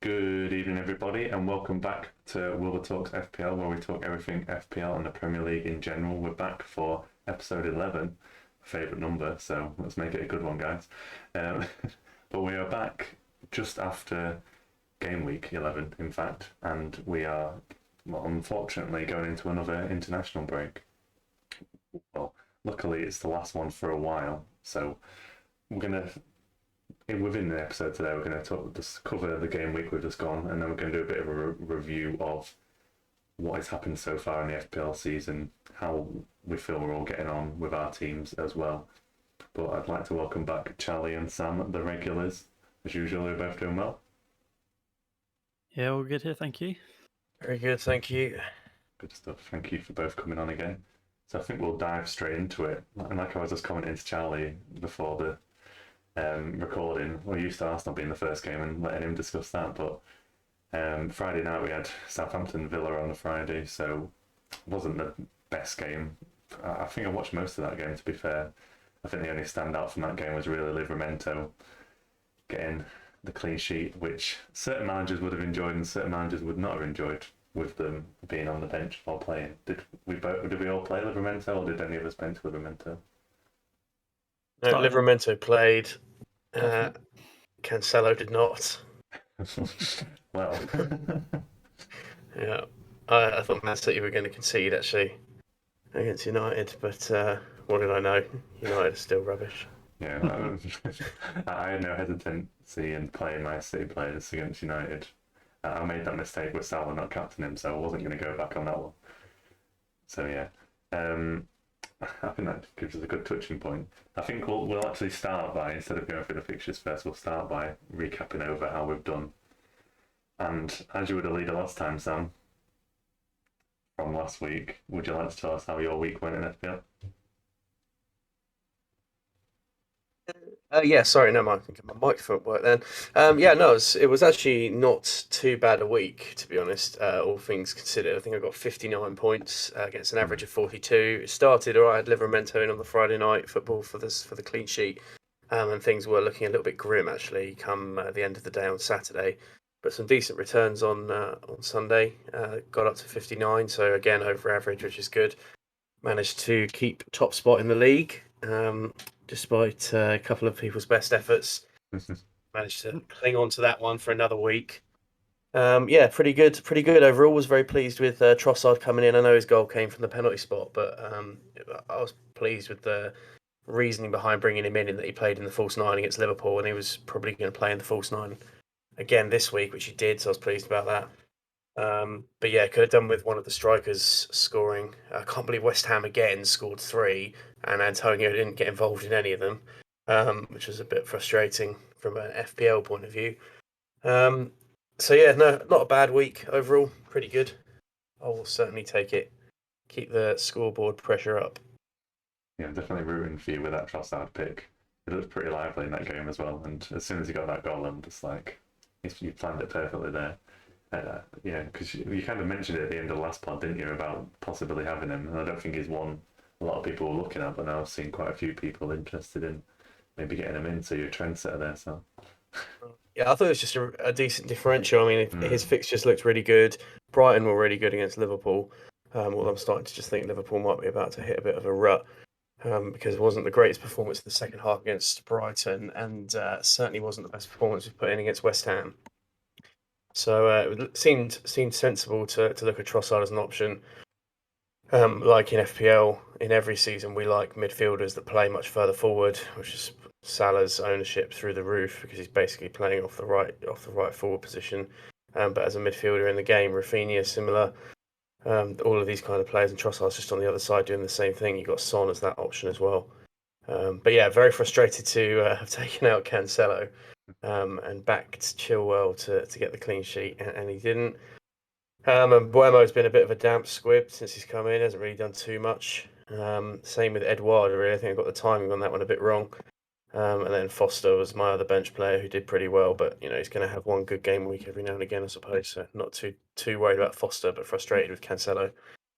Good evening, everybody, and welcome back to Wilbur Talks FPL, where we talk everything FPL and the Premier League in general. We're back for episode 11, favourite number, so let's make it a good one, guys. Um, but we are back just after game week 11, in fact, and we are, unfortunately, going into another international break. Well, luckily, it's the last one for a while, so we're going to within the episode today, we're going to just cover the game week we've just gone, and then we're going to do a bit of a review of what has happened so far in the FPL season, how we feel we're all getting on with our teams as well. But I'd like to welcome back Charlie and Sam, the regulars. As usual, they're both doing well. Yeah, all good here, thank you. Very good, thank you. Good stuff. Thank you for both coming on again. So I think we'll dive straight into it. And like I was just commenting to Charlie before the recording, we're used to Arsenal being the first game and letting him discuss that, but Friday night we had Southampton Villa on the Friday, so it wasn't the best game. I think I watched most of that game, to be fair. I think the only standout from that game was really Livramento getting the clean sheet, which certain managers would have enjoyed and certain managers would not have enjoyed, with them being on the bench while playing. Did we all play Livramento, or did any of us bench Livramento? No, Livramento played. Cancelo did not. Well, yeah, I thought Man City were going to concede actually against United, but what did I know? United are still rubbish. Yeah, I had no hesitancy in playing my City players against United. I made that mistake with Salah not captaining him, so I wasn't going to go back on that one. So yeah, I think that gives us a good touching point. I think we'll actually start by, instead of going through the fixtures first, we'll start by recapping over how we've done. And as you were the leader last time, Sam, from last week, would you like to tell us how your week went in FPL? Yeah, sorry, no, my microphone worked then. It was actually not too bad a week, to be honest, all things considered. I think I got 59 points against an average of 42. It started all right, I had Livramento in on the Friday night football for the clean sheet, and things were looking a little bit grim, actually, come the end of the day on Saturday. But some decent returns on Sunday, got up to 59, so again, over average, which is good. Managed to keep top spot in the league. Despite a couple of people's best efforts, managed to cling on to that one for another week. Pretty good overall. Was very pleased with Trossard coming in. I know his goal came from the penalty spot, but I was pleased with the reasoning behind bringing him in that he played in the false nine against Liverpool, and he was probably going to play in the false nine again this week, which he did, so I was pleased about that. But yeah, could have done with one of the strikers scoring. I can't believe West Ham again scored 3, and Antonio didn't get involved in any of them, which was a bit frustrating from an FPL point of view. No, not a bad week overall. Pretty good. I will certainly take it. Keep the scoreboard pressure up. Yeah, I'm definitely rooting for you with that Trossard pick. It looked pretty lively in that game as well, and as soon as he got that goal, I'm just like, you planned it perfectly there. Because you kind of mentioned it at the end of the last pod, didn't you, about possibly having him? And I don't think he's one a lot of people were looking at, but now I've seen quite a few people interested in maybe getting him in. So you're a trendsetter there, so. Yeah, I thought it was just a decent differential. I mean, his fixtures looked really good. Brighton were really good against Liverpool. Although I'm starting to just think Liverpool might be about to hit a bit of a rut because it wasn't the greatest performance in the second half against Brighton, and certainly wasn't the best performance we put in against West Ham. So it seemed sensible to look at Trossard as an option. Like in FPL, in every season we like midfielders that play much further forward, which is Salah's ownership through the roof because he's basically playing off the right forward position. But as a midfielder in the game, Rafinha is similar. All of these kind of players, and Trossard's just on the other side doing the same thing. You've got Son as that option as well. But yeah, very frustrated to have taken out Cancelo. And backed Chilwell to get the clean sheet, and he didn't. And Buemo's been a bit of a damp squib since he's come in, hasn't really done too much. Same with Edouard, really. I think I got the timing on that one a bit wrong. And then Foster was my other bench player who did pretty well, but he's going to have one good game week every now and again, I suppose. So not too worried about Foster, but frustrated with Cancelo.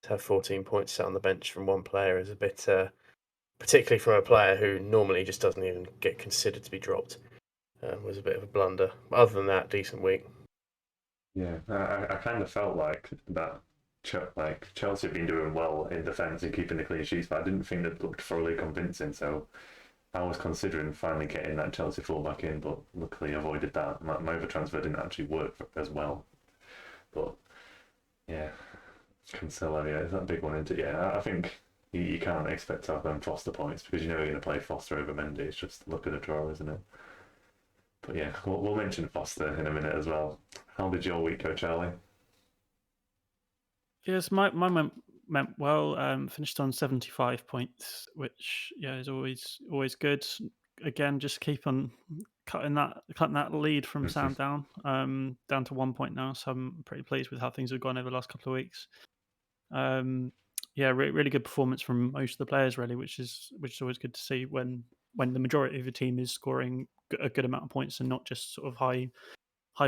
To have 14 points sat on the bench from one player is a bit, particularly from a player who normally just doesn't even get considered to be dropped. Was a bit of a blunder. But other than that, decent week. Yeah, I kind of felt like that. Like Chelsea have been doing well in defence and keeping the clean sheets, but I didn't think they looked thoroughly convincing. So I was considering finally getting that Chelsea fullback in, but luckily avoided that. My other transfer didn't actually work as well. But yeah, Cancelo, yeah, is that a big one into? Yeah, I think you can't expect to have them Foster points because you know you're going to play Foster over Mendy. It's just luck of the draw, isn't it? But yeah, we'll mention Foster in a minute as well. How did your week go, Charlie? Yes, my went well. Finished on 75 points, which is always good. Again, just keep on cutting that lead from Sam down to 1 point now. So I'm pretty pleased with how things have gone over the last couple of weeks. Really good performance from most of the players, really, which is always good to see when the majority of the team is scoring a good amount of points and not just sort of high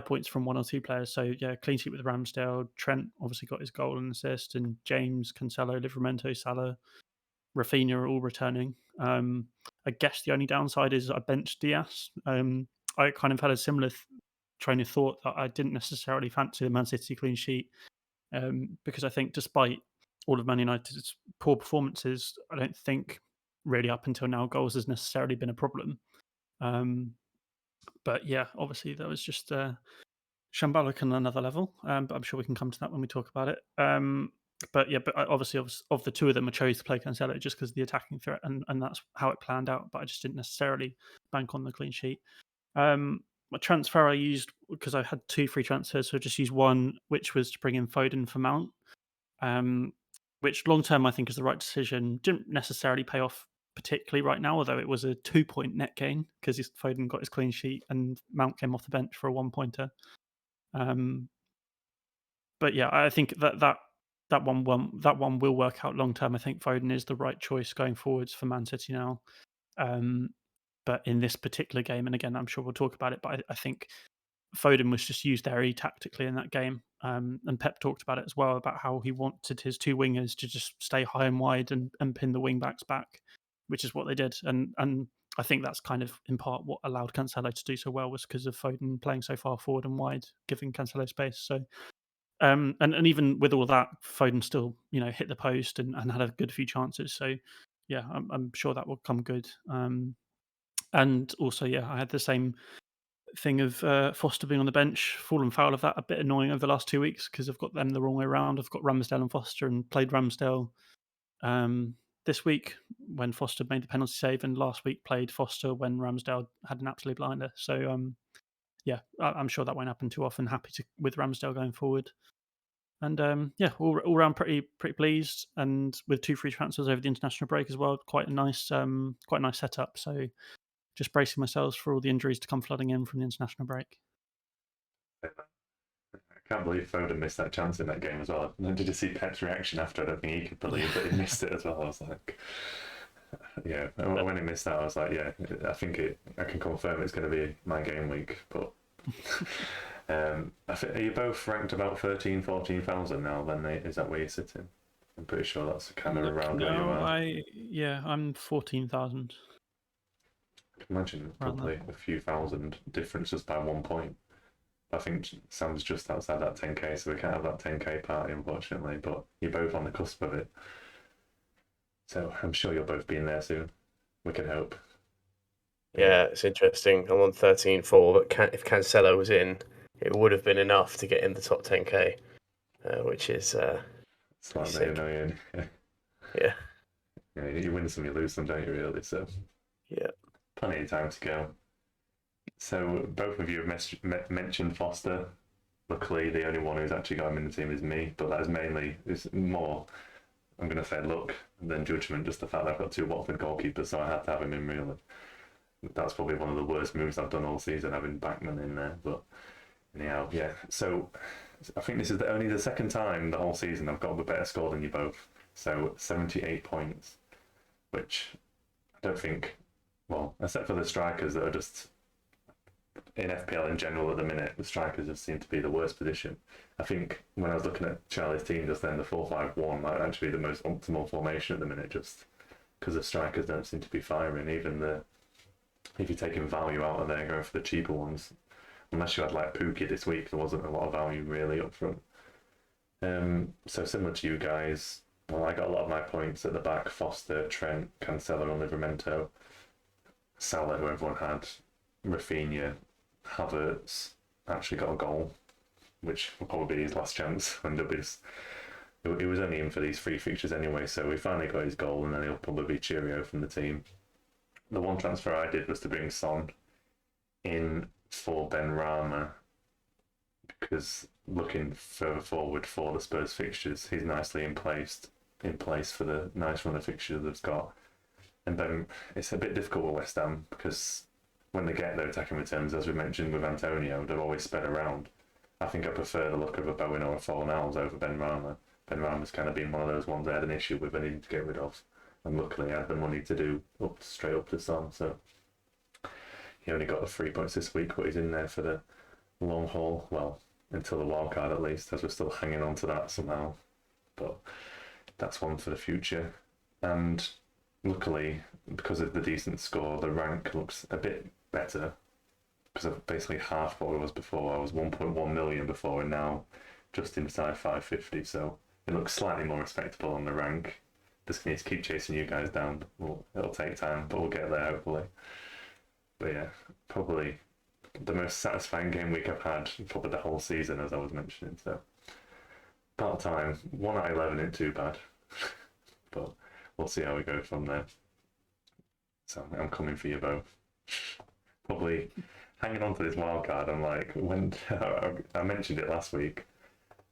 points from one or two players. So yeah, clean sheet with Ramsdale. Trent obviously got his goal and assist, and James, Cancelo, Livramento, Salah, Rafinha are all returning. I guess the only downside is I benched Diaz. I kind of had a similar train of thought that I didn't necessarily fancy the Man City clean sheet because I think despite all of Man United's poor performances, I don't think really up until now goals has necessarily been a problem. But yeah, obviously that was just shambolic on another level. But I'm sure we can come to that when we talk about it. But obviously of the two of them, I chose to play Cancelo just because of the attacking threat, and that's how it planned out. But I just didn't necessarily bank on the clean sheet. My transfer I used because I had 2 free transfers, so I just used one, which was to bring in Foden for Mount, which long term I think is the right decision. Didn't necessarily pay off particularly right now, although it was a 2-point net gain because Foden got his clean sheet and Mount came off the bench for a 1-pointer. But yeah, I think that one will work out long term. I think Foden is the right choice going forwards for Man City now. But in this particular game, and again, I'm sure we'll talk about it, but I think Foden was just used very tactically in that game. And Pep talked about it as well, about how he wanted his 2 wingers to just stay high and wide and pin the wing backs back, which is what they did. And I think that's kind of in part what allowed Cancelo to do so well, was because of Foden playing so far forward and wide, giving Cancelo space. So and even with all that, Foden still, hit the post and had a good few chances. So yeah, I'm sure that will come good. And also, yeah, I had the same thing of Foster being on the bench, fallen foul of that, a bit annoying over the last 2 weeks because I've got them the wrong way around. I've got Ramsdale and Foster and played Ramsdale this week when Foster made the penalty save, and last week played Foster when Ramsdale had an absolute blinder. So yeah, I'm sure that won't happen too often. Happy with Ramsdale going forward. And all around pretty pleased, and with 2 free transfers over the international break as well. Quite a nice setup. So just bracing myself for all the injuries to come flooding in from the international break. I can't believe Foden missed that chance in that game as well. And did you see Pep's reaction after? I don't think he could believe that he missed it as well. I was like, yeah, when he missed that, I was like, yeah, I can confirm it's going to be my game week. But I think, are you both ranked about 13,000, 14,000 now? Then is that where you're sitting? I'm pretty sure that's kind of around where you are. I'm 14,000. I can imagine probably a few thousand differences by 1 point. I think Sam's just outside that 10k, so we can't have that 10k party, unfortunately. But you're both on the cusp of it, so I'm sure you'll both be in there soon. We can hope. Yeah, it's interesting. I'm on 13.4, but if Cancelo was in, it would have been enough to get in the top 10k, which is slightly annoying. Yeah. Yeah, you win some, you lose some, don't you? Really, so yeah, plenty of time to go. So both of you have mentioned Foster. Luckily, the only one who's actually got him in the team is me, but that is more, I'm going to say, luck than judgment. Just the fact that I've got 2 Watford goalkeepers, so I had to have him in. Really, that's probably one of the worst moves I've done all season, having Backman in there. But anyhow, yeah. So I think this is only the second time the whole season I've got a better score than you both. So 78 points, which I don't think, well, except for the strikers that are just in FPL in general at the minute, the strikers have seemed to be the worst position. I think when I was looking at Charlie's team just then, the 4-5-1 might actually be the most optimal formation at the minute, just because the strikers don't seem to be firing. Even if you're taking value out of there, going for the cheaper ones, unless you had like Pookie this week, there wasn't a lot of value really up front. So similar to you guys, well, I got a lot of my points at the back: Foster, Trent, Cancelo, and Livramento. Salah, who everyone had, Rafinha, Havertz actually got a goal, which will probably be his last chance. And he was only in for these 3 fixtures anyway, so he finally got his goal, and then he'll probably be cheerio from the team. The one transfer I did was to bring Son in for Benrahma, because looking further forward for the Spurs fixtures, he's nicely in place for the nice run of fixtures they've got. And then it's a bit difficult with West Ham, because when they get their attacking returns, as we mentioned with Antonio, they're always sped around. I think I prefer the look of a Bowen or a Fornals over Benrahma. Benrahma's kind of been one of those ones I had an issue with and needed to get rid of. And luckily I had the money to do straight up to Son, so he only got the 3 points this week, but he's in there for the long haul, well, until the wild card at least, as we're still hanging on to that somehow. But that's one for the future. And luckily, because of the decent score, the rank looks a bit better, because of basically half what it was before. I was 1.1 million before, and now just inside 550, so it looks slightly more respectable on the rank. Just need to keep chasing you guys down. Well, it'll take time, but we'll get there hopefully. But yeah, probably the most satisfying game week I've had probably the whole season, as I was mentioning. So part time, 1 out of 11 ain't too bad, but we'll see how we go from there. So I'm coming for you both. Probably hanging on to this wild card. I'm like, when I mentioned it last week,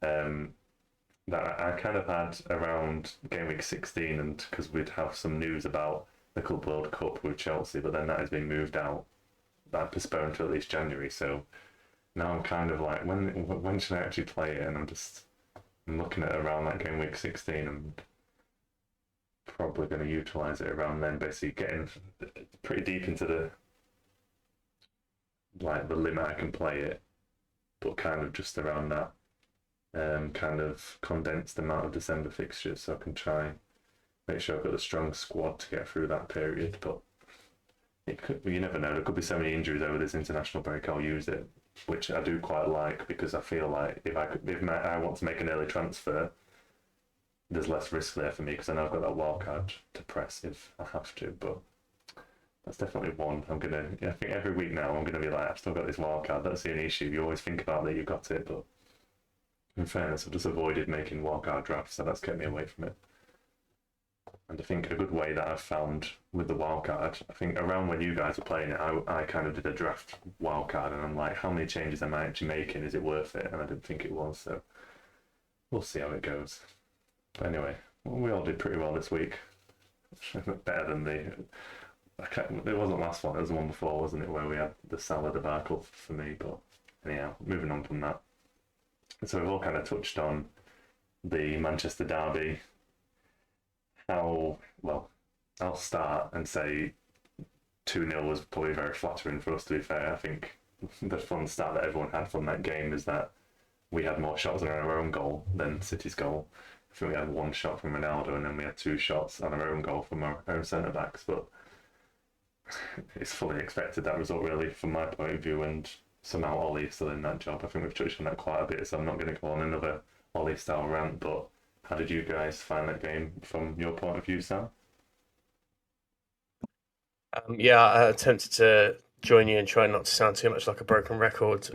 that I kind of had around game week 16, and because we'd have some news about the Club World Cup with Chelsea, but then that has been moved out, that postponed to at least January. So now I'm kind of like, when should I actually play it? And I'm looking at around that game week 16, and probably going to utilise it around then, basically getting pretty deep into the limit I can play it, but kind of just around that kind of condensed amount of December fixtures, so I can try make sure I've got a strong squad to get through that period. But you never know, there could be so many injuries over this international break. I'll use it, which I do quite like, because I feel like if I want to make an early transfer, there's less risk there for me, because I know I've got that wild card to press if I have to. But that's definitely one I think every week now I'm gonna be like, I've still got this wild card. That's the only issue. You always think about that you've got it, but in fairness, I've just avoided making wildcard drafts, so that's kept me away from it. And I think a good way that I've found with the wildcard, I think around when you guys were playing it, I kind of did a draft wildcard, and I'm like, how many changes am I actually making? Is it worth it? And I didn't think it was, so we'll see how it goes. But anyway, we all did pretty well this week. Better than it wasn't last one, it was the one before, wasn't it, where we had the Salah debacle for me. But anyhow, moving on from that. So we've all kind of touched on the Manchester derby. I'll start and say 2-0 was probably very flattering for us, to be fair. I think the fun stat that everyone had from that game is that we had more shots on our own goal than City's goal. I think we had 1 shot from Ronaldo, and then we had 2 shots on our own goal from our own centre-backs. But it's fully expected, that result, really, from my point of view, and somehow Ollie is still in that job. I think we've touched on that quite a bit, so I'm not going to go on another Ollie-style rant, but how did you guys find that game from your point of view, Sam? I attempted to join you and try not to sound too much like a broken record,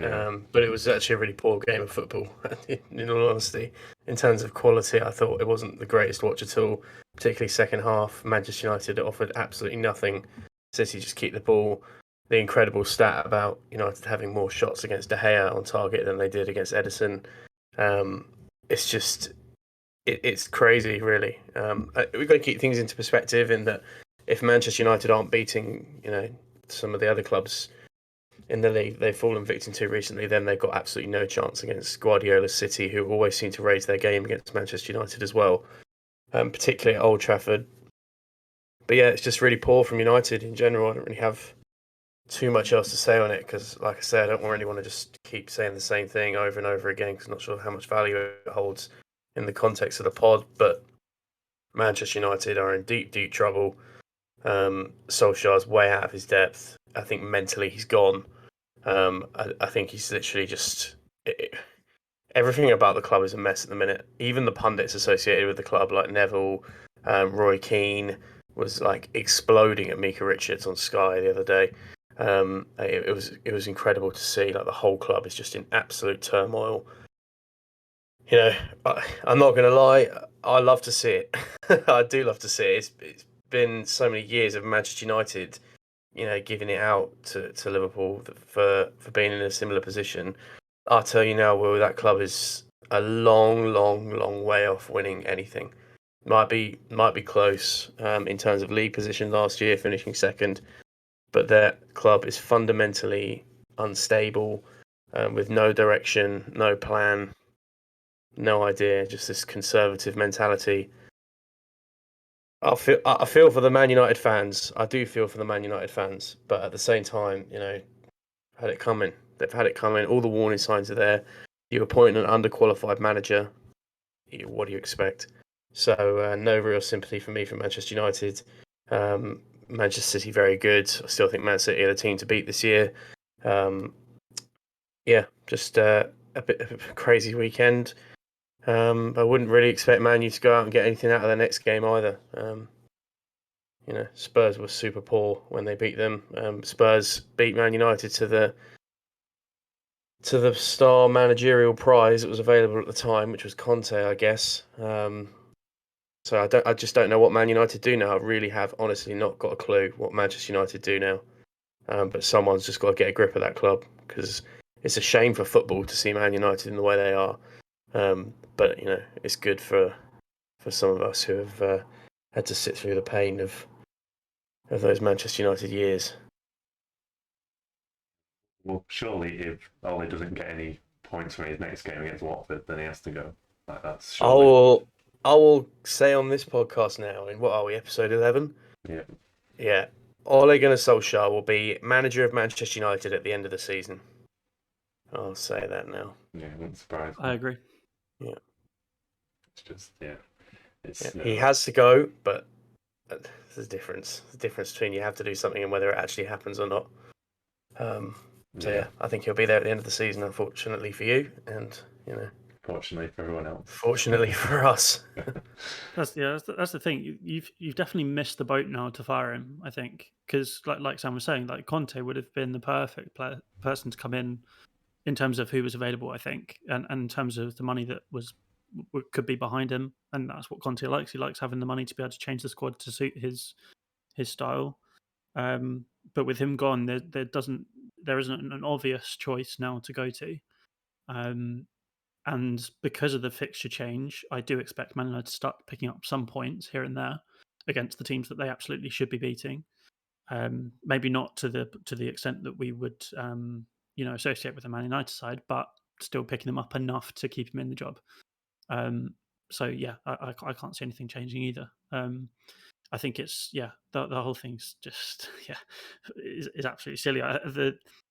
but it was actually a really poor game of football, in all honesty. In terms of quality, I thought it wasn't the greatest watch at all, particularly second half. Manchester United offered absolutely nothing. City just keep the ball. The incredible stat about United having more shots against De Gea on target than they did against Ederson. It's just, it's crazy, really. We've got to keep things into perspective in that if Manchester United aren't beating, some of the other clubs in the league they've fallen victim to recently, then they've got absolutely no chance against Guardiola's City, who always seem to raise their game against Manchester United as well, particularly at Old Trafford. But yeah, it's just really poor from United in general. I don't really have too much else to say on it, because like I said, I don't really want to just keep saying the same thing over and over again, because I'm not sure how much value it holds in the context of the pod. But Manchester United are in deep trouble. Solskjaer's way out of his depth. I think mentally he's gone. I think he's literally just everything about the club is a mess at the minute. Even the pundits associated with the club, like Neville, Roy Keane, was like exploding at Mika Richards on Sky the other day. It was incredible to see. Like the whole club is just in absolute turmoil. You know, I'm not going to lie. I love to see it. I do love to see it. It's been so many years of Manchester United, giving it out to Liverpool for being in a similar position. I'll tell you now, Will, that club is a long, long, long way off winning anything. Might be close in terms of league position last year, finishing second, but that club is fundamentally unstable, with no direction, no plan, no idea, just this conservative mentality. I feel for the Man United fans. I do feel for the Man United fans, but at the same time, had it coming. They've had it coming. All the warning signs are there. You appoint an underqualified manager. What do you expect? So no real sympathy for me from Manchester United. Manchester City very good. I still think Man City are the team to beat this year. Just a bit of a crazy weekend. I wouldn't really expect Man U to go out and get anything out of the next game either. Spurs were super poor when they beat them. Spurs beat Man United to the star managerial prize that was available at the time, which was Conte, I guess. So I just don't know what Man United do now. I really have honestly not got a clue what Manchester United do now. But someone's just got to get a grip of that club, because it's a shame for football to see Man United in the way they are. But it's good for some of us who have had to sit through the pain of those Manchester United years. Well, surely if Ole doesn't get any points from his next game against Watford, then he has to go. Like that's surely... I will say on this podcast now, in what are we, episode 11? Yeah. Yeah. Ole Gunnar Solskjaer will be manager of Manchester United at the end of the season. I'll say that now. Yeah, it wouldn't surprise me. I agree. Yeah. It's just, He has to go, but there's a difference. The difference between you have to do something and whether it actually happens or not. I think he'll be there at the end of the season, unfortunately for you, and fortunately for everyone else. Fortunately for us. That's the thing. You've definitely missed the boat now to fire him, I think, because like Sam was saying, like Conte would have been the perfect person to come in terms of who was available, I think, and in terms of the money that could be behind him, and that's what Conte likes. He likes having the money to be able to change the squad to suit his style. But with him gone, there isn't an obvious choice now to go to. And because of the fixture change, I do expect Man United to start picking up some points here and there against the teams that they absolutely should be beating. Maybe not to the extent that we would associate with the Man United side, but still picking them up enough to keep him in the job. So yeah, I can't see anything changing either. I think it's the whole thing's just is absolutely silly. I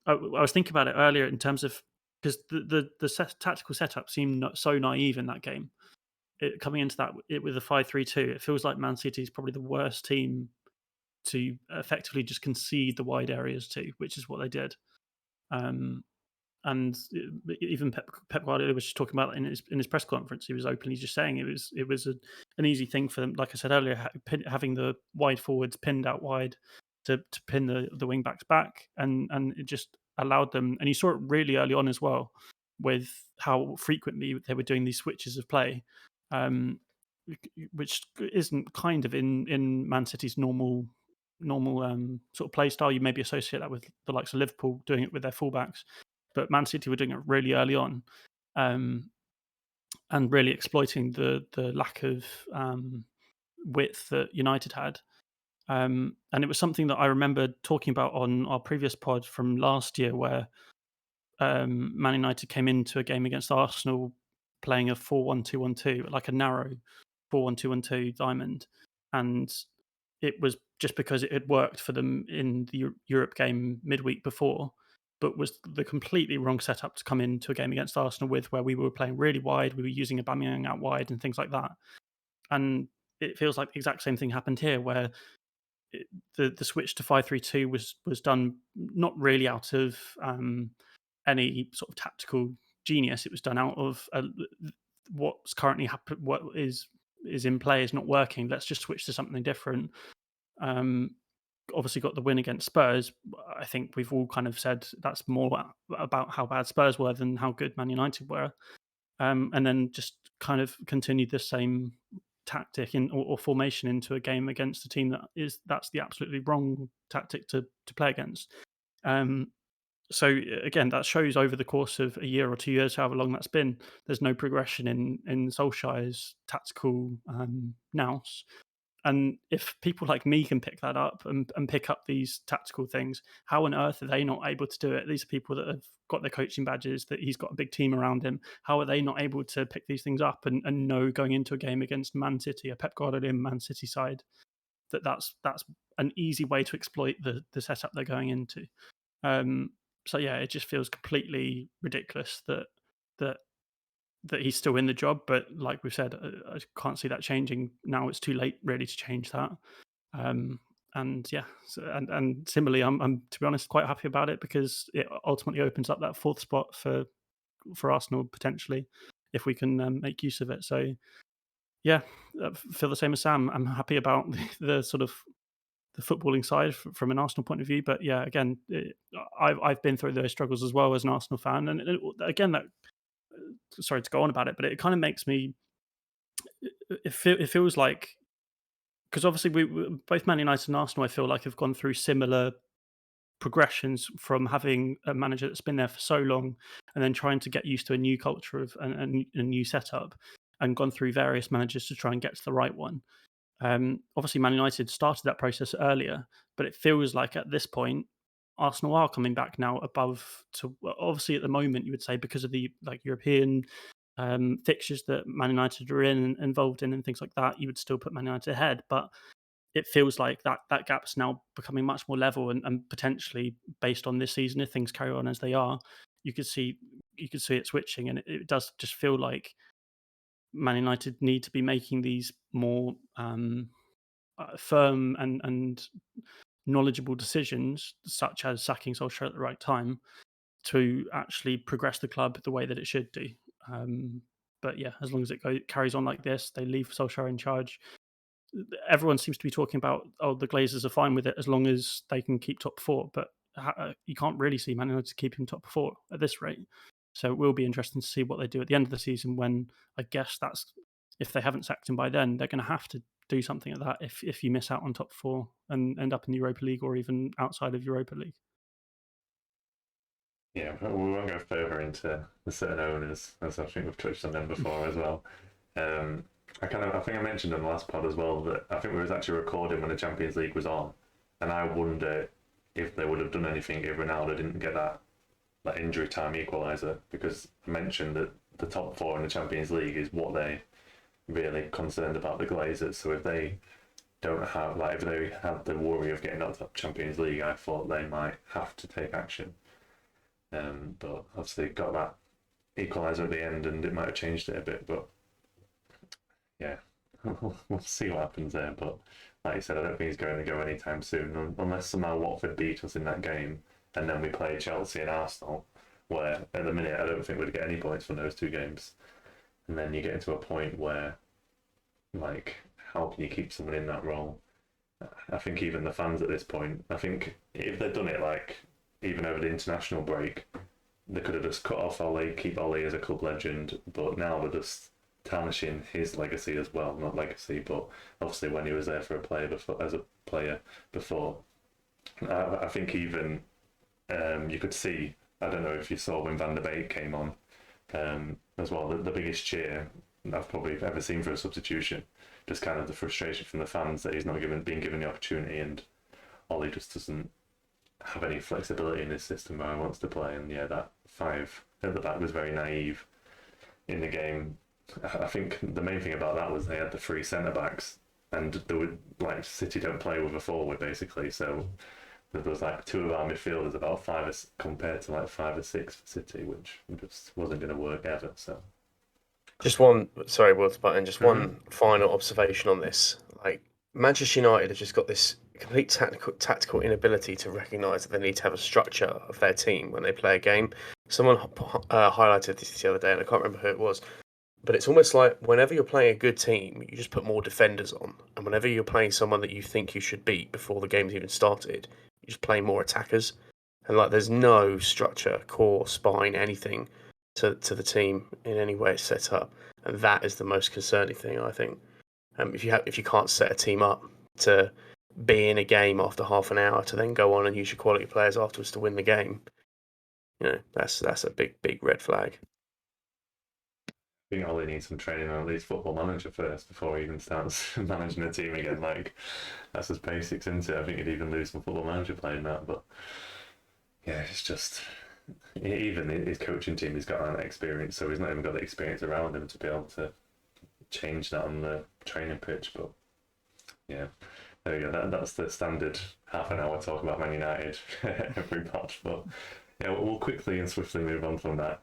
was thinking about it earlier in terms of, because the tactical setup seemed so naive in that game. Coming into that with a 5-3-2, it feels like Man City is probably the worst team to effectively just concede the wide areas to, which is what they did. And even Pep Guardiola was just talking about in his press conference. He was openly just saying it was an easy thing for them. Like I said earlier, having the wide forwards pinned out wide to pin the wing backs back, and it just allowed them. And you saw it really early on as well, with how frequently they were doing these switches of play, which isn't kind of in Man City's normal sort of play style. You maybe associate that with the likes of Liverpool doing it with their fullbacks. But Man City were doing it really early on, and really exploiting the lack of width that United had. And it was something that I remember talking about on our previous pod from last year, where Man United came into a game against Arsenal playing a 4-1-2-1-2, like a narrow 4-1-2-1-2 diamond. And it was just because it had worked for them in the Europe game midweek before, but was the completely wrong setup to come into a game against Arsenal with, where we were playing really wide, we were using Aubameyang out wide and things like that. And it feels like the exact same thing happened here, where the switch to 5-3-2 was done not really out of any sort of tactical genius. It was done out of what's currently happened. What is in play is not working. Let's just switch to something different. Obviously got the win against Spurs. I think we've all kind of said that's more about how bad Spurs were than how good Man United were. And then just kind of continued the same tactic or formation into a game against a team that's the absolutely wrong tactic to play against. So again, that shows over the course of a year or 2 years, however long that's been, there's no progression in Solskjaer's tactical nous. And if people like me can pick that up and pick up these tactical things, how on earth are they not able to do it? These are people that have got their coaching badges, that he's got a big team around him. How are they not able to pick these things up and know going into a game against Man City, a Pep Guardiola Man City side, that's an easy way to exploit the setup they're going into? So yeah, it just feels completely ridiculous that he's still in the job, but like we've said, I can't see that changing now. It's too late really to change that. And yeah, and similarly, I'm to be honest quite happy about it, because it ultimately opens up that fourth spot for Arsenal potentially, if we can make use of it. So yeah, I feel the same as Sam. I'm happy about the sort of the footballing side from an Arsenal point of view, but yeah, again, I've been through those struggles as well as an Arsenal fan, and again, that sorry to go on about it, but it kind of makes me. It feels like, because obviously we both Man United and Arsenal, I feel like, have gone through similar progressions from having a manager that's been there for so long and then trying to get used to a new culture of a new setup, and gone through various managers to try and get to the right one. Obviously, Man United started that process earlier, but it feels like at this point, Arsenal are coming back now above to, obviously at the moment you would say because of the European fixtures that Man United are in and involved in and things like that, you would still put Man United ahead, but it feels like that gap's now becoming much more level, and potentially based on this season, if things carry on as they are, you could see it switching, and it does just feel like Man United need to be making these more firm and knowledgeable decisions, such as sacking Solskjaer at the right time, to actually progress the club the way that it should do. But yeah, as long as it carries on like this, they leave Solskjaer in charge. Everyone seems to be talking about, the Glazers are fine with it as long as they can keep top four, but you can't really see Man United keeping top four at this rate. So it will be interesting to see what they do at the end of the season, when I guess that's, if they haven't sacked him by then, they're going to have to do something like that if you miss out on top four and end up in the Europa League or even outside of Europa League. Yeah, we won't go further into the certain owners, as I think we've touched on them before as well. I think I mentioned in the last pod as well that I think we was actually recording when the Champions League was on, and I wonder if they would have done anything if Ronaldo didn't get that injury time equaliser, because I mentioned that the top four in the Champions League is what they really concerned about the Glazers. So if they don't have, if they had the worry of getting out of the Champions League, I thought they might have to take action. But obviously got that equaliser at the end, and it might have changed it a bit. But yeah, we'll see what happens there. But like you said, I don't think he's going to go anytime soon, unless somehow Watford beat us in that game, and then we play Chelsea and Arsenal, where at the minute I don't think we'd get any points from those two games. And then you get into a point where, how can you keep someone in that role? I think even the fans at this point, I think if they'd done it even over the international break, they could have just cut off Ole, keep Ole as a club legend, but now they're just tarnishing his legacy as well. Not legacy, but obviously when he was there for as a player before. I think even you could see, I don't know if you saw when Van Dyke came on as well, the biggest cheer I've probably ever seen for a substitution. Just kind of the frustration from the fans that he's not being given the opportunity, and Ole just doesn't have any flexibility in his system where he wants to play. And yeah, that five at the back was very naive in the game. I think the main thing about that was they had the three centre backs, and there would City don't play with a forward basically, so there was two of our midfielders about compared to 5 or 6 for City, which just wasn't going to work ever. So just one final observation on this. Manchester United have just got this complete tactical inability to recognise that they need to have a structure of their team when they play a game. Someone highlighted this the other day, and I can't remember who it was, but it's almost like whenever you're playing a good team, you just put more defenders on, and whenever you're playing someone that you think you should beat before the game's even started, you just play more attackers, and like there's no structure, core, spine, anything to the team in any way set up, and that is the most concerning thing, I think. If you can't set a team up to be in a game after half an hour to then go on and use your quality players afterwards to win the game, that's a big red flag. I think Ollie needs some training on at least Football Manager first before he even starts managing a team again. Like, that's his basics, isn't it? I think he'd even lose some Football Manager playing that. But yeah, it's just, even his coaching team, he's got that experience, so he's not even got the experience around him to be able to change that on the training pitch. But yeah, there we go. That's the standard half an hour talk about Man United every pod. But yeah, we'll quickly and swiftly move on from that,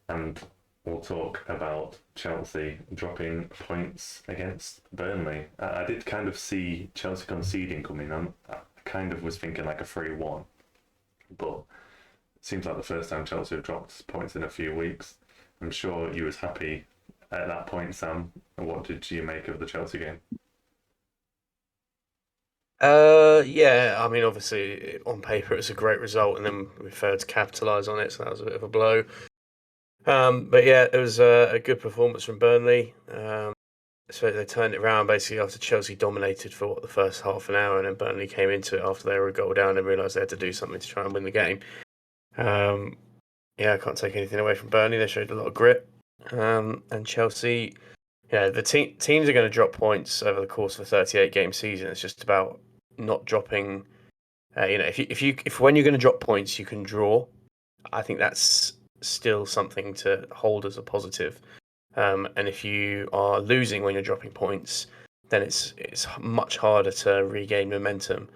and we'll talk about Chelsea dropping points against Burnley. I did kind of see Chelsea conceding coming. I kind of was thinking like a 3-1, but it seems like the first time Chelsea have dropped points in a few weeks. I'm sure you was happy at that point, Sam. What did you make of the Chelsea game? Yeah, I mean, obviously on paper it's a great result, and then we failed to capitalise on it, so that was a bit of a blow. But yeah, it was a good performance from Burnley. So they turned it around basically after Chelsea dominated for the first half an hour, and then Burnley came into it after they were a goal down and realised they had to do something to try and win the game. Yeah, I can't take anything away from Burnley. They showed a lot of grit. And Chelsea, the teams are going to drop points over the course of a 38-game season. It's just about not dropping. If when you're going to drop points, you can draw. I think that's still something to hold as a positive. And if you are losing when you're dropping points, then it's much harder to regain momentum.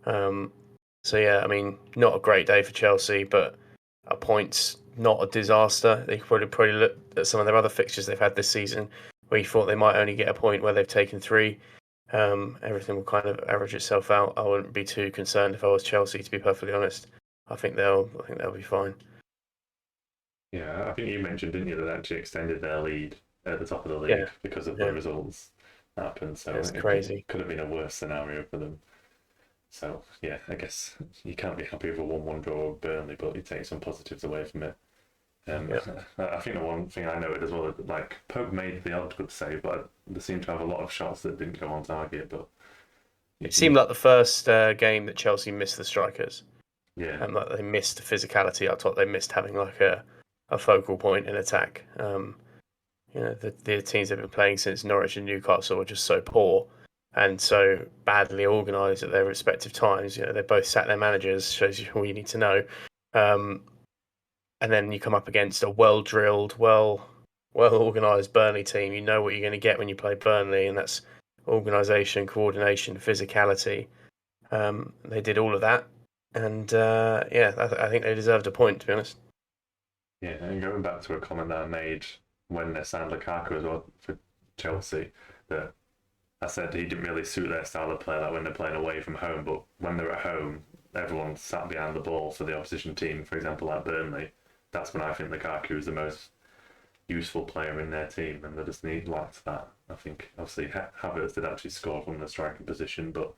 So yeah, I mean, not a great day for Chelsea, but a point's not a disaster. They could probably look at some of their other fixtures they've had this season, where you thought they might only get a point where they've taken 3. Everything will kind of average itself out. I wouldn't be too concerned if I was Chelsea, to be perfectly honest. I think they'll be fine. Yeah, I think you mentioned, didn't you, that actually extended their lead at the top of the league because of the results that happened. So it's crazy. Could have been a worse scenario for them. So yeah, I guess you can't be happy with a 1-1 draw with Burnley, but you take some positives away from it. I think the one thing I noted as well, like Pope made the odd good save, but they seemed to have a lot of shots that didn't go on target. But it seemed like the first game that Chelsea missed the strikers. Yeah, and like they missed the physicality. I thought they missed having like a focal point in attack. The teams they've been playing since Norwich and Newcastle are just so poor and so badly organised at their respective times. They both sat their managers, shows you all you need to know. And then you come up against a well-drilled, well-organised Burnley team. You know what you're going to get when you play Burnley, and that's organisation, coordination, physicality. They did all of that, and I think they deserved a point, to be honest. Yeah, and going back to a comment that I made when they signed Lukaku as well for Chelsea, that I said he didn't really suit their style of play, like when they're playing away from home, but when they're at home, everyone sat behind the ball for the opposition team, for example, like Burnley. That's when I think Lukaku is the most useful player in their team, and they just lacked that. I think, obviously, Havertz did actually score from the striking position, but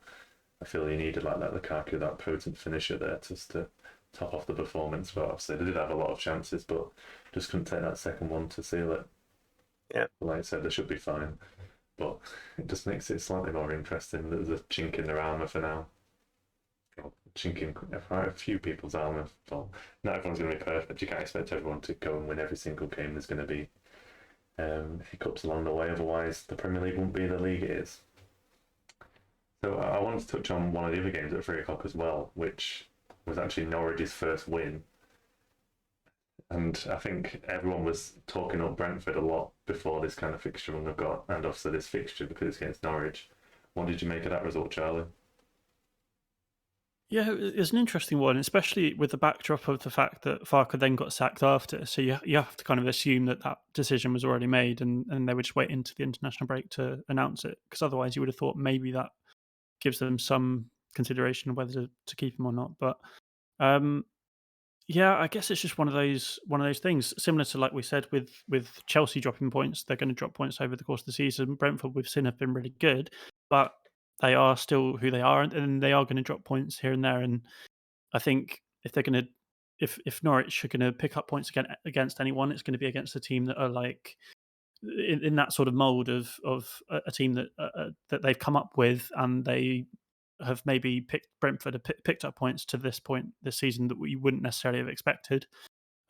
I feel he needed like that Lukaku, that potent finisher there, just to top off the performance. But obviously, they did have a lot of chances, but just couldn't take that second one to seal it. Yeah. Like I said, they should be fine, but it just makes it slightly more interesting. There's a chink in their armour for now. Chinking a few people's armour. Well, not everyone's going to be perfect. You can't expect everyone to go and win every single game. There's going to be hiccups along the way. Otherwise, the Premier League won't be the league it is. So I wanted to touch on one of the other games at 3 o'clock as well, which was actually Norwich's first win. And I think everyone was talking up Brentford a lot before this kind of fixture run they've got, and obviously this fixture because it's against Norwich. What did you make of that result, Charlie? Yeah, it's an interesting one, especially with the backdrop of the fact that Farke then got sacked after. So you have to kind of assume that decision was already made and they would just wait into the international break to announce it. Because otherwise you would have thought maybe that gives them some consideration of whether to keep him or not. But yeah, I guess it's just one of those things. Similar to, like we said, with Chelsea dropping points, they're going to drop points over the course of the season. Brentford, we've seen, have been really good, but they are still who they are, and they are going to drop points here and there. And I think if they're going to, if Norwich are going to pick up points against anyone, it's going to be against a team that are like in that sort of mold of a team that they've come up with, and they have maybe Brentford have picked up points to this point this season that we wouldn't necessarily have expected.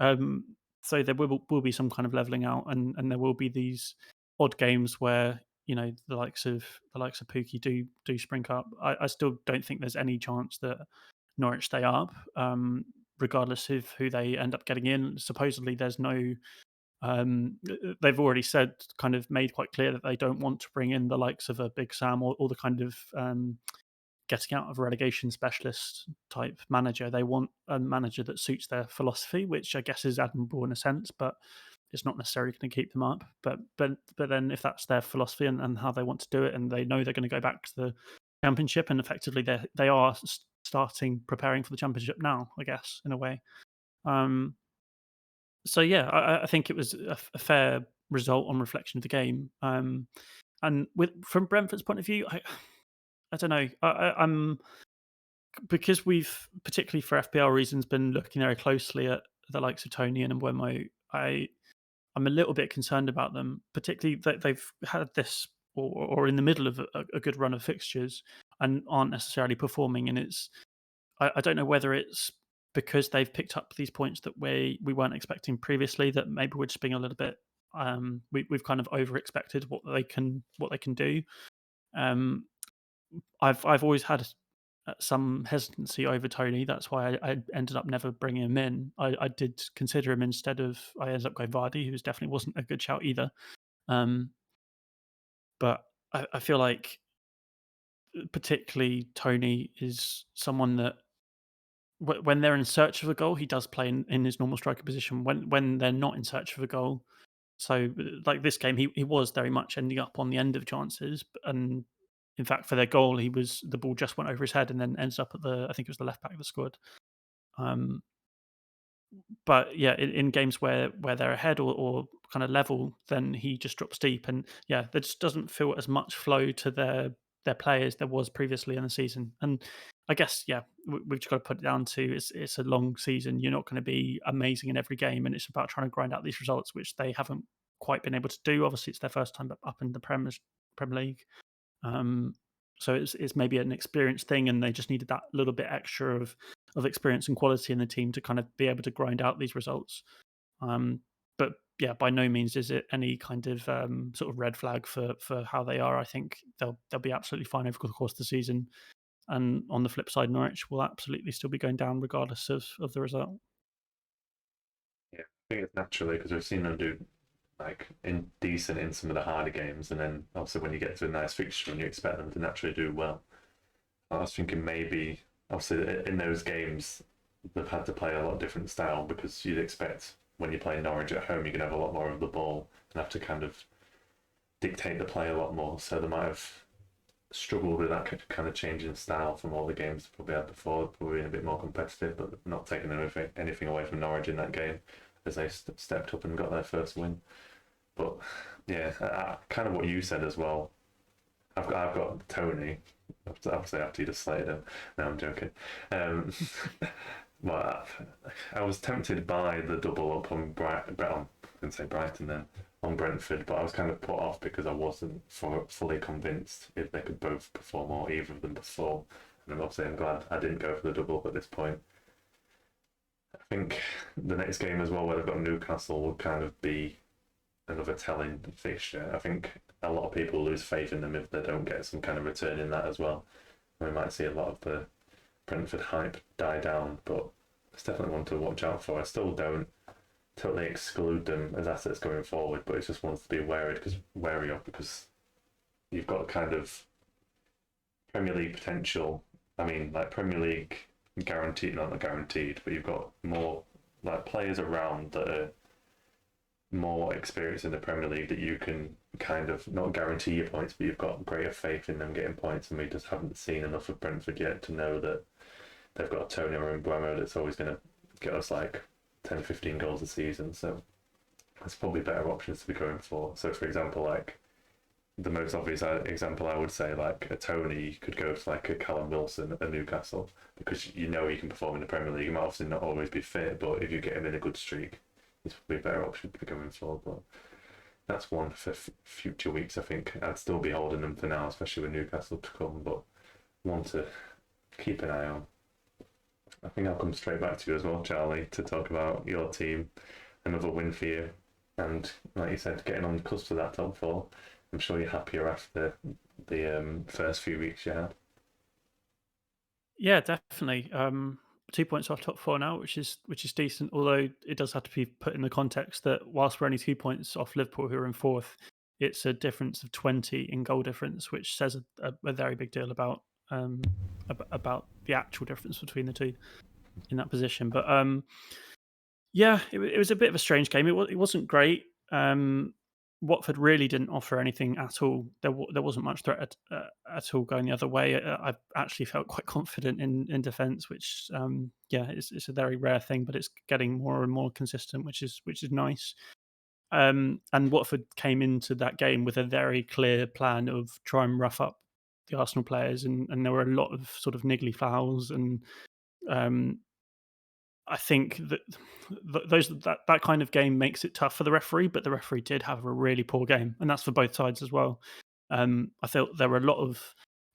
So there will be some kind of leveling out, and there will be these odd games where the likes of Pookie do spring up. I still don't think there's any chance that Norwich stay up, regardless of who they end up getting in. Supposedly, there's no. They've already said, kind of made quite clear that they don't want to bring in the likes of a Big Sam or the kind of getting out of relegation specialist type manager. They want a manager that suits their philosophy, which I guess is admirable in a sense, but it's not necessarily going to keep them up. But then if that's their philosophy and how they want to do it, and they know they're going to go back to the Championship, and effectively they are starting preparing for the Championship now, I guess, in a way. So yeah, I think it was a fair result on reflection of the game. And from Brentford's point of view, I don't know. I'm because we've, particularly for FPL reasons, been looking very closely at the likes of Tony and Mbeumo. I'm a little bit concerned about them, particularly that they've had this or in the middle of a good run of fixtures and aren't necessarily performing. And I don't know whether it's because they've picked up these points that we weren't expecting previously, that maybe we're just being a little bit we've kind of over expected what they can do. I've always had some hesitancy over Tony. That's why I ended up never bringing him in. I did consider him instead of. I ended up going Vardy, who definitely wasn't a good shout either. But I feel like particularly Tony is someone that when they're in search of a goal, he does play in his normal striker position. When they're not in search of a goal, so like this game, he was very much ending up on the end of chances, and in fact, for their goal, the ball just went over his head and then ends up at I think it was the left back that scored. But yeah, in games where they're ahead or kind of level, then he just drops deep, and yeah, there just doesn't feel as much flow to their play as there was previously in the season. And I guess we've just got to put it down to it's a long season. You're not going to be amazing in every game, and it's about trying to grind out these results, which they haven't quite been able to do. Obviously, it's their first time up in the Premier League. So it's maybe an experience thing, and they just needed that little bit extra of experience and quality in the team to kind of be able to grind out these results. But yeah, by no means is it any kind of sort of red flag for how they are. I think they'll be absolutely fine over the course of the season. And on the flip side, Norwich will absolutely still be going down regardless of the result. Yeah, I think it's naturally because we've seen them do decent in some of the harder games, and then obviously when you get to a nice fixture and you expect them to naturally do well. I was thinking maybe obviously in those games they've had to play a lot different style, because you'd expect when you play Norwich at home you're going to have a lot more of the ball and have to kind of dictate the play a lot more, so they might have struggled with that kind of change in style from all the games they probably had before, probably being a bit more competitive, but not taking anything away from Norwich in that game as they stepped up and got their first win. But yeah, kind of what you said as well. I've got Tony. Obviously, after you just slated him. No, I'm joking. But I was tempted by the double up on Brighton then on Brentford, but I was kind of put off because I wasn't fully convinced if they could both perform or either of them perform. And obviously, I'm glad I didn't go for the double up at this point. I think the next game as well, where they've got Newcastle, will kind of be another telling fixture. I think a lot of people lose faith in them if they don't get some kind of return in that as well. We might see a lot of the Brentford hype die down, but it's definitely one to watch out for. I still don't totally exclude them as assets going forward, but it's just one to be wary of, because you've got kind of Premier League potential. I mean, like Premier League guaranteed, not guaranteed, but you've got more like players around that are more experience in the Premier League that you can kind of not guarantee your points, but you've got greater faith in them getting points, and we just haven't seen enough of Brentford yet to know that they've got a Tony or Mbeumo that's always going to get us like 10 or 15 goals a season. So there's probably better options to be going for. So, for example, like the most obvious example I would say, like a Tony could go to like a Callum Wilson at Newcastle, because you know he can perform in the Premier League. He might obviously not always be fit, but if you get him in a good streak, he's probably a better option to be going for. But that's one for future weeks. I think I'd still be holding them for now, especially with Newcastle to come, but one to keep an eye on. I think I'll come straight back to you as well, Charlie, to talk about your team. Another win for you, and like you said, getting on the cusp of that top four. I'm sure you're happier after the first few weeks you had. Yeah, definitely. 2 points off top four now, which is decent. Although it does have to be put in the context that whilst we're only 2 points off Liverpool, who are in fourth, it's a difference of 20 in goal difference, which says a very big deal about the actual difference between the two in that position. But yeah, it was a bit of a strange game. It wasn't great. Watford really didn't offer anything at all. There wasn't much threat at all going the other way. I actually felt quite confident in defence, which it's a very rare thing, but it's getting more and more consistent, which is nice. And Watford came into that game with a very clear plan of try and rough up the Arsenal players, and there were a lot of sort of niggly fouls, and I think that that kind of game makes it tough for the referee, but the referee did have a really poor game, and that's for both sides as well. I felt there were a lot of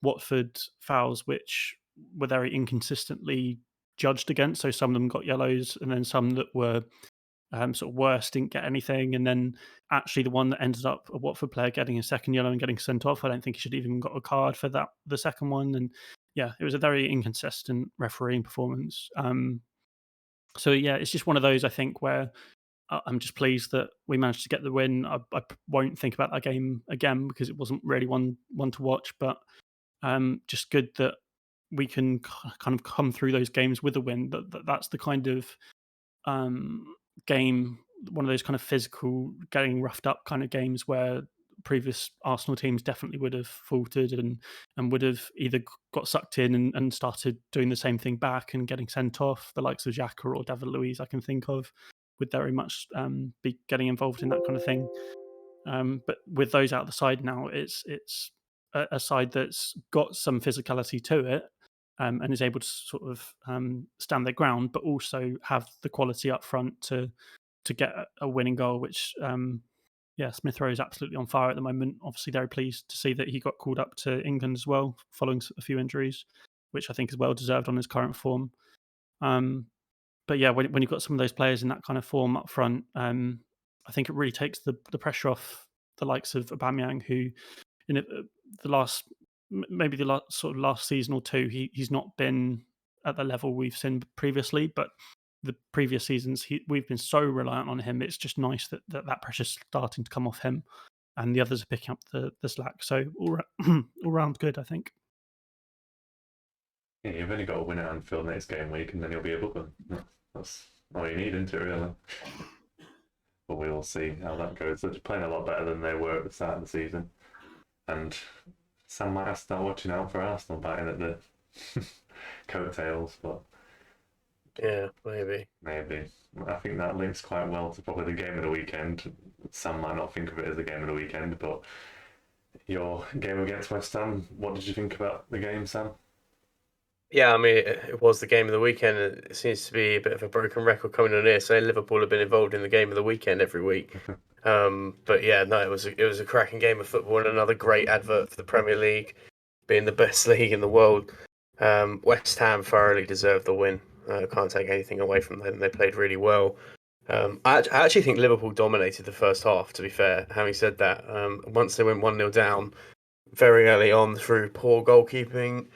Watford fouls which were very inconsistently judged against. So some of them got yellows, and then some that were sort of worse didn't get anything. And then actually the one that ended up a Watford player getting a second yellow and getting sent off, I don't think he should have even got a card for that, the second one. And yeah, it was a very inconsistent refereeing performance. So yeah, it's just one of those, I think, where I'm just pleased that we managed to get the win. I won't think about that game again because it wasn't really one to watch, but just good that we can kind of come through those games with a win. That's the kind of game, one of those kind of physical, getting roughed up kind of games where previous Arsenal teams definitely would have faltered and would have either got sucked in and started doing the same thing back and getting sent off. The likes of Xhaka or David Luiz I can think of would very much be getting involved in that kind of thing. But with those out the side now, it's a side that's got some physicality to it, and is able to sort of stand their ground, but also have the quality up front to get a winning goal, which Smith Rowe is absolutely on fire at the moment. Obviously, very pleased to see that he got called up to England as well, following a few injuries, which I think is well deserved on his current form. But yeah, when you've got some of those players in that kind of form up front, I think it really takes the pressure off the likes of Aubameyang, who in the last season or two, he's not been at the level we've seen previously, but the previous seasons we've been so reliant on him. It's just nice that pressure's starting to come off him, and the others are picking up the slack. So all round good, I think. Yeah, you've only got to win at Anfield next game week, and then you'll be a bookman. That's all you need, isn't it, really? But we will see how that goes. They're playing a lot better than they were at the start of the season, and Sam might have to start watching out for Arsenal biting at the coattails, but yeah, maybe. I think that links quite well to probably the game of the weekend. Sam might not think of it as the game of the weekend, but your game against West Ham, what did you think about the game, Sam? Yeah, I mean, it was the game of the weekend. It seems to be a bit of a broken record coming on here, saying Liverpool have been involved in the game of the weekend every week. But yeah, no, it was a cracking game of football and another great advert for the Premier League, being the best league in the world. West Ham thoroughly deserved the win. Can't take anything away from them. They played really well. I actually think Liverpool dominated the first half, to be fair. Having said that, once they went 1-0 down very early on through poor goalkeeping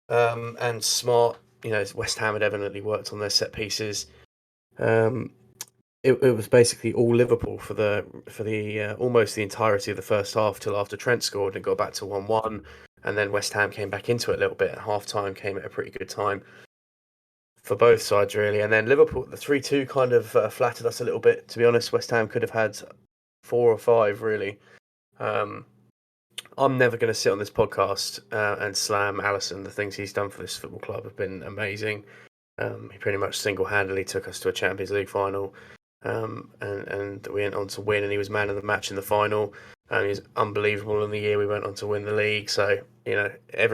and smart, West Ham had evidently worked on their set pieces. It was basically all Liverpool for the almost the entirety of the first half till after Trent scored and got back to 1-1, and then West Ham came back into it a little bit at half time, came at a pretty good time. for both sides really. And then Liverpool, the 3-2 kind of flattered us a little bit. To be honest, West Ham could have had 4 or 5 really. I'm never going to sit on this podcast and slam Alisson. The things he's done for this football club have been amazing. He pretty much single-handedly took us to a Champions League final, and we went on to win, and he was man of the match in the final. He was unbelievable in the year we went on to win the league. So, you know,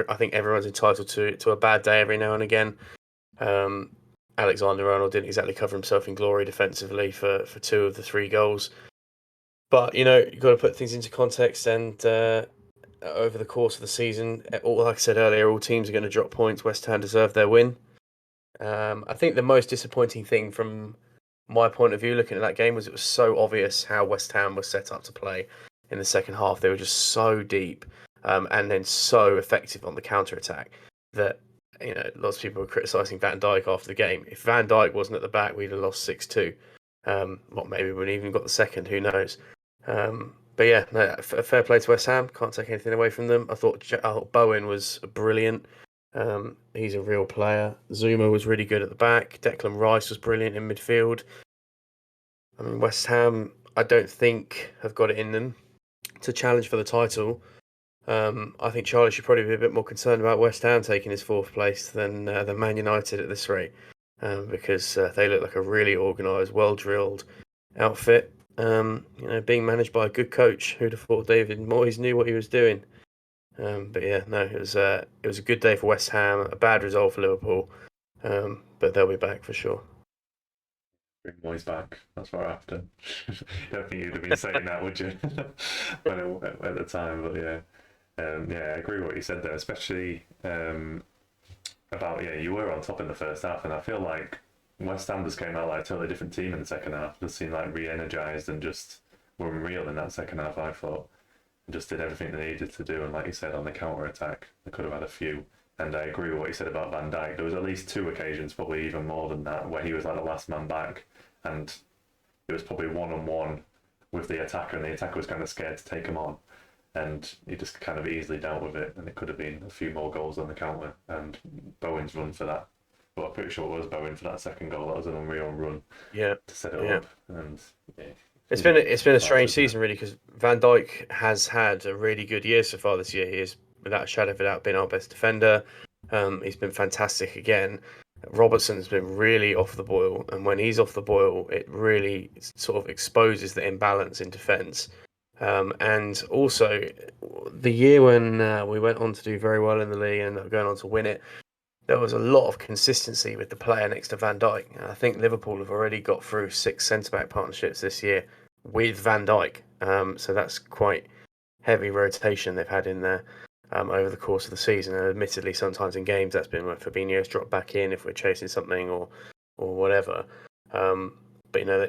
I think everyone's entitled to a bad day every now and again. Alexander-Arnold didn't exactly cover himself in glory defensively for 2 of the 3 goals. But, you know, you've got to put things into context, and over the course of the season, like I said earlier, all teams are going to drop points. West Ham deserved their win. I think the most disappointing thing from my point of view looking at that game was it was so obvious how West Ham was set up to play in the second half. They were just so deep and then so effective on the counter-attack that, you know, lots of people were criticising Van Dyke after the game. If Van Dyke wasn't at the back, we'd have lost 6-2. Well, maybe we wouldn't even got the second, who knows. But yeah, no, fair play to West Ham. Can't take anything away from them. I thought Bowen was brilliant. He's a real player. Zuma was really good at the back. Declan Rice was brilliant in midfield. I mean, West Ham, I don't think have got it in them to challenge for the title. I think Charlie should probably be a bit more concerned about West Ham taking his 4th place than Man United at this rate, because they look like a really organised, well-drilled outfit. You know, being managed by a good coach. Who'd have thought David Moyes knew what he was doing? But yeah, no, it was a good day for West Ham. A bad result for Liverpool, but they'll be back for sure. Bring Moyes back. That's what we're after. I don't think you'd have been saying that, would you? At the time, but yeah. Yeah, I agree with what you said there, especially about, you were on top in the first half, and I feel like West Ham just came out like a totally different team in the second half. Just seemed like re-energised and just were unreal in that second half, I thought. And just did everything they needed to do, and like you said, on the counter-attack, they could have had a few. And I agree with what you said about Van Dijk. There was at least 2 occasions, probably even more than that, where he was like the last man back, and it was probably one-on-one with the attacker, and the attacker was kind of scared to take him on. And he just kind of easily dealt with it, and it could have been a few more goals on the counter. And Bowen's run for that, but I'm pretty sure it was Bowen for that second goal. That was an unreal run. Yeah, to set it up. And it's been a strange season really, because Van Dijk has had a really good year so far this year. He is, without a shadow of a doubt, been our best defender. He's been fantastic again. Robertson's been really off the boil, and when he's off the boil, it really sort of exposes the imbalance in defence. And also, the year when we went on to do very well in the league and going on to win it, there was a lot of consistency with the player next to Van Dijk. I think Liverpool have already got through 6 centre-back partnerships this year with Van Dijk. So that's quite heavy rotation they've had in there over the course of the season. And admittedly, sometimes in games that's been when Fabinho's dropped back in if we're chasing something or whatever. But, you know,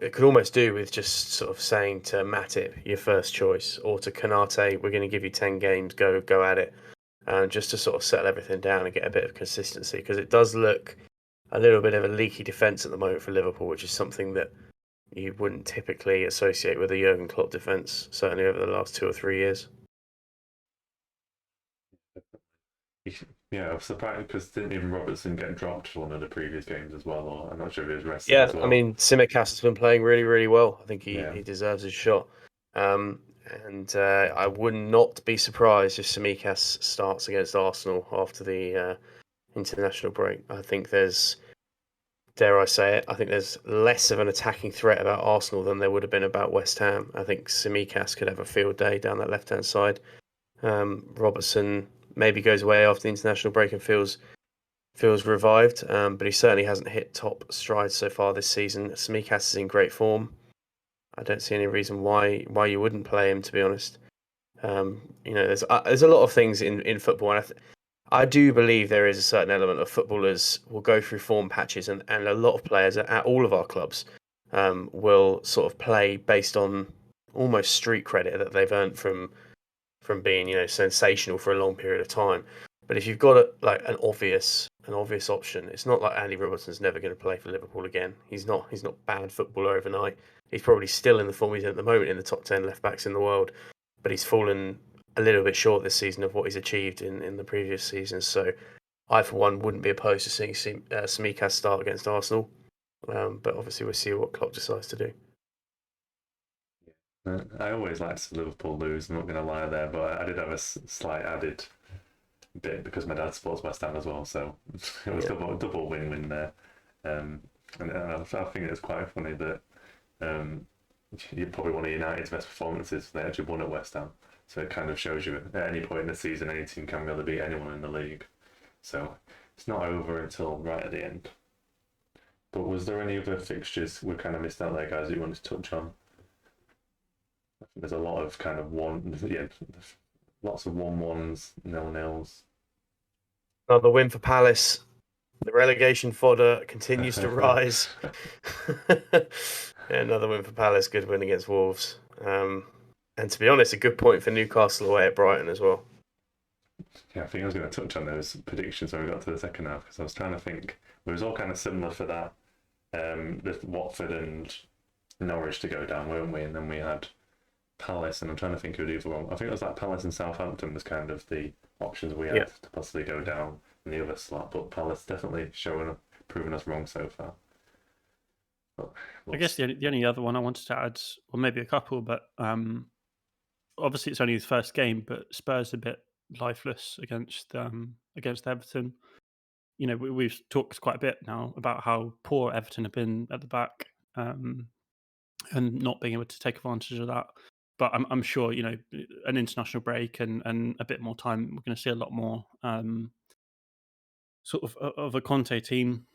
it could almost do with just sort of saying to Matip, your first choice, or to Konate, we're going to give you 10 games, go at it. Just to sort of settle everything down and get a bit of consistency, because it does look a little bit of a leaky defence at the moment for Liverpool, which is something that you wouldn't typically associate with a Jurgen Klopp defence, certainly over the last 2 or 3 years. Yeah, I was surprised because didn't even Robertson get dropped for one of the previous games as well, or I'm not sure if he was rested as well. I mean, Tsimikas has been playing really, really well. I think he deserves his shot. And I would not be surprised if Tsimikas starts against Arsenal after the international break. I think there's, dare I say it, I think there's less of an attacking threat about Arsenal than there would have been about West Ham. I think Tsimikas could have a field day down that left-hand side. Robertson maybe goes away after the international break and feels revived, but he certainly hasn't hit top strides so far this season. Tsimikas is in great form. I don't see any reason why you wouldn't play him, to be honest. You know, there's a lot of things in football, and I do believe there is a certain element of footballers will go through form patches, and a lot of players at all of our clubs will sort of play based on almost street credit that they've earned from being, you know, sensational for a long period of time. But if you've got an obvious option, it's not like Andy Robertson's never going to play for Liverpool again. He's not bad footballer overnight. He's probably still in the form he's in at the moment in the top 10 left backs in the world, but he's fallen a little bit short this season of what he's achieved in the previous seasons. So I, for one, wouldn't be opposed to seeing Tsimikas start against Arsenal. But obviously, we'll see what Klopp decides to do. I always like to see Liverpool lose, I'm not going to lie there, but I did have a slight added bit because my dad supports West Ham as well, so it was double win-win there. And I think it's quite funny that probably one of United's best performances, they actually won at West Ham. So it kind of shows you at any point in the season, any team can really beat anyone in the league. So it's not over until right at the end. But was there any other fixtures we kind of missed out there, guys, that you wanted to touch on? I think there's a lot of kind of lots of 1-1s, 0-0s. Another win for Palace. The relegation fodder continues to rise. Another win for Palace. Good win against Wolves. And to be honest, a good point for Newcastle away at Brighton as well. Yeah, I think I was going to touch on those predictions when we got to the second half, because I was trying to think. It was all kind of similar for that. With Watford and Norwich to go down, weren't we? And then we had Palace, and I'm trying to think who the other one. I think it was like Palace and Southampton was kind of the options we had to possibly go down in the other slot. But Palace definitely proving us wrong so far. I guess the only other one I wanted to add, or maybe a couple, but obviously it's only his first game, but Spurs a bit lifeless against Everton. You know, we've talked quite a bit now about how poor Everton have been at the back, and not being able to take advantage of that. But I'm sure, you know, an international break and a bit more time, we're going to see a lot more sort of a Conte team.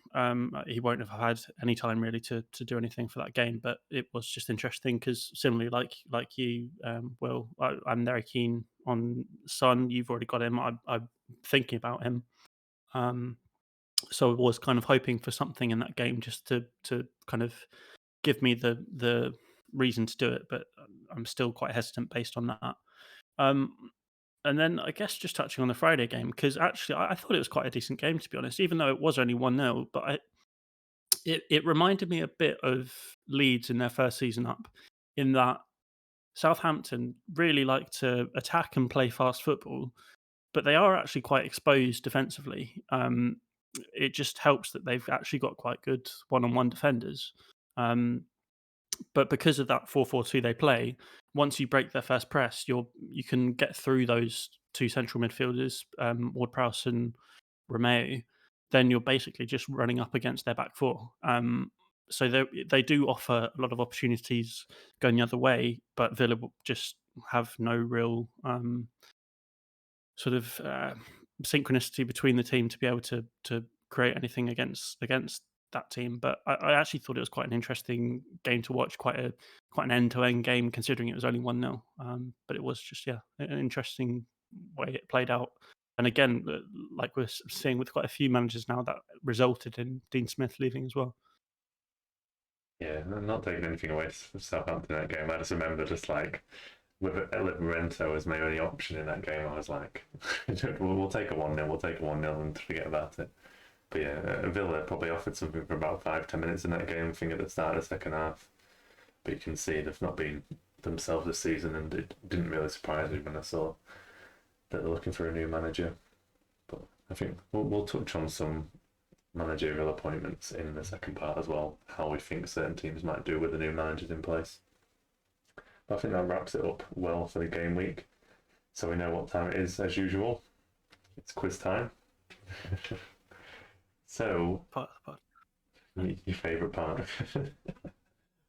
He won't have had any time really to do anything for that game, but it was just interesting because similarly, like you, Will, I'm very keen on Son. You've already got him. I'm thinking about him. So I was kind of hoping for something in that game just to kind of give me the reason to do it, but I'm still quite hesitant based on that. And then I guess just touching on the Friday game, because actually I thought it was quite a decent game, to be honest, even though it was only 1-0, but it reminded me a bit of Leeds in their first season up, in that Southampton really like to attack and play fast football, but they are actually quite exposed defensively. It just helps that they've actually got quite good one-on-one defenders. But because of that 4-4-2 they play, once you break their first press, you can get through those two central midfielders, Ward-Prowse and Romeo. Then you're basically just running up against their back four. So they do offer a lot of opportunities going the other way, but Villa will just have no real sort of synchronicity between the team to be able to create anything against that team. But I actually thought it was quite an interesting game to watch, quite an end-to-end game, considering it was only 1-0. But it was just an interesting way it played out. And again, like we're seeing with quite a few managers now, that resulted in Dean Smith leaving as well. Yeah, I'm not taking anything away from Southampton in that game. I just remember like with Liverento as my only option in that game, I was like, we'll take a 1-0, we'll take a 1-0 and forget about it. But yeah, Villa probably offered something for about 5-10 minutes in that game, I think at the start of the second half. But you can see they've not been themselves this season, and it didn't really surprise me when I saw that they're looking for a new manager. But I think we'll touch on some managerial appointments in the second part as well, how we think certain teams might do with the new managers in place. But I think that wraps it up well for the game week. So we know what time it is as usual. It's quiz time. So, your favourite part?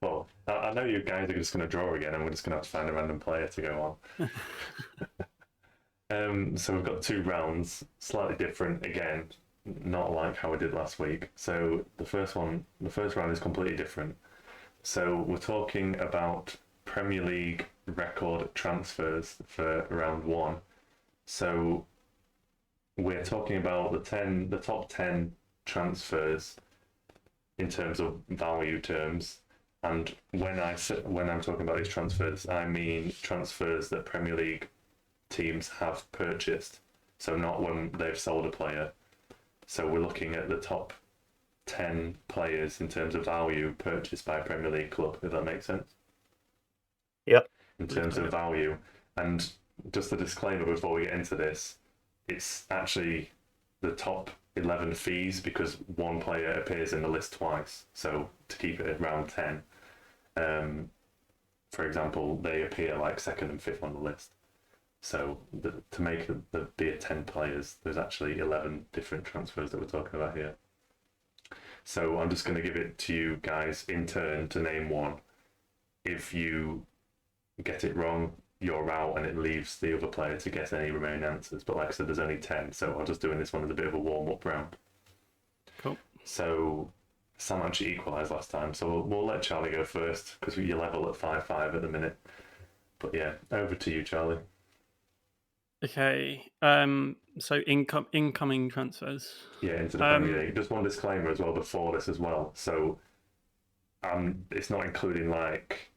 Well, I know you guys are just going to draw again, and we're just going to have to find a random player to go on. So we've got 2 rounds, slightly different again, not like how we did last week. So the first round is completely different. So we're talking about Premier League record transfers for round 1. So we're talking about the top 10 transfers in terms of value terms, and when I'm talking about these transfers, I mean transfers that Premier League teams have purchased, so not when they've sold a player. So we're looking at the top 10 players in terms of value purchased by a Premier League club, if that makes sense. Yep. In terms of value, and just a disclaimer before we get into this, it's actually the top 11 fees because one player appears in the list twice. So to keep it around 10, for example, they appear like second and fifth on the list. So to make be a 10 players, there's actually 11 different transfers that we're talking about here. So I'm just going to give it to you guys in turn to name one. If you get it wrong, you're out, and it leaves the other player to guess any remaining answers. But like I said, there's only 10, so I'm just doing this one as a bit of a warm-up round. Cool. So Sam actually equalised last time, so we'll let Charlie go first, because you're level at 5-5 at the minute. But yeah, over to you, Charlie. Okay. So incoming transfers. Yeah, into the Premier League. Just one disclaimer as well before this as well. So it's not including like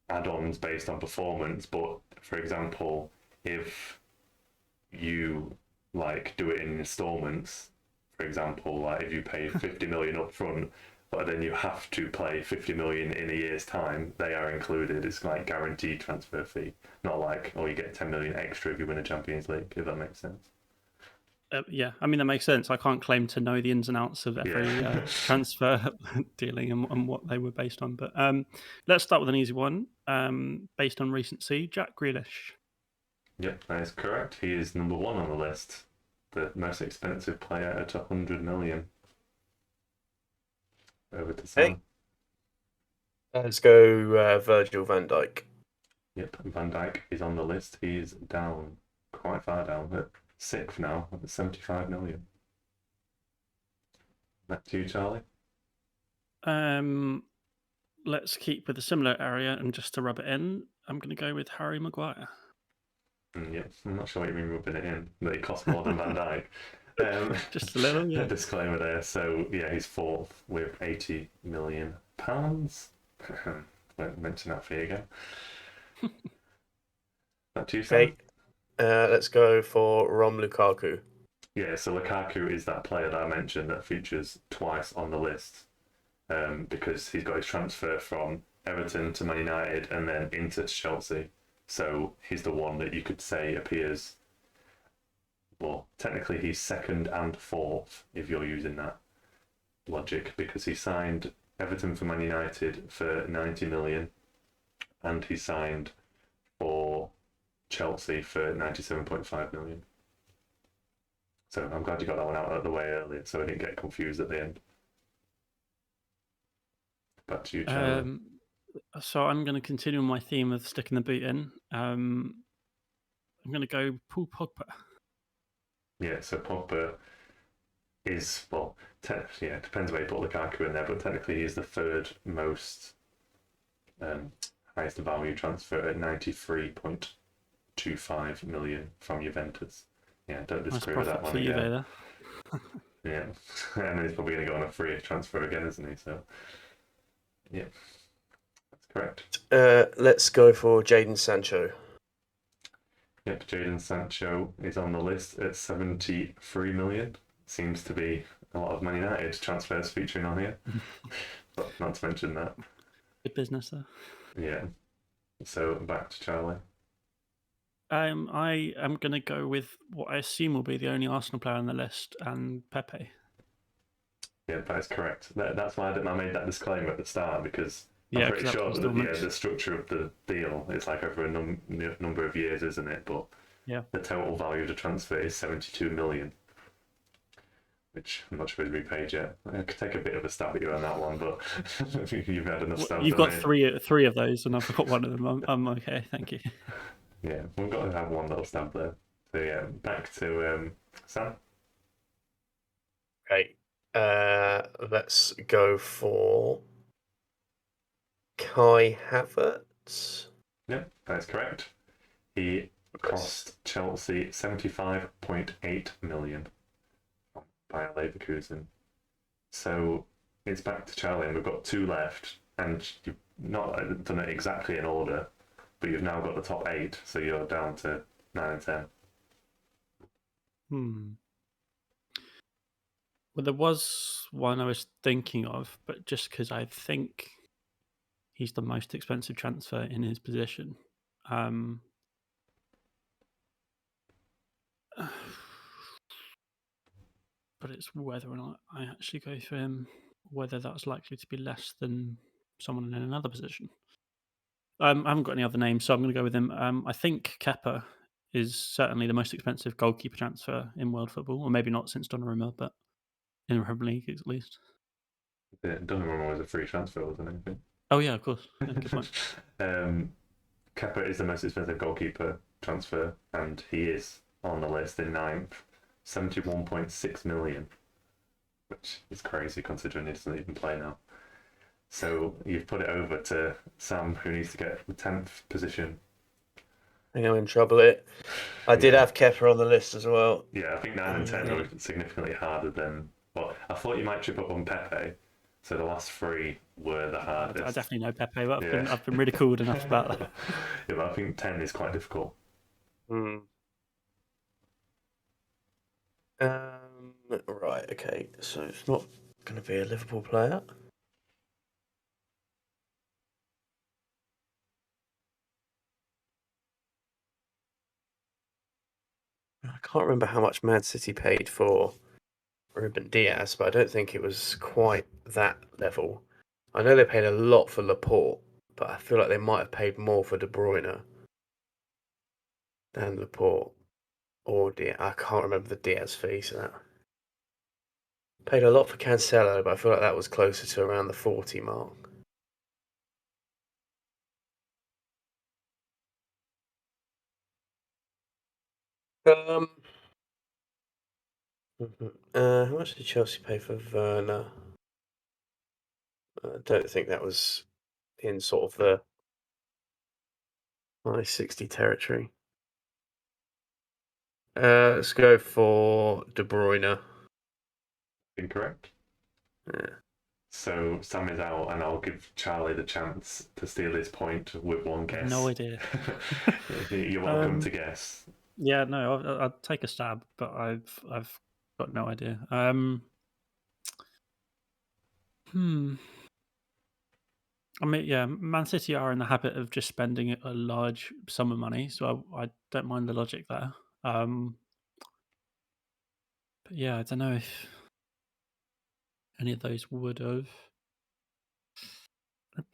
add-ons based on performance, but for example, if you like do it in installments, for example, like if you pay 50 million up front, but then you have to play 50 million in a year's time, they are included. It's like guaranteed transfer fee, not like, oh, you get 10 million extra if you win a Champions League, if that makes sense. Yeah, I mean, that makes sense. I can't claim to know the ins and outs of every transfer dealing and what they were based on. But let's start with an easy one. Based on recency, Jack Grealish. Yep, that is correct. He is number one on the list, the most expensive player at 100 million. Over to Sam. Hey. Let's go Virgil Van Dyke. Yep, Van Dyke is on the list. He's down, quite far down, at 6th now, at 75 million. Back to you, Charlie. Let's keep with a similar area, and just to rub it in, I'm going to go with Harry Maguire. Yep, I'm not sure what you mean rubbing it in, but it costs more than Van Dyke. Just a little, yeah. Disclaimer there. So yeah, he's 4th with 80 million pounds. Won't mention that fee again. Back to you, Sam. Okay. Let's go for Rom Lukaku. Yeah, so Lukaku is that player that I mentioned that features twice on the list, because he's got his transfer from Everton to Man United and then into Chelsea. So he's the one that you could say appears. Well, technically he's 2nd and 4th if you're using that logic, because he signed Everton for Man United for 90 million and he signed for Chelsea for 97.5 million. So I'm glad you got that one out of the way earlier so I didn't get confused at the end. Back to you, Charlie. So I'm going to continue my theme of sticking the boot in. I'm going to go Paul Pogba. Yeah, so Pogba is, well, it depends where you put Lukaku in there, but technically he's the 3rd most highest value transfer at 93.25 million from Juventus. Yeah, don't disagree with that one. For Juve there. Yeah, and he's probably going to go on a free transfer again, isn't he? So, yeah, that's correct. Let's go for Jayden Sancho. Yep, Jayden Sancho is on the list at 73 million. Seems to be a lot of Man United transfers featuring on here, but not to mention that. Good business there. Yeah. So back to Charlie. I am going to go with what I assume will be the only Arsenal player on the list, and Pepe. Yeah, that is correct. That's why I made that disclaimer at the start, because I'm pretty sure that the structure of the deal is like over a number of years, isn't it? But yeah, the total value of the transfer is 72 million, which I'm not sure is repaid yet. I could take a bit of a stab at you on that one, but you've had enough stuff. You've got three of those, and I've got one of them. I'm okay, thank you. Yeah, we've got to have one little stab there. So yeah, back to Sam. Okay, let's go for Kai Havertz. Yeah, that's correct. He cost Chelsea 75.8 million by Leverkusen. So it's back to Charlie, and we've got 2 left, and you've not done it exactly in order, but you've now got the top 8, so you're down to 9 and 10. Well, there was one I was thinking of, but just because I think he's the most expensive transfer in his position. but it's whether or not I actually go for him, whether that's likely to be less than someone in another position. I haven't got any other names, so I'm going to go with him. I think Kepa is certainly the most expensive goalkeeper transfer in world football, or maybe not since Donnarumma, but in the Premier League at least. Yeah, Donnarumma was a free transfer, wasn't it? Oh yeah, of course. Yeah, good point. Kepa is the most expensive goalkeeper transfer, and he is on the list in 9th, 71.6 million, which is crazy considering he doesn't even play now. So you've put it over to Sam, who needs to get the 10th position. I think I'm in trouble here. I did have Kepa on the list as well. Yeah, I think 9 and 10 are significantly harder than... Well, I thought you might trip up on Pepe, so the last 3 were the hardest. I definitely know Pepe, but I've been ridiculed enough about that. Yeah, but I think 10 is quite difficult. Right, okay. So it's not going to be a Liverpool player. I can't remember how much Man City paid for Ruben Diaz, but I don't think it was quite that level. I know they paid a lot for Laporte, but I feel like they might have paid more for De Bruyne than Laporte or Diaz. I can't remember the Diaz fee, so that paid a lot for Cancelo, but I feel like that was closer to around the 40 mark. How much did Chelsea pay for Werner? I don't think that was in sort of the high 60 territory. Let's go for De Bruyne. Incorrect. Yeah. So Sam is out, and I'll give Charlie the chance to steal his point with one guess. No idea. You're welcome to guess. Yeah, no, I'll take a stab, but I've got no idea. I mean, yeah, Man City are in the habit of just spending a large sum of money, so I don't mind the logic there. But yeah, I don't know if any of those would have.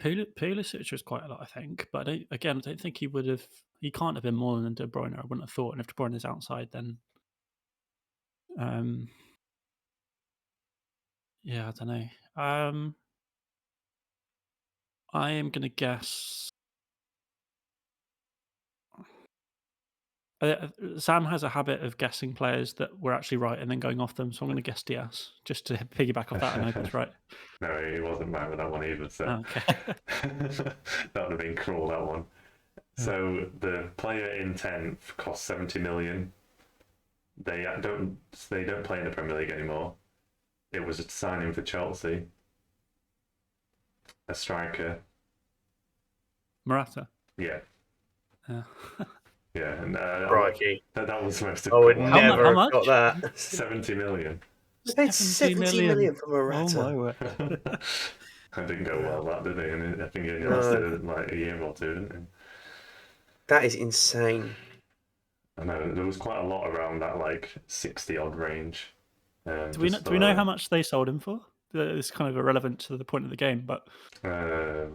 Pulisic was quite a lot, I think, but I don't think he would have. He can't have been more than De Bruyne. I wouldn't have thought. And if De Bruyne is outside, then, yeah, I don't know. I am going to guess. Sam has a habit of guessing players that were actually right and then going off them, so I'm going to guess Diaz just to piggyback off that and hope it's right. No, he wasn't right with that one either. So okay. That would have been cruel, that one. So the player in 10th cost 70 million. They don't play in the Premier League anymore. It was a signing for Chelsea. A striker. Morata. Yeah. Yeah, and Crikey. that was the most I would difficult. never How have got that. 70 million. They paid 70 million for Morata. Oh my word. That didn't go well, that did it? And I think he only lasted like a year or two, didn't it? That is insane. I know there was quite a lot around that like 60 odd range. Do we know how much they sold him for? It's kind of irrelevant to the point of the game, but I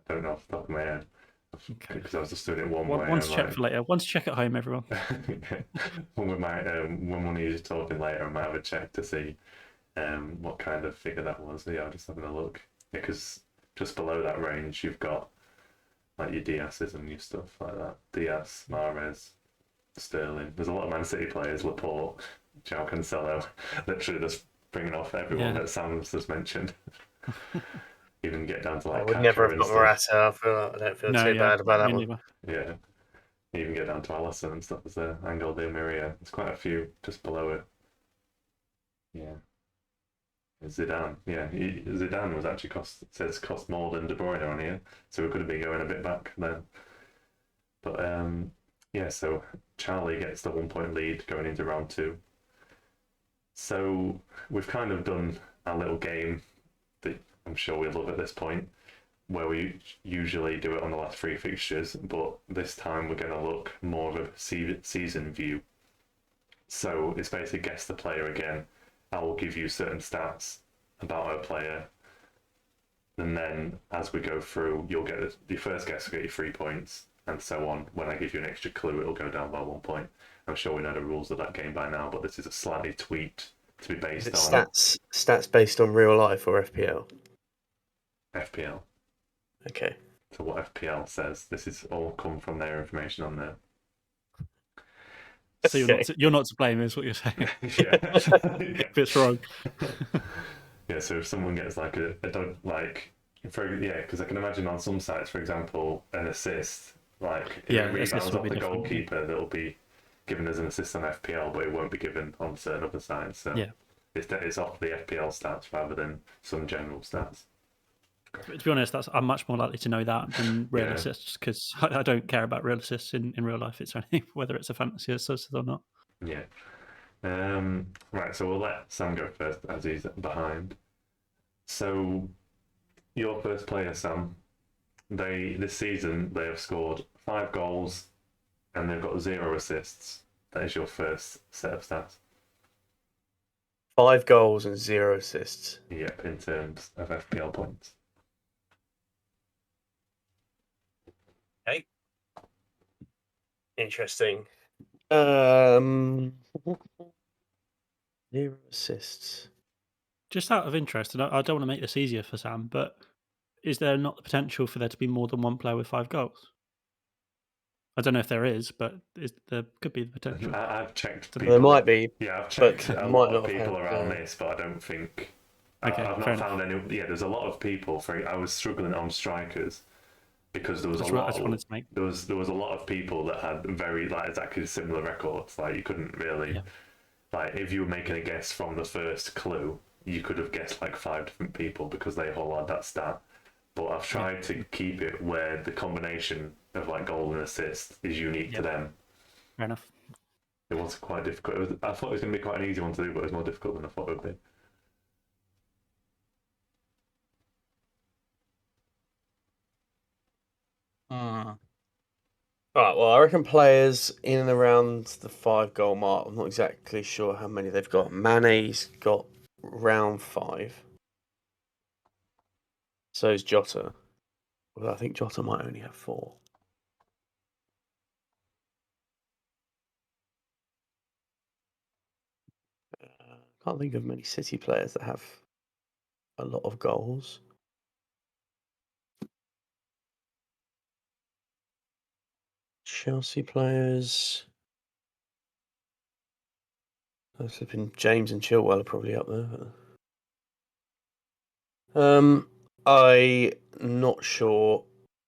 don't know off the top of my head. Okay. Because I was just doing it one way. One to check for later. One to check at home, everyone. When we might, when he's talking later, I might have a check to see what kind of figure that was. Yeah, I'm just having a look. Yeah, because just below that range, you've got like your Diaz's and your stuff like that. Diaz, Mahrez, Sterling. There's a lot of Man City players. Laporte, João Cancelo. Literally just bringing off everyone that Sam's just mentioned. Even get down to like. I would never have got Morata. I don't feel too bad about that one. Yeah, even get down to Alisson and stuff as the Angel Di Maria. There's quite a few just below it. Yeah, Zidane. Yeah, Zidane was actually cost more than De Bruyne on here, so we could have been going a bit back then. But yeah, so Charlie gets the 1 point lead going into round 2. So we've kind of done our little game that I'm sure we love at this point, where we usually do it on the last 3 fixtures, but this time we're going to look more of a season view. So it's basically guess the player again, I will give you certain stats about a player, and then as we go through, you'll get the first guess will get you 3 points, and so on. When I give you an extra clue, it'll go down by 1 point. I'm sure we know the rules of that game by now, but this is a slightly tweaked to be based Is it on stats based on real life or FPL? FPL. Okay. So what FPL says, this is all come from their information on there. So you're not to blame, is what you're saying. Yeah. If it's wrong. Yeah, so if someone gets like a dog, like, because I can imagine on some sites, for example, an assist, like if it rebounds off the goalkeeper, that'll be given as an assist on FPL, but it won't be given on certain other sites. So it's off the FPL stats rather than some general stats. To be honest, I'm much more likely to know that than real assists, because I don't care about real assists in real life. It's only whether it's a fantasy assist or not. Yeah. Right, so we'll let Sam go first as he's behind. So your first player, Sam, this season they have scored 5 goals and they've got 0 assists. That is your first set of stats. 5 goals and 0 assists. Yep, in terms of FPL points. Okay. Interesting. 0 assists. Just out of interest, and I don't want to make this easier for Sam, but is there not the potential for there to be more than one player with 5 goals? I don't know if there is, but there could be the potential. I've checked. There might be. Yeah, I've checked a lot of people around this, but I don't think. Okay, I've not found any. Yeah, there's a lot of people. I was struggling on strikers because there was a lot. There was a lot of people that had very exactly similar records. Like you couldn't really, if you were making a guess from the first clue, you could have guessed 5 different people because they all had that stat. But I've tried to keep it where the combination of goal and assist is unique to them. Fair enough. It wasn't quite difficult. I thought it was going to be quite an easy one to do, but it was more difficult than I thought it would be. Right, well, I reckon players in and around the 5 goal mark. I'm not exactly sure how many they've got. Mane's got round 5. So is Jota. Well, I think Jota might only have 4. Can't think of many City players that have a lot of goals. Chelsea players. I've been James and Chilwell are probably up there. But... I'm not sure.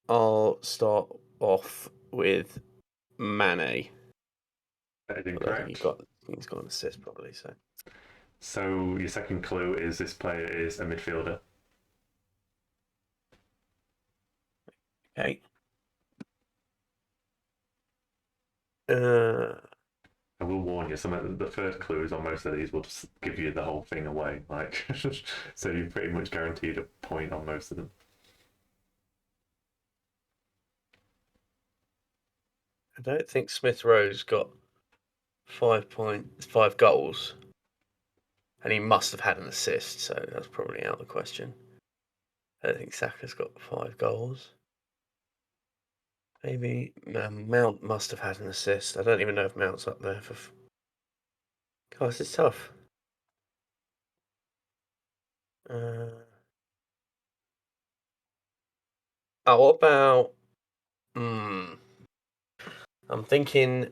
I'll start off with Mane. That is incorrect. He's got an assist probably. So your second clue is this player is a midfielder. Okay. I will warn you, some of the first clues on most of these will just give you the whole thing away. So you're pretty much guaranteed a point on most of them. I don't think Smith Rowe's got 5 goals, and he must have had an assist, so that's probably out of the question. I don't think Saka's got 5 goals. Maybe Mount must have had an assist. I don't even know if Mount's up there for. Gosh, it's tough. What about? I'm thinking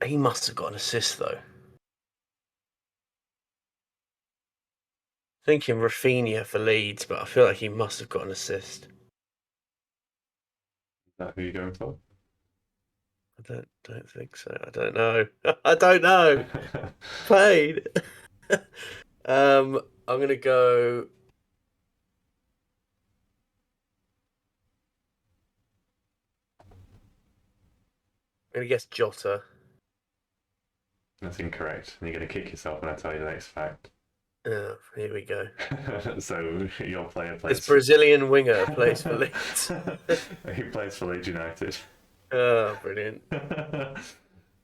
he must have got an assist though. Thinking Rafinha for Leeds, but I feel like he must have got an assist. Is that who you're going for? I don't think so. I don't know. I don't know. Pain. I'm gonna go. I'm gonna guess Jota. That's incorrect. And you're going to kick yourself when I tell you the next fact. Oh, here we go. So your player plays. This Brazilian winger plays for Leeds. He plays for Leeds United. Oh, brilliant.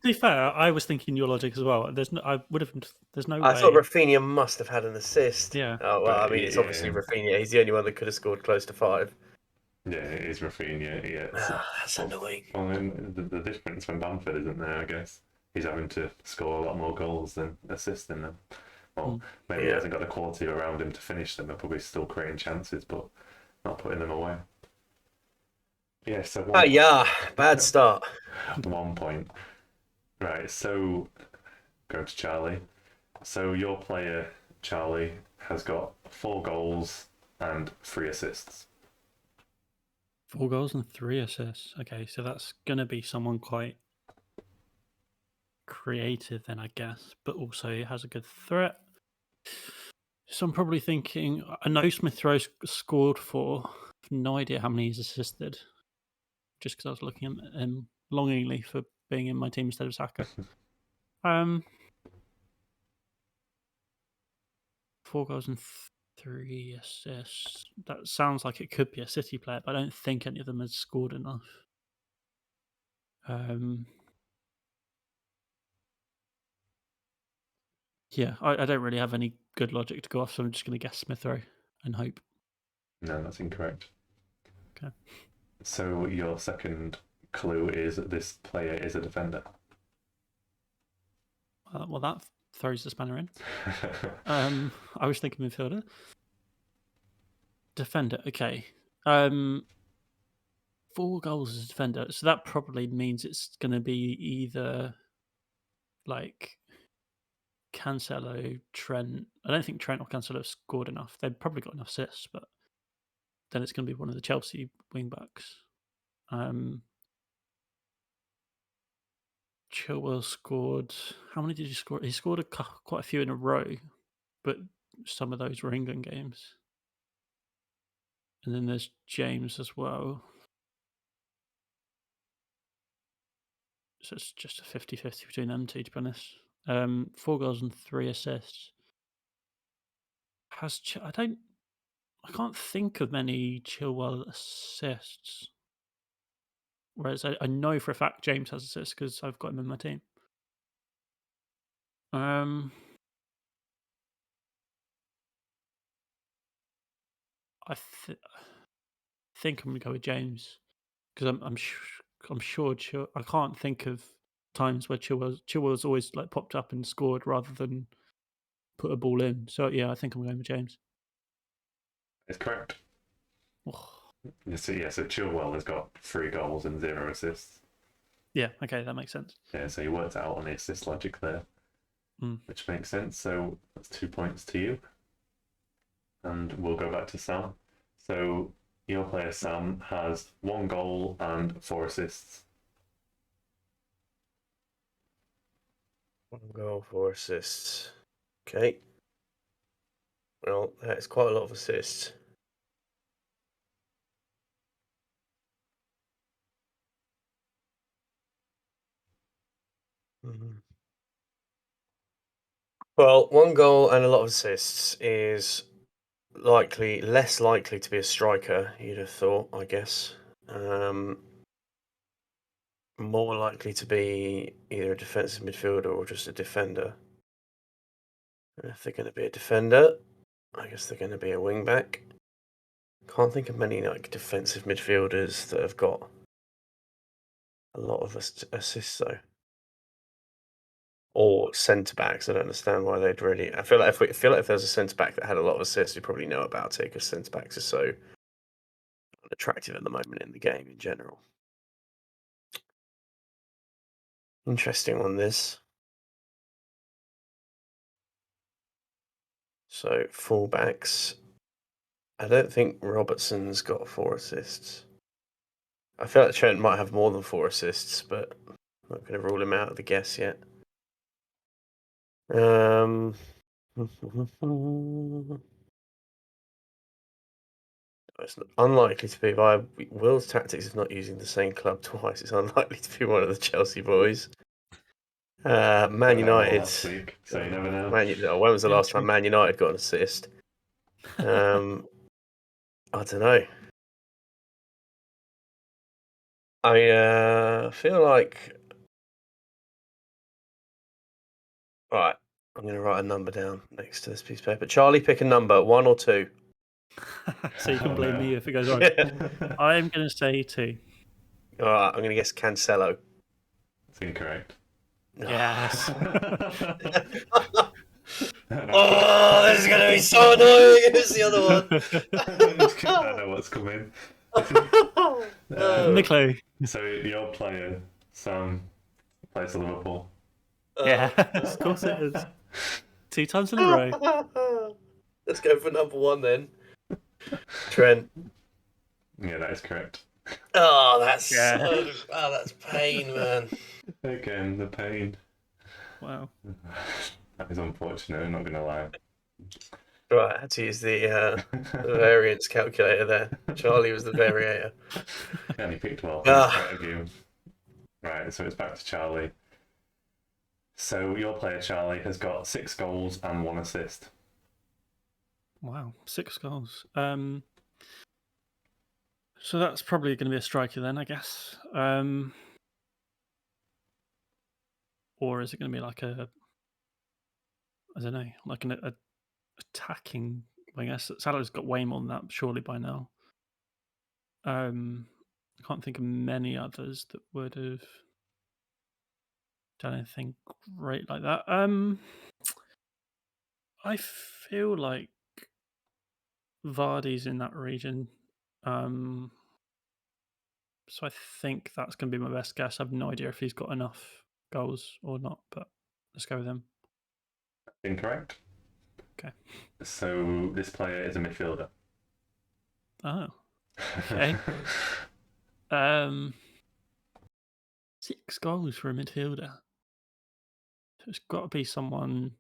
be fair, I was thinking your logic as well. There's no way. I thought Rafinha must have had an assist. Yeah. Oh well, I mean, it's obviously Rafinha. He's the only one that could have scored close to 5. Yeah, it is Rafinha. Yeah, That's annoying. Well, the difference from Bamford isn't there, I guess. He's having to score a lot more goals than assisting them. Well, maybe he hasn't got the quality around him to finish them. They're probably still creating chances, but not putting them away. Yeah, so bad start. 1 point. Right, so go to Charlie. So your player, Charlie, has got 4 goals and 3 assists. 4 goals and 3 assists. Okay, so that's going to be someone quite creative then, I guess, but also has a good threat. So I'm probably thinking, I know Smith Rowe scored 4. I have no idea how many he's assisted, just because I was looking at him longingly for being in my team instead of Saka. 4 goals and 3 assists. That sounds like it could be a City player, but I don't think any of them has scored enough. Yeah, I don't really have any good logic to go off, so I'm just going to guess Smith Rowe and hope. No, that's incorrect. Okay. So your second clue is that this player is a defender. Well, that throws the spanner in. I was thinking midfielder. Defender, okay. 4 goals as a defender, so that probably means it's going to be either like Cancelo, Trent. I don't think Trent or Cancelo have scored enough. They've probably got enough assists, but then it's going to be one of the Chelsea wing-backs. Chilwell scored. How many did he score? He scored quite a few in a row, but some of those were England games. And then there's James as well. So it's just a 50-50 between them two, to be honest. 4 goals and 3 assists. I can't think of many Chilwell assists. Whereas I know for a fact James has assists because I've got him in my team. I think I'm going to go with James because I'm sure I can't think of times where Chilwell's always like popped up and scored rather than put a ball in. So yeah, I think I'm going with James. It's correct. Oh. So Chilwell has got 3 goals and 0 assists. Yeah, okay, that makes sense. Yeah, so you worked out on the assist logic there, which makes sense. So that's 2 points to you. And we'll go back to Sam. So your player, Sam, has 1 goal and 4 assists. 1 goal, 4 assists. Okay. Well, that's quite a lot of assists. Well, 1 goal and a lot of assists is less likely to be a striker, you'd have thought, I guess. More likely to be either a defensive midfielder or just a defender. And if they're going to be a defender, I guess they're going to be a wing back. Can't think of many defensive midfielders that have got a lot of assists though. Or centre backs. I don't understand why they'd really. I feel like if there's a centre back that had a lot of assists, you probably know about it because centre backs are so unattractive at the moment in the game in general. Interesting on this. So fullbacks. I don't think Robertson's got 4 assists. I feel like Trent might have more than 4 assists, but I'm not going to rule him out of the guess yet. It's unlikely to be by Will's tactics of not using the same club twice. It's unlikely to be one of the Chelsea boys. Man United. Last week, so you never know. When was the last time Man United got an assist? I don't know. I feel like Right, I'm going to write a number down next to this piece of paper. Charlie, pick a number, 1 or 2. So you can blame me if it goes wrong. I'm going to say 2. All right, I'm going to guess Cancelo. It's incorrect. Yes. Oh, this is going to be so annoying. Who's the other one? I know what's coming. Nicola. So your player, Sam, plays for Liverpool. Yeah, of course it is. 2 times in a row. Let's go for number 1 then. Trent. Yeah, that is correct. Oh, that's that's pain, man. Again, the pain. Wow. That is unfortunate, I'm not going to lie. Right, I had to use the variance calculator there. Charlie was the variator. He only picked well. Of you. Right, so it's back to Charlie. So your player, Charlie, has got 6 goals and 1 assist. Wow, 6 goals. So that's probably going to be a striker then, I guess. Or is it going to be like I don't know, like an attacking? I guess Salah's got way more than that, surely by now. I can't think of many others that would have done anything great like that. I feel like Vardy's in that region. So I think that's going to be my best guess. I have no idea if he's got enough goals or not, but let's go with him. Incorrect. Okay. So this player is a midfielder. Oh. Okay. 6 goals for a midfielder. So it's got to be someone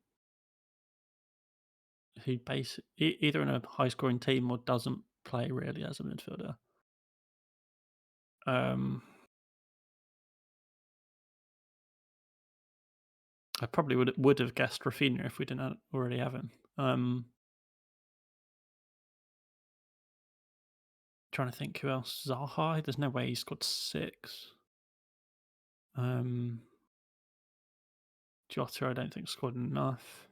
who either in a high-scoring team or doesn't play really as a midfielder. I probably would have guessed Rafinha if we didn't already have him. Trying to think who else. Zaha. There's no way he scored 6. Jota, I don't think scored enough.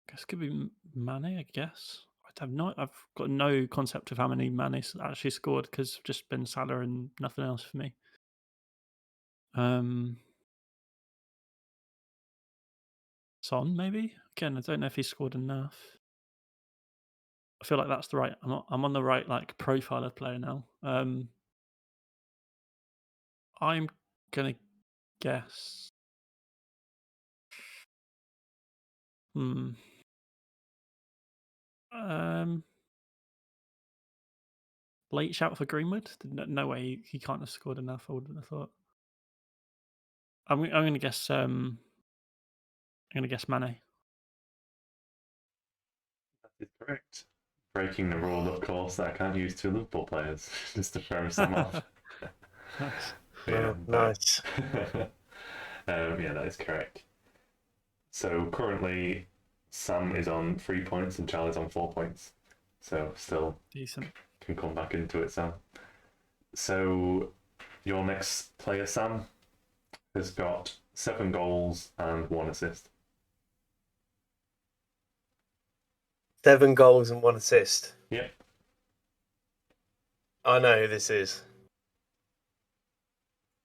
I guess it could be Mane. I guess I've got no concept of how many Mane's actually scored because it's just been Salah and nothing else for me. Son, maybe? Again, I don't know if he scored enough. I feel like that's the right. I'm on the right like profile of player now. I'm gonna guess. Late shout for Greenwood. No way he can't have scored enough. I wouldn't have thought. I'm gonna guess. I'm gonna guess Mane. That is correct. Breaking the rule, of course, that I can't use 2 Liverpool players just to throw some off. Nice. Yeah, nice. Yeah, that is correct. So currently, Sam is on 3 points and Charlie's on 4 points. So still decent. Can come back into it, Sam. So your next player, Sam, has got 7 goals and 1 assist. 7 goals and 1 assist. Yep. I know who this is.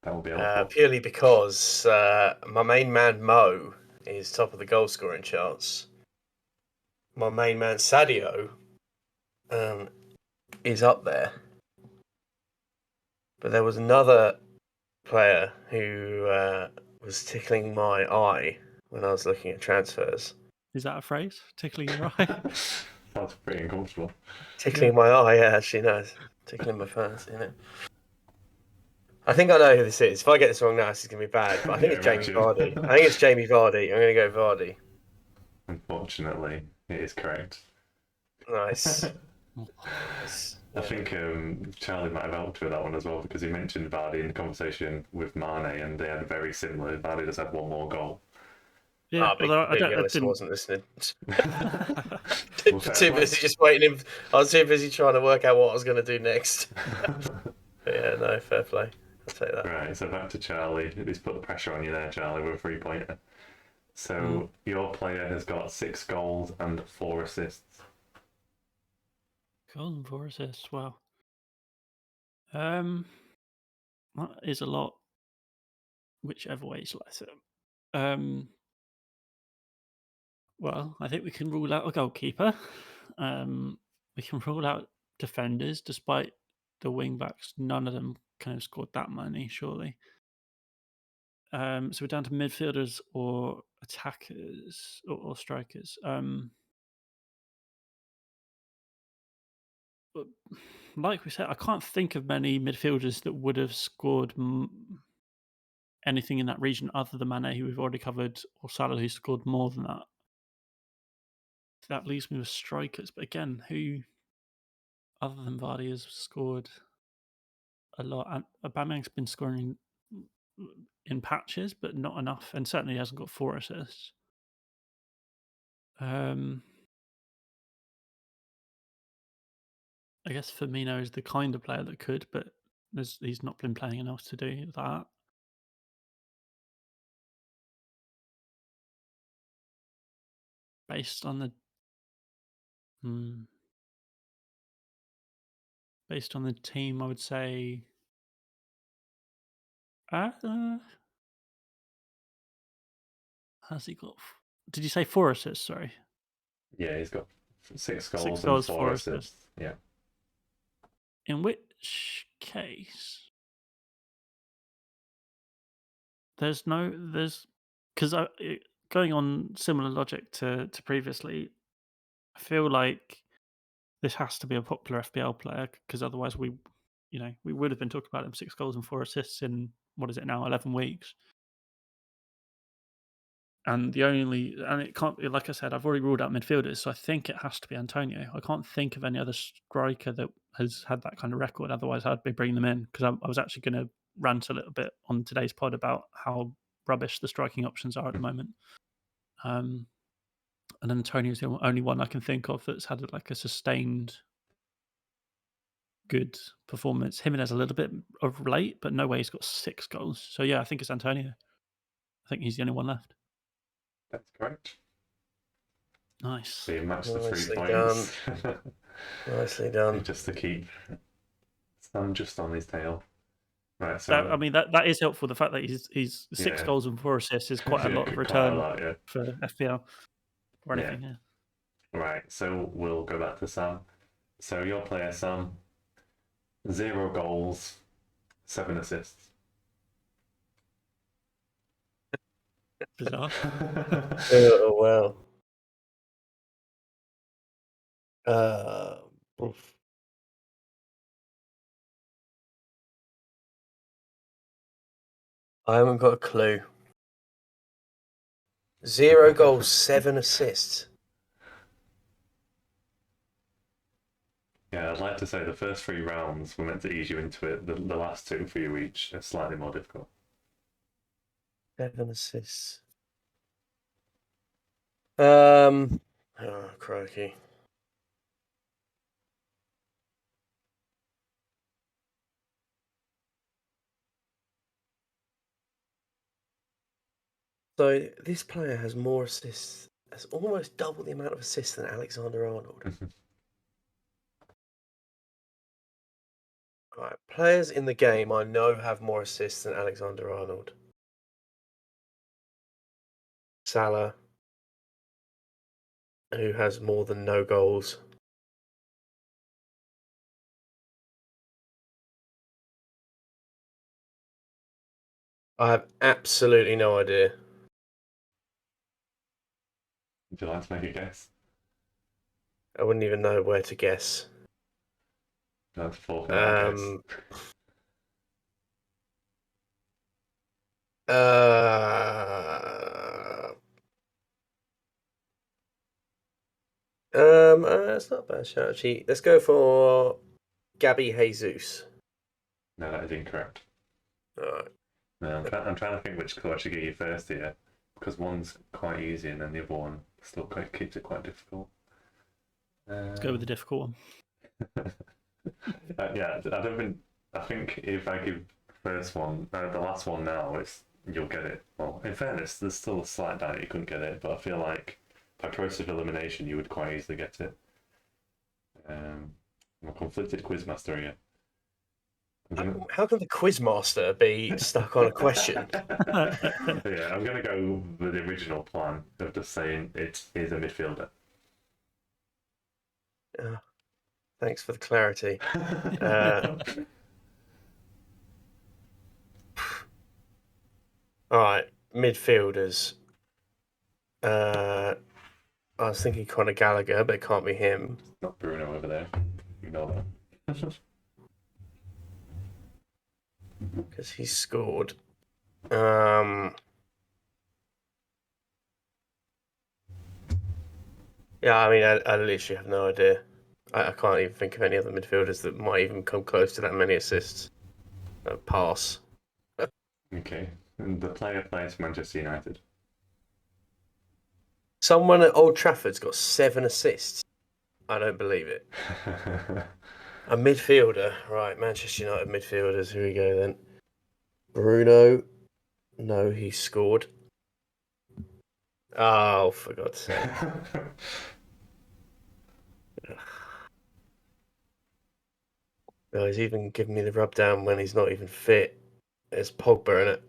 That will be helpful. Purely because my main man Mo is top of the goal scoring charts. My main man Sadio is up there. But there was another player who was tickling my eye when I was looking at transfers. Is that a phrase? Tickling your eye? That's pretty uncomfortable. Tickling my eye, yeah, actually, no. Tickling my face, you know. I think I know who this is. If I get this wrong now, this is going to be bad. But I think it's Jamie Vardy. I think it's Jamie Vardy. I'm going to go Vardy. Unfortunately, it is correct. Nice. I think Charlie might have helped with that one as well because he mentioned Vardy in the conversation with Mane and they had very similar. Vardy just had 1 more goal. Yeah, although I wasn't listening. Well, too busy just waiting. I was too busy trying to work out what I was going to do next. But yeah, no, fair play. I'll take that. Right, so back to Charlie. He's put the pressure on you there, Charlie, with a 3-pointer. So your player has got 6 goals and 4 assists. Goals and 4 assists. Wow. That is a lot, whichever way you slice it. Well, I think we can rule out a goalkeeper. We can rule out defenders, despite the wing backs. None of them kind of scored that many, surely. So we're down to midfielders or attackers or strikers. But like we said, I can't think of many midfielders that would have scored anything in that region other than Mane, who we've already covered, or Salah, who scored more than that. That leaves me with strikers. But again, who other than Vardy has scored a lot? And Aubameyang's been scoring in patches, but not enough, and certainly hasn't got 4 assists. I guess Firmino is the kind of player that could, but he's not been playing enough to do that. Based on the team, I would say. Has he got? Did you say 4 assists? Sorry. Yeah, he's got 6 goals, 6 goals, and 4 assists. Yeah. In which case, there's because going on similar logic to previously, I feel like this has to be a popular FPL player, because otherwise we would have been talking about him 6 goals and 4 assists in, what is it now, 11 weeks. And it can't be, like I said, I've already ruled out midfielders, so I think it has to be Antonio. I can't think of any other striker that has had that kind of record. Otherwise, I'd be bringing them in, because I was actually going to rant a little bit on today's pod about how rubbish the striking options are at the moment. And Antonio's the only one I can think of that's had like a sustained good performance. Jimenez a little bit of late, but no way he's got 6 goals. So yeah, I think it's Antonio. I think he's the only one left. That's correct. Nice. So you matched the 3 Nicely points. Nicely done. Just to keep Sam just on his tail. Right. So that is helpful. The fact that he's 6 goals and 4 assists is quite a lot of return for FPL or anything. Yeah. Right. So we'll go back to Sam. So your player, Sam, 0 goals, 7 assists. Bizarre. Oh wow. I haven't got a clue. 0 goals, 7 assists. Yeah, I'd like to say the first 3 rounds were meant to ease you into it. The last 2 for you each are slightly more difficult. 7 assists. Oh, crikey. So this player has more assists. Has almost double the amount of assists than Alexander-Arnold. Right, players in the game I know have more assists than Alexander-Arnold. Salah, who has more than no goals. I have absolutely no idea. Would you like to make a guess? I wouldn't even know where to guess. That's 4 guess. It's not a bad shout, actually. Let's go for Gabby Jesus. No, that is incorrect. All right. No, I'm trying to think which clue I should get you first here, because one's quite easy and then the other one still keeps it quite difficult. Let's go with the difficult one. Yeah, I think if I give first one, the last one now, you'll get it. Well, in fairness, there's still a slight doubt you couldn't get it, but I feel like by process of elimination, you would quite easily get it. I'm a conflicted quizmaster again. How can the quizmaster be stuck on a question? Yeah, I'm going to go with the original plan of just saying it is a midfielder. Thanks for the clarity. All right, midfielders. I was thinking Conor Gallagher, but it can't be him. Not Bruno over there. Ignore that. Because he scored. Yeah, I mean, I literally have no idea. I can't even think of any other midfielders that might even come close to that many assists. Pass. Okay. And the player plays for Manchester United. Someone at Old Trafford's got 7 assists. I don't believe it. A midfielder. Right, Manchester United midfielders. Here we go then. Bruno. No, he scored. Oh, for God's sake. No, he's even giving me the rub down when he's not even fit. It's Pogba, isn't it?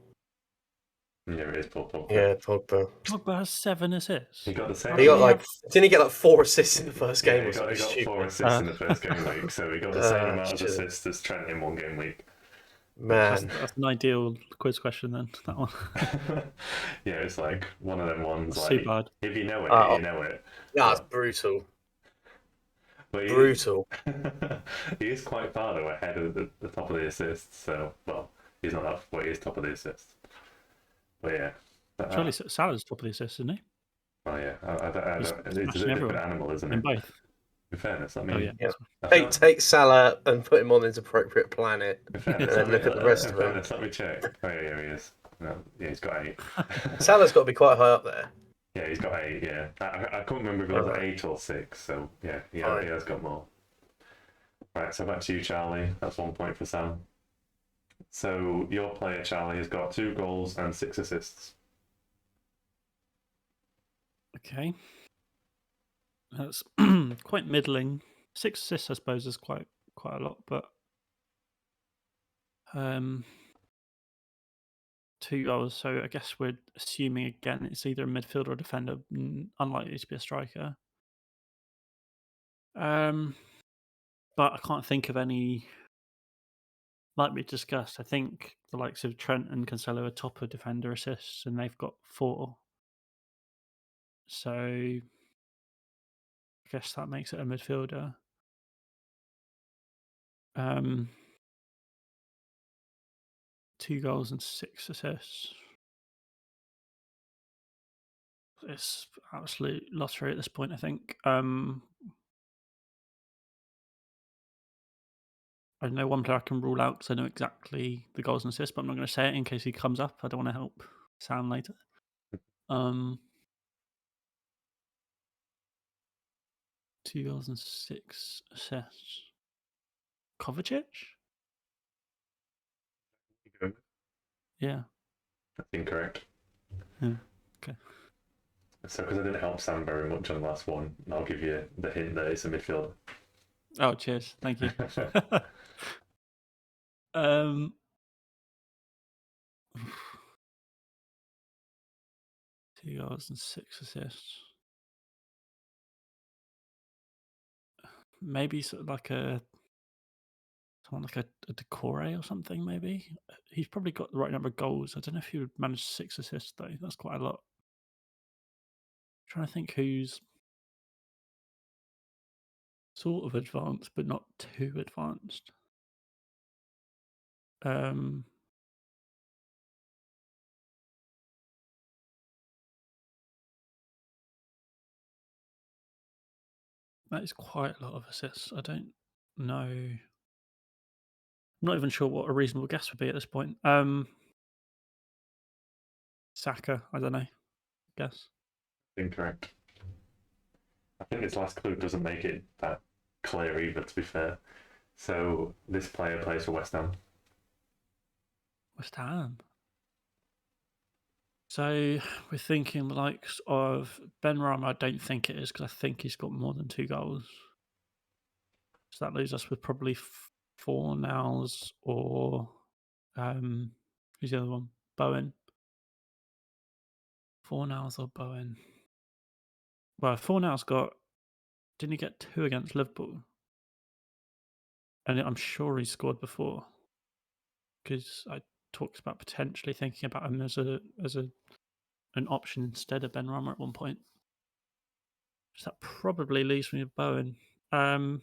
Yeah, it is Paul Pogba. Yeah, Pogba. Pogba has 7 assists. He got the same. He got didn't he get like 4 assists in the first game? He got 4 assists in the first game week, so he got the same amount of assists as Trent in one game week. Man, that's an ideal quiz question then. That one. Yeah, it's like one of them ones. That's like too bad. if you know it, you know it. That's brutal. But Brutal. He is quite far though ahead of the top of the assists. So well, he's not that, but he is top of the assists. But yeah. Surely Salah's top of the assists, isn't he? Oh yeah, I don't, He's it's a smashing different everyone. animal, isn't In it? both. In fairness, I Oh, mean, yeah. Take Salah and put him on his appropriate planet. in fairness, And then look at the rest of them. Let me check. Oh yeah, he is. No, yeah, he's got 8. Salah's got to be quite high up there. Yeah, he's got 8. Yeah, I couldn't remember if it was 8 or 6. So yeah, he has got more. Right, so back to you, Charlie. That's 1 point for Sam. So your player, Charlie, has got 2 goals and 6 assists. Okay. That's quite middling. 6 assists, I suppose, is quite a lot, but 2 goals. So I guess we're assuming again it's either a midfielder or defender, unlikely to be a striker. But I can't think of any. Like we discussed, I think the likes of Trent and Cancelo are top of defender assists, and they've got 4. So I guess that makes it a midfielder. 2 goals and 6 assists. It's absolute lottery at this point, I think. I know one player I can rule out because I know exactly the goals and assists, but I'm not going to say it in case he comes up. I don't want to help Sam later. 2 goals and 6 assists. Kovacic? Yeah. That's incorrect. Yeah. Okay. So because I didn't help Sam very much on the last one, I'll give you the hint that it's a midfielder. Oh, cheers. Thank you. 2 goals and 6 assists. Maybe sort of like someone like a Decore or something, maybe. He's probably got the right number of goals. I don't know if he would manage 6 assists, though. That's quite a lot. I'm trying to think who's sort of advanced, but not too advanced. That is quite a lot of assists. I don't know. I'm not even sure what a reasonable guess would be at this point. Saka, I don't know. Guess. Incorrect. I think this last clue doesn't make it that clear either, to be fair. So this player plays for West Ham. West Ham. So we're thinking the likes of Ben Rama. I don't think it is because I think he's got more than 2 goals. So that leaves us with probably Fornals or who's the other one? Bowen. Fornals or Bowen? Well, Fornals didn't he get 2 against Liverpool? And I'm sure he scored before because I talked about potentially thinking about him as an option instead of Ben Rama at one point. So that probably leaves me with Bowen. Has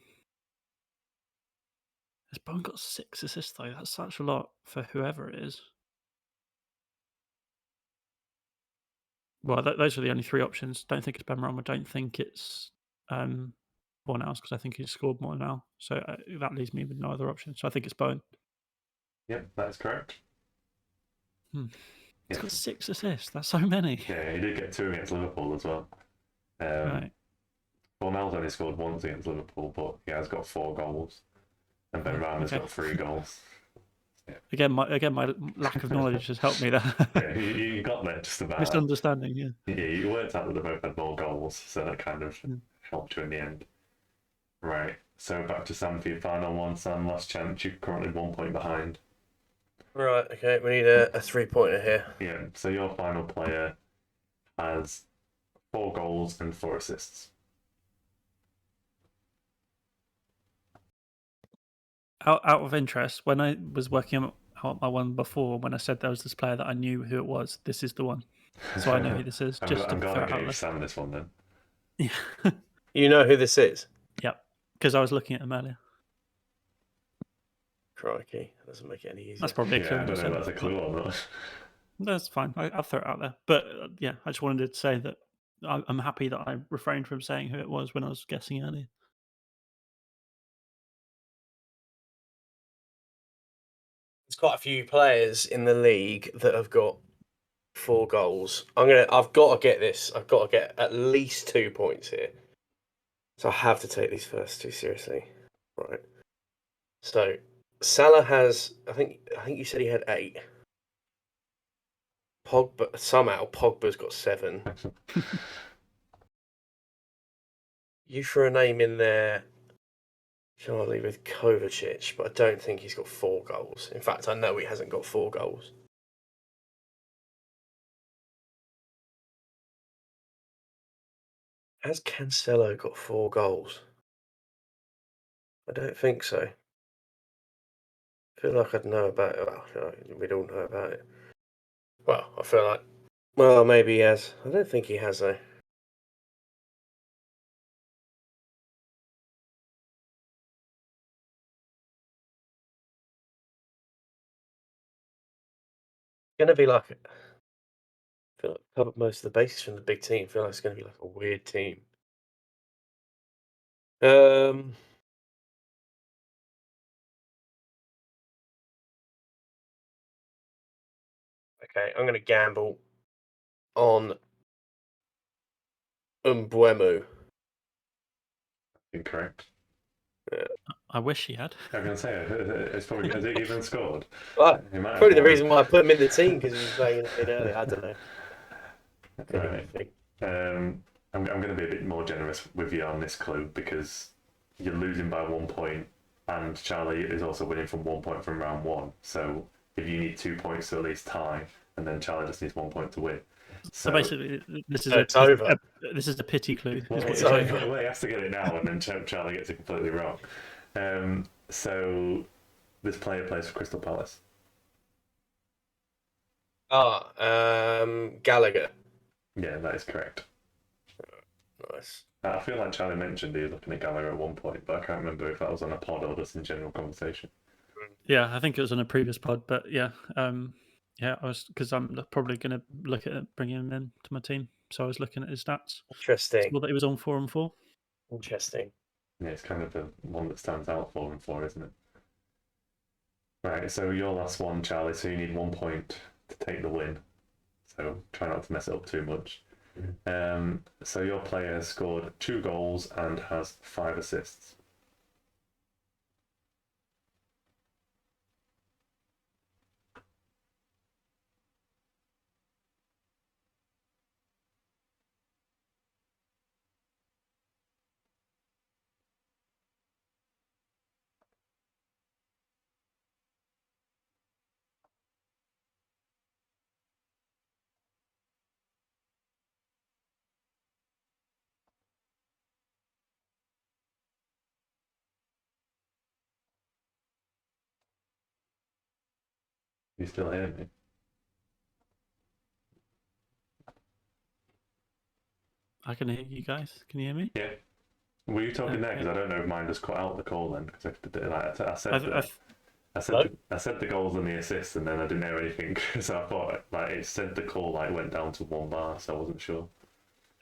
Bowen got 6 assists though? That's such a lot for whoever it is. Well, those are the only 3 options. Don't think it's Ben Rama. Don't think it's Fornals because I think he's scored more now. So that leaves me with no other option. So I think it's Bowen. Yep, that's correct. He's got 6 assists. That's so many. Yeah, he did get 2 against Liverpool as well. Right. Fornals only scored once against Liverpool, but he has got 4 goals. And Ben Rama's got 3 goals. Yeah. Again, my lack of knowledge has helped me there. Yeah, you got there just about. Misunderstanding, yeah. Yeah, you worked out that they both had more goals, so that kind of helped you in the end. Right, so back to Sam for your final one. Sam, last chance. You're currently 1 point behind. Right, okay, we need a 3-pointer here. Yeah, so your final player has 4 goals and 4 assists. Out of interest, when I was working out my one before, when I said there was this player that I knew who it was, this is the one. So I know who this is. I'm glad I gave Sam this one then. Yeah. You know who this is? Yep, because I was looking at him earlier. Crikey, that doesn't make it any easier. That's probably a clue. I don't know if that's a clue or not. That's fine. I'll throw it out there. But yeah, I just wanted to say that I'm happy that I refrained from saying who it was when I was guessing earlier. There's quite a few players in the league that have got 4 goals. I've got to get this. I've got to get at least 2 points here. So I have to take these first 2 seriously. Right. So Salah has, I think you said he had 8. Pogba's got 7. You threw a name in there, Charlie, with Kovacic, but I don't think he's got 4 goals. In fact, I know he hasn't got 4 goals. Has Cancelo got 4 goals? I don't think so. I feel like I'd know about it. Well, we'd all know about it. Well, I feel like, well, maybe he has. I don't think he has, though. Going to be like, I feel like I've covered most of the bases from the big team. I feel like it's going to be like a weird team. Okay, I'm going to gamble on Mbeumo. Incorrect. Yeah. I wish he had. I was going to say, it's probably, has he even scored? Well, probably the reason why I put him in the team because he was playing in early. I don't know. Right. I'm going to be a bit more generous with you on this clue because you're losing by 1 point and Charlie is also winning from 1 point from round 1. So if you need 2 points to at least tie, and then Charlie just needs 1 point to win. So basically, this is this is a pity clue. Well, he has to get it now, and then Charlie gets it completely wrong. So this player plays for Crystal Palace. Gallagher. Yeah, that is correct. Nice. I feel like Charlie mentioned he was looking at Gallagher at one point, but I can't remember if that was on a pod or just in general conversation. Yeah, I think it was on a previous pod, but yeah, I was because I'm probably going to look at bringing him in to my team. So I was looking at his stats. Interesting. Saw that he was on 4 and 4. Interesting. Yeah, it's kind of the one that stands out 4 and 4, isn't it? Right, so your last one, Charlie. So you need 1 point to take the win. So try not to mess it up too much. So your player has scored 2 goals and has 5 assists. You still hear me? I can hear you guys. Can you hear me? Yeah. Were you talking there? Okay. Because I don't know if mine just cut out the call then. Because I said I've- I said the goals and the assists, and then I didn't hear anything. So I thought like it said the call like went down to 1 bar, so I wasn't sure.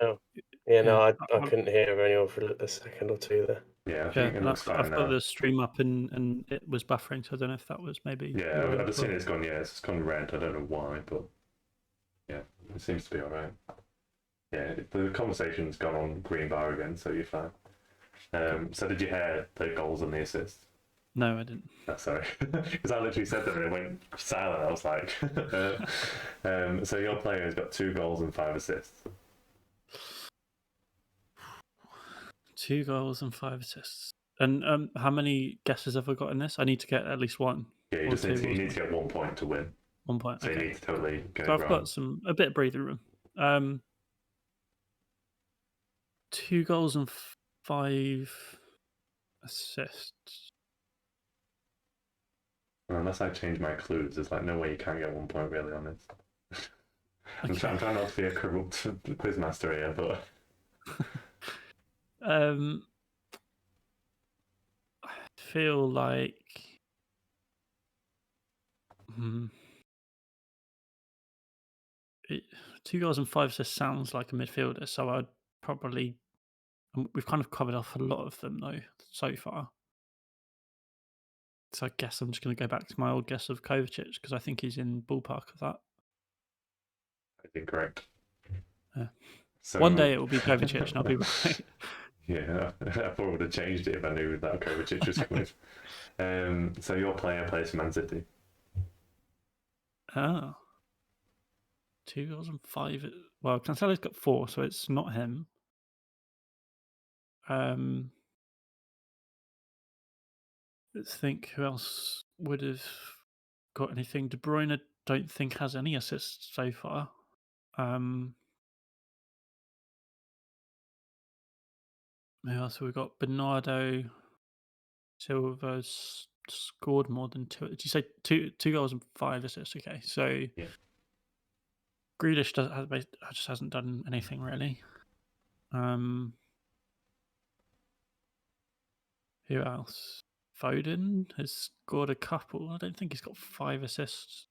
Yeah, no, Yeah, I couldn't hear anyone for a second or two there. Yeah, I Yeah, think it and looks fine I've got now. the stream up and it was buffering, so I don't know if that was maybe. Yeah, your I've end just as well. seen it's gone. Yeah, it's gone red. I don't know why, but yeah, it seems to be all right. Yeah, the conversation's gone on green bar again, so you're fine. So did you hear the goals and the assists? No, I didn't. Oh, sorry, because I literally said them and it went silent. I was like, so your player has got 2 goals and 5 assists. 2 goals and 5 assists. And how many guesses have I got in this? I need to get at least one. Yeah, you Or just need two, to, you wasn't need to get 1 point to win. 1 point. So Okay. you need to totally get So it I've wrong. got a bit of breathing room. 2 goals and 5 assists. Well, unless I change my clues, there's like no way you can get 1 point really on this. I'm trying not to be a corrupt quizmaster here, but I feel like 2 goals and 5 assists sounds like a midfielder, so I'd probably. We've kind of covered off a lot of them though so far. So I guess I'm just going to go back to my old guess of Kovacic because I think he's in ballpark of that. I think correct. Yeah. So, One day it will be Kovacic and I'll be right. Yeah, I probably would have changed it if I knew that Kovacic was coming. So your player plays for Man City. Oh. 2 goals and 5. Well, Cancelo's got 4, so it's not him. Let's think who else would have got anything. De Bruyne, I don't think has any assists so far. Who else have we got? Bernardo Silva's scored more than 2. Did you say 2 goals and 5 assists? Okay, so Yeah. Grealish just hasn't done anything really. Who else? Foden has scored a couple. I don't think he's got 5 assists.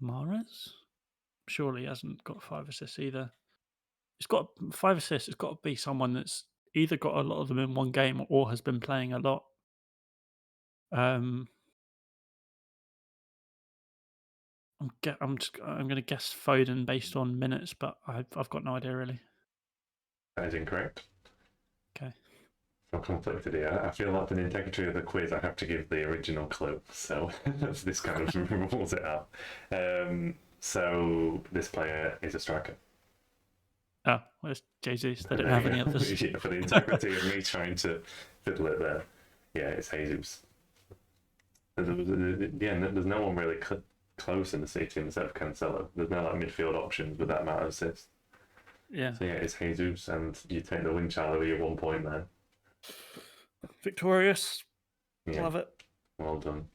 Mahrez? Surely he hasn't got 5 assists either. It's got 5 assists. It's got to be someone that's either got a lot of them in one game or has been playing a lot. I'm going to guess Foden based on minutes, but I've got no idea really. That is incorrect. Okay. I'm conflicted here. I feel like for the integrity of the quiz, I have to give the original clue. So this kind of rules it out. So this player is a striker. Oh, where's Jesus? They don't have any others. Yeah, for the integrity of me trying to fiddle it there. Yeah, it's Jesus. There's no one really close in the City except for Cancelo. There's no like midfield options with that amount of assists. Yeah. So yeah, it's Jesus, and you take the win child over your 1 point there. Victorious. Yeah. Love it. Well done.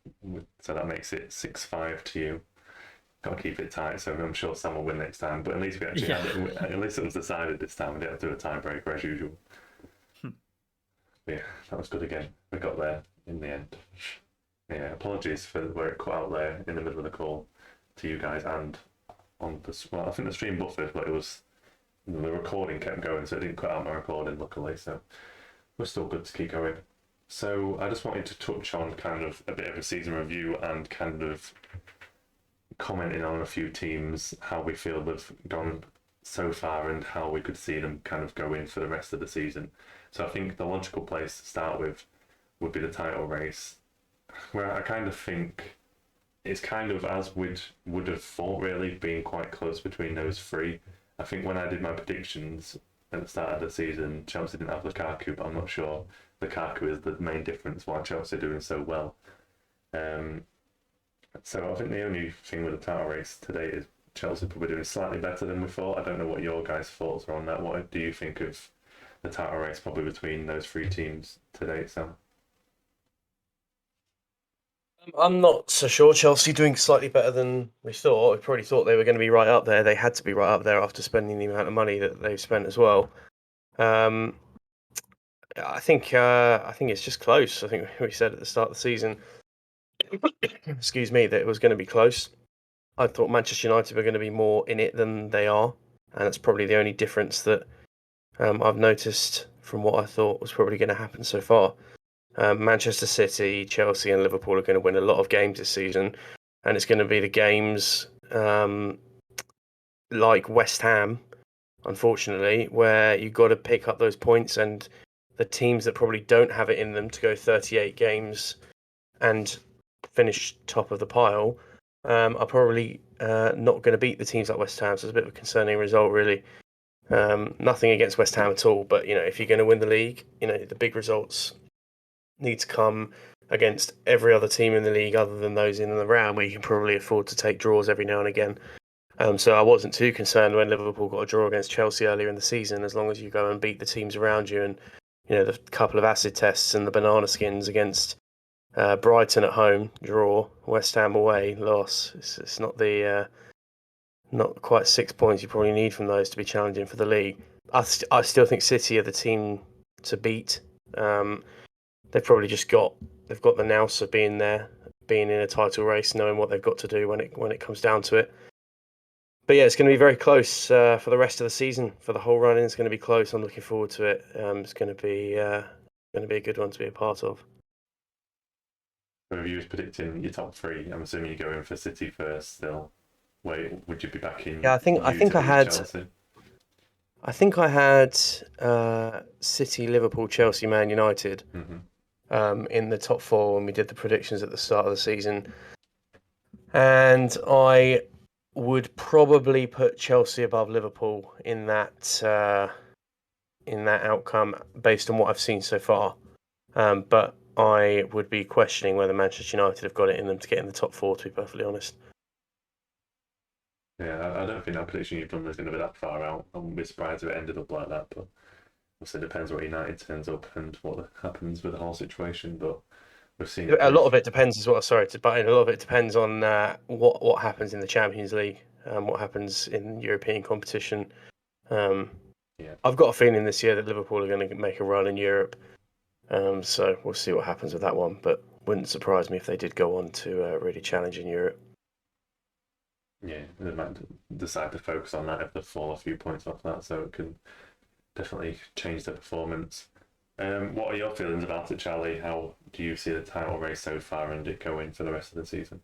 So that makes it 6-5 to you. Got to keep it tight, so I'm sure Sam will win next time. But at least we actually had it. At least it was decided this time. We didn't have to do a tiebreaker as usual. Yeah, that was good again. We got there in the end. Yeah, apologies for where it cut out there in the middle of the call to you guys and on the. Well, I think the stream buffered, but it was the recording kept going, so it didn't cut out my recording. Luckily, so we're still good to keep going. So I just wanted to touch on kind of a bit of a season review and kind of commenting on a few teams, how we feel they've gone so far and how we could see them kind of go in for the rest of the season. So I think the logical place to start with would be the title race, where I kind of think it's kind of as would have thought really, being quite close between those 3. I think when I did my predictions at the start of the season, Chelsea didn't have Lukaku, but I'm not sure Lukaku is the main difference why Chelsea are doing so well. So I think the only thing with the title race today is Chelsea probably doing slightly better than we thought. I don't know what your guys' thoughts are on that. What do you think of the title race probably between those three teams today, Sam? I'm not so sure. Chelsea doing slightly better than we thought. We probably thought they were going to be right up there. They had to be right up there after spending the amount of money that they've spent as well. I think it's just close. I think we said at the start of the season, excuse me, that it was going to be close. I thought Manchester United were going to be more in it than they are, and that's probably the only difference that I've noticed from what I thought was probably going to happen so far. Manchester City, Chelsea, and Liverpool are going to win a lot of games this season, and it's going to be the games like West Ham, unfortunately, where you've got to pick up those points, and the teams that probably don't have it in them to go 38 games and finish top of the pile are probably not going to beat the teams like West Ham. So it's a bit of a concerning result, really. Nothing against West Ham at all, but if you're going to win the league, the big results need to come against every other team in the league other than those in the round, where you can probably afford to take draws every now and again. So I wasn't too concerned when Liverpool got a draw against Chelsea earlier in the season, as long as you go and beat the teams around you. And the couple of acid tests and the banana skins against Brighton at home, draw, West Ham away, loss. It's not the not quite 6 points you probably need from those to be challenging for the league. I still think City are the team to beat. They've probably just got the nous of being there, being in a title race, knowing what they've got to do when it comes down to it. But yeah, it's going to be very close for the rest of the season. For the whole run-in, it's going to be close. I'm looking forward to it. It's going to be a good one to be a part of. If you was predicting your top three, I'm assuming you're going for City first still. Wait, would you be back in? Yeah, I think I had Chelsea? I think I had City, Liverpool, Chelsea, Man United in the top four when we did the predictions at the start of the season, and I would probably put Chelsea above Liverpool in that outcome based on what I've seen so far. But I would be questioning whether Manchester United have got it in them to get in the top four, to be perfectly honest. Yeah, I don't think that prediction you've done is going to be that far out. I wouldn't be surprised if it ended up like that, but obviously it depends what United turns up and what happens with the whole situation. But we've seen a lot of it depends as well. Sorry to butt in. A lot of it depends on what happens in the Champions League, what happens in European competition. I've got a feeling this year that Liverpool are going to make a run in Europe. So we'll see what happens with that one. But wouldn't surprise me if they did go on to really challenge in Europe. Yeah, they might decide to focus on that if they fall a few points off that, so it can definitely change their performance. What are your feelings about it, Charlie? How do you see the title race so far and it going for the rest of the season?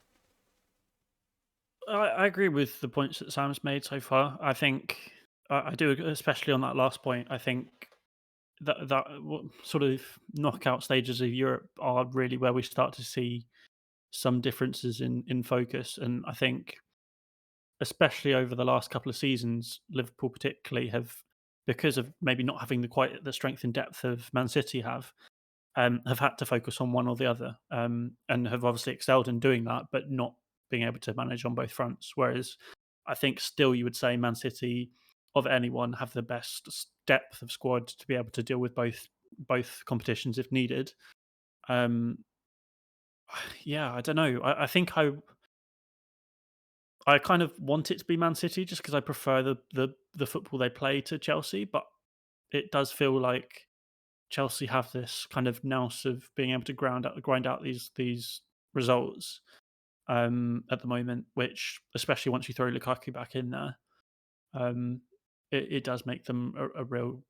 I agree with the points that Sam's made so far. I think I do, especially on that last point. I think that sort of knockout stages of Europe are really where we start to see some differences in focus. And I think, especially over the last couple of seasons, Liverpool particularly have, because of maybe not having quite the strength and depth of Man City have had to focus on one or the other, and have obviously excelled in doing that, but not being able to manage on both fronts. Whereas I think still you would say Man City, of anyone, have the best depth of squad to be able to deal with both competitions if needed. Yeah, I don't know. I think I kind of want it to be Man City just because I prefer the football they play to Chelsea, but it does feel like Chelsea have this kind of nous of being able to grind out these results at the moment, which, especially once you throw Lukaku back in there, it does make them a real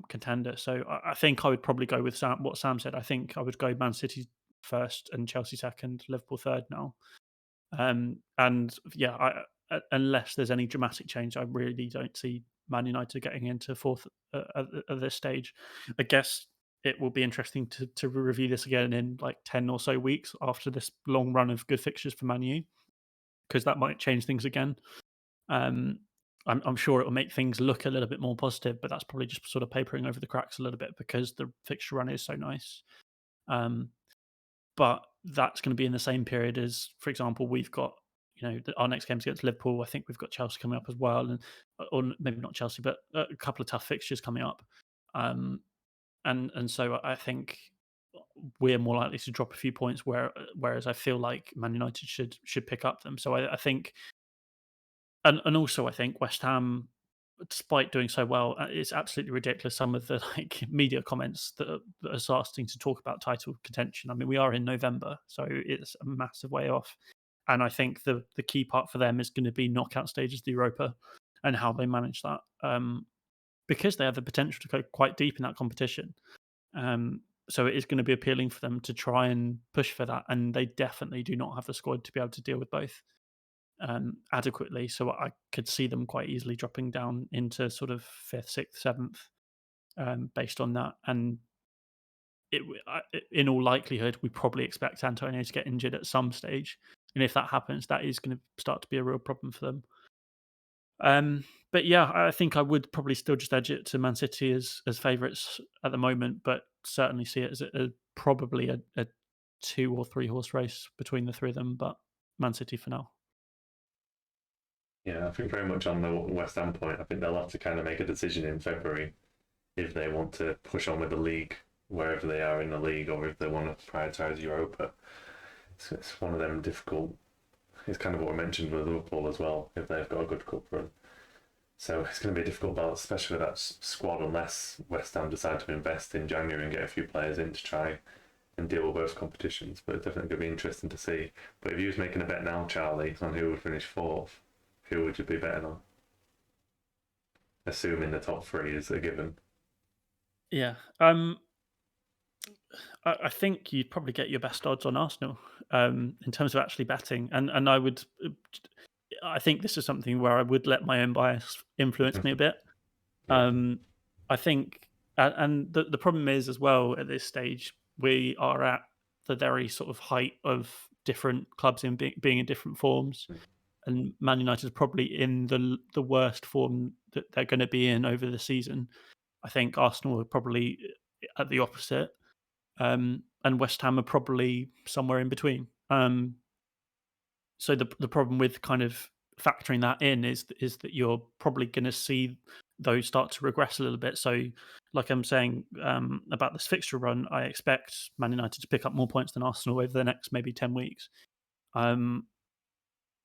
contender. So I think I would probably go with what Sam said. I think I would go Man City first and Chelsea second, Liverpool third now. And yeah, unless there's any dramatic change, I really don't see Man United getting into fourth at this stage. I guess it will be interesting to review this again in like 10 or so weeks after this long run of good fixtures for Man U, because that might change things again. I'm sure it will make things look a little bit more positive, but that's probably just sort of papering over the cracks a little bit because the fixture run is so nice. But that's going to be in the same period as, for example, we've got our next game's against Liverpool. I think we've got Chelsea coming up as well, or maybe not Chelsea, but a couple of tough fixtures coming up. And so I think we're more likely to drop a few points, whereas I feel like Man United should pick up them. So I think, and also I think West Ham, despite doing so well, it's absolutely ridiculous some of the media comments that are starting to talk about title contention. I mean, we are in November, so it's a massive way off. And I think the key part for them is going to be knockout stages of the Europa and how they manage that, because they have the potential to go quite deep in that competition. So it is going to be appealing for them to try and push for that, and they definitely do not have the squad to be able to deal with both adequately. So I could see them quite easily dropping down into sort of 5th, 6th, 7th based on that. And in all likelihood, we probably expect Antonio to get injured at some stage. And if that happens, that is going to start to be a real problem for them. But yeah, I think I would probably still just edge it to Man City as favourites at the moment, but certainly see it as probably a 2 or 3 horse race between the three of them, but Man City for now. Yeah, I think very much on the West Ham point, I think they'll have to kind of make a decision in February if they want to push on with the league, wherever they are in the league, or if they want to prioritise Europa. It's one of them difficult. It's kind of what we mentioned with Liverpool as well, if they've got a good cup run. So it's going to be a difficult balance, especially with that squad, unless West Ham decide to invest in January and get a few players in to try and deal with both competitions. But it's definitely going to be interesting to see. But if you was making a bet now, Charlie, on who would finish 4th, who would you be betting on? Assuming the top 3 is a given. Yeah. I think you'd probably get your best odds on Arsenal in terms of actually betting. And I think this is something where I would let my own bias influence me a bit. I think, and the problem is as well at this stage, we are at the very sort of height of different clubs in being in different forms. And Man United is probably in the worst form that they're going to be in over the season. I think Arsenal are probably at the opposite, and West Ham are probably somewhere in between. So the problem with kind of factoring that in is that you're probably going to see those start to regress a little bit. So, like I'm saying about this fixture run, I expect Man United to pick up more points than Arsenal over the next maybe 10 weeks.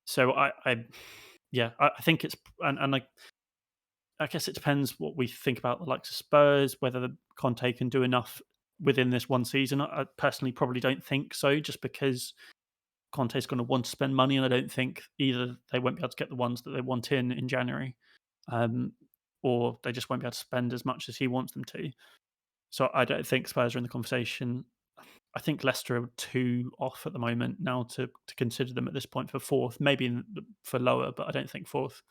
So I think it's and I guess it depends what we think about the likes of Spurs, whether the Conte can do enough within this one season. I personally probably don't think so, just because Conte's going to want to spend money, and I don't think either they won't be able to get the ones that they want in January, or they just won't be able to spend as much as he wants them to. So I don't think Spurs are in the conversation. I think Leicester are 2 off at the moment now to consider them at this point for 4th, maybe for lower, but I don't think 4th.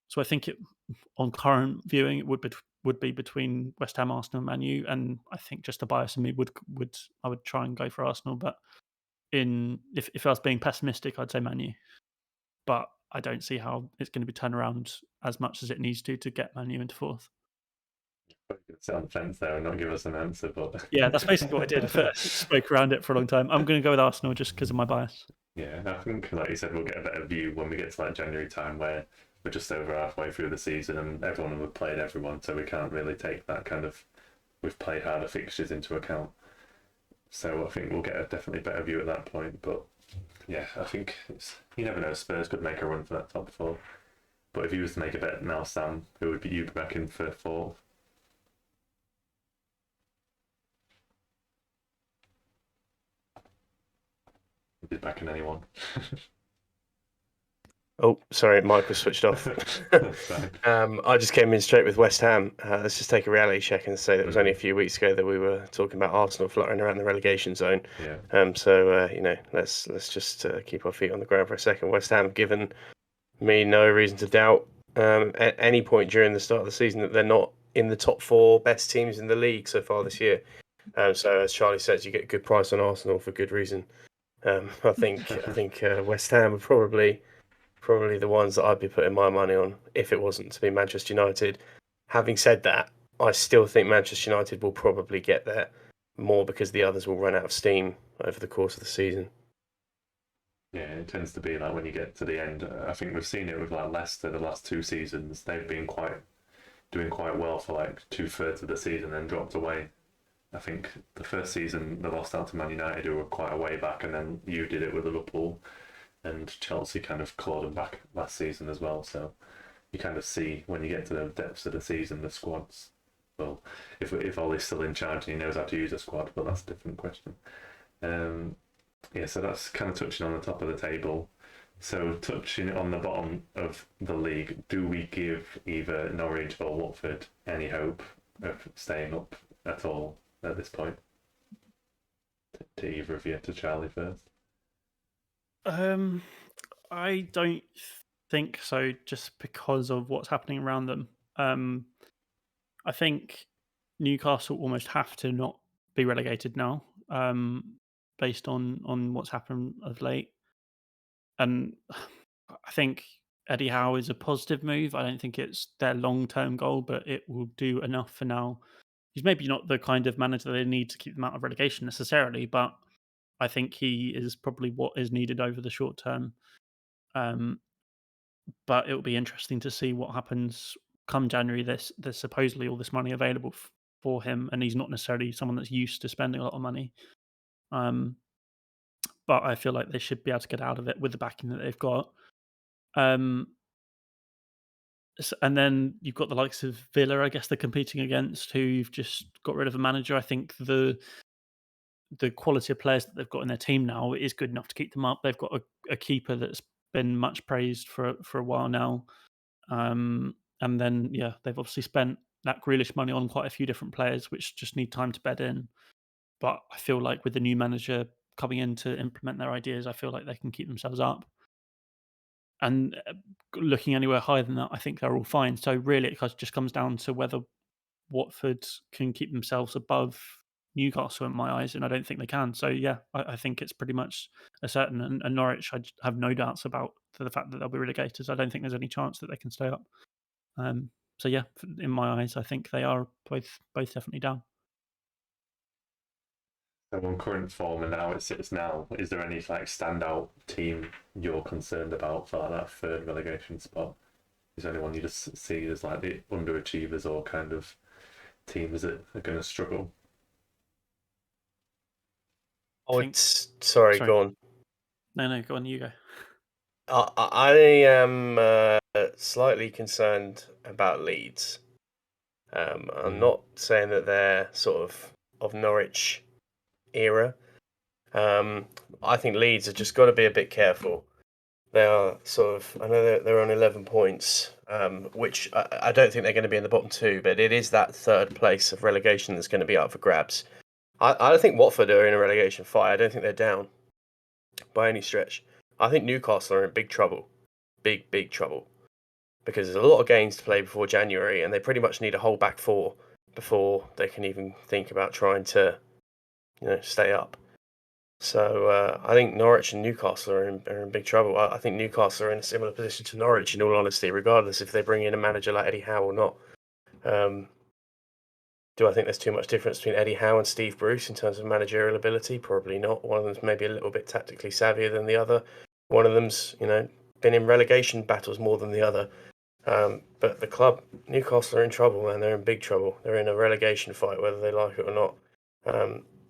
So I think on current viewing, it would be between West Ham, Arsenal, and Man U, and I think just a bias in me I would try and go for Arsenal, but if I was being pessimistic, I'd say Man U, but I don't see how it's going to be turned around as much as it needs to get Man U into 4th. Sit on the fence there and not give us an answer, but yeah, that's basically what I did. I spoke around it for a long time. I'm going to go with Arsenal just because of my bias. Yeah, I think, like you said, we'll get a better view when we get to like January time, where we're just over halfway through the season and everyone will have played everyone, so we can't really take that kind of we've played harder fixtures into account. So I think we'll get a definitely better view at that point. But yeah, I think you never know. Spurs could make a run for that top 4. But if you was to make a bet now, Sam, who would you be back in for 4th? Is backing anyone? Oh, sorry, mic was switched off. I just came in straight with West Ham. Let's just take a reality check and say that it was only a few weeks ago that we were talking about Arsenal fluttering around the relegation zone. Yeah. So let's just keep our feet on the ground for a second. West Ham have given me no reason to doubt at any point during the start of the season that they're not in the top 4 best teams in the league so far this year. So as Charlie says, you get a good price on Arsenal for good reason. I think West Ham are probably the ones that I'd be putting my money on if it wasn't to be Manchester United. Having said that, I still think Manchester United will probably get there, more because the others will run out of steam over the course of the season. Yeah, it tends to be like when you get to the end. I think we've seen it with like Leicester the last 2 seasons. They've been doing quite well for like 2/3 of the season, then dropped away. I think the first season they lost out to Man United, who were quite a way back, and then you did it with Liverpool, and Chelsea kind of clawed them back last season as well. So you kind of see when you get to the depths of the season, the squads. Well, if Ollie's still in charge and he knows how to use a squad, but that's a different question. Yeah, so that's kind of touching on the top of the table. So touching on the bottom of the league, do we give either Norwich or Watford any hope of staying up at all at this point? To either of you, to Charlie first. I don't think so, just because of what's happening around them. I think Newcastle almost have to not be relegated now, based on what's happened of late. And I think Eddie Howe is a positive move. I don't think it's their long-term goal, but it will do enough for now. He's maybe not the kind of manager they need to keep them out of relegation necessarily, but I think he is probably what is needed over the short term. But it will be interesting to see what happens come January. There's supposedly all this money available for him, and he's not necessarily someone that's used to spending a lot of money. But I feel like they should be able to get out of it with the backing that they've got. And then you've got the likes of Villa, I guess they're competing against, who've just got rid of a manager. I think the quality of players that they've got in their team now is good enough to keep them up. They've got a keeper that's been much praised for a while now. And then, yeah, they've obviously spent that Grealish money on quite a few different players, which just need time to bed in. But I feel like with the new manager coming in to implement their ideas, I feel like they can keep themselves up. And looking anywhere higher than that, I think they're all fine. So really, it just comes down to whether Watford can keep themselves above Newcastle in my eyes, and I don't think they can. So yeah, I think it's pretty much a certain. And Norwich, I have no doubts about the fact that they'll be relegated. I don't think there's any chance that they can stay up. So yeah, in my eyes, I think they are both definitely down. So on current form and how it sits now, is there any like standout team you're concerned about for like, that third relegation spot? Is there anyone you just see as like the underachievers or kind of teams that are going to struggle? Sorry, go on. No, go on, you go. I am slightly concerned about Leeds. I'm not saying that they're sort of Norwich era. I think Leeds have just got to be a bit careful. They are I know they're on 11 points, which I don't think they're going to be in the bottom two, but it is that third place of relegation that's going to be up for grabs. I don't think Watford are in a relegation fight. I don't think they're down by any stretch. I think Newcastle are in big trouble. Big trouble. Because there's a lot of games to play before January, and they pretty much need a whole back four before they can even think about trying to, stay up. So I think Norwich and Newcastle are in big trouble. I think Newcastle are in a similar position to Norwich, in all honesty, regardless if they bring in a manager like Eddie Howe or not. Do I think there's too much difference between Eddie Howe and Steve Bruce in terms of managerial ability? Probably not. One of them's maybe a little bit tactically savvier than the other. One of them's, been in relegation battles more than the other. But the club, Newcastle, are in trouble, man. They're in big trouble. They're in a relegation fight, whether they like it or not.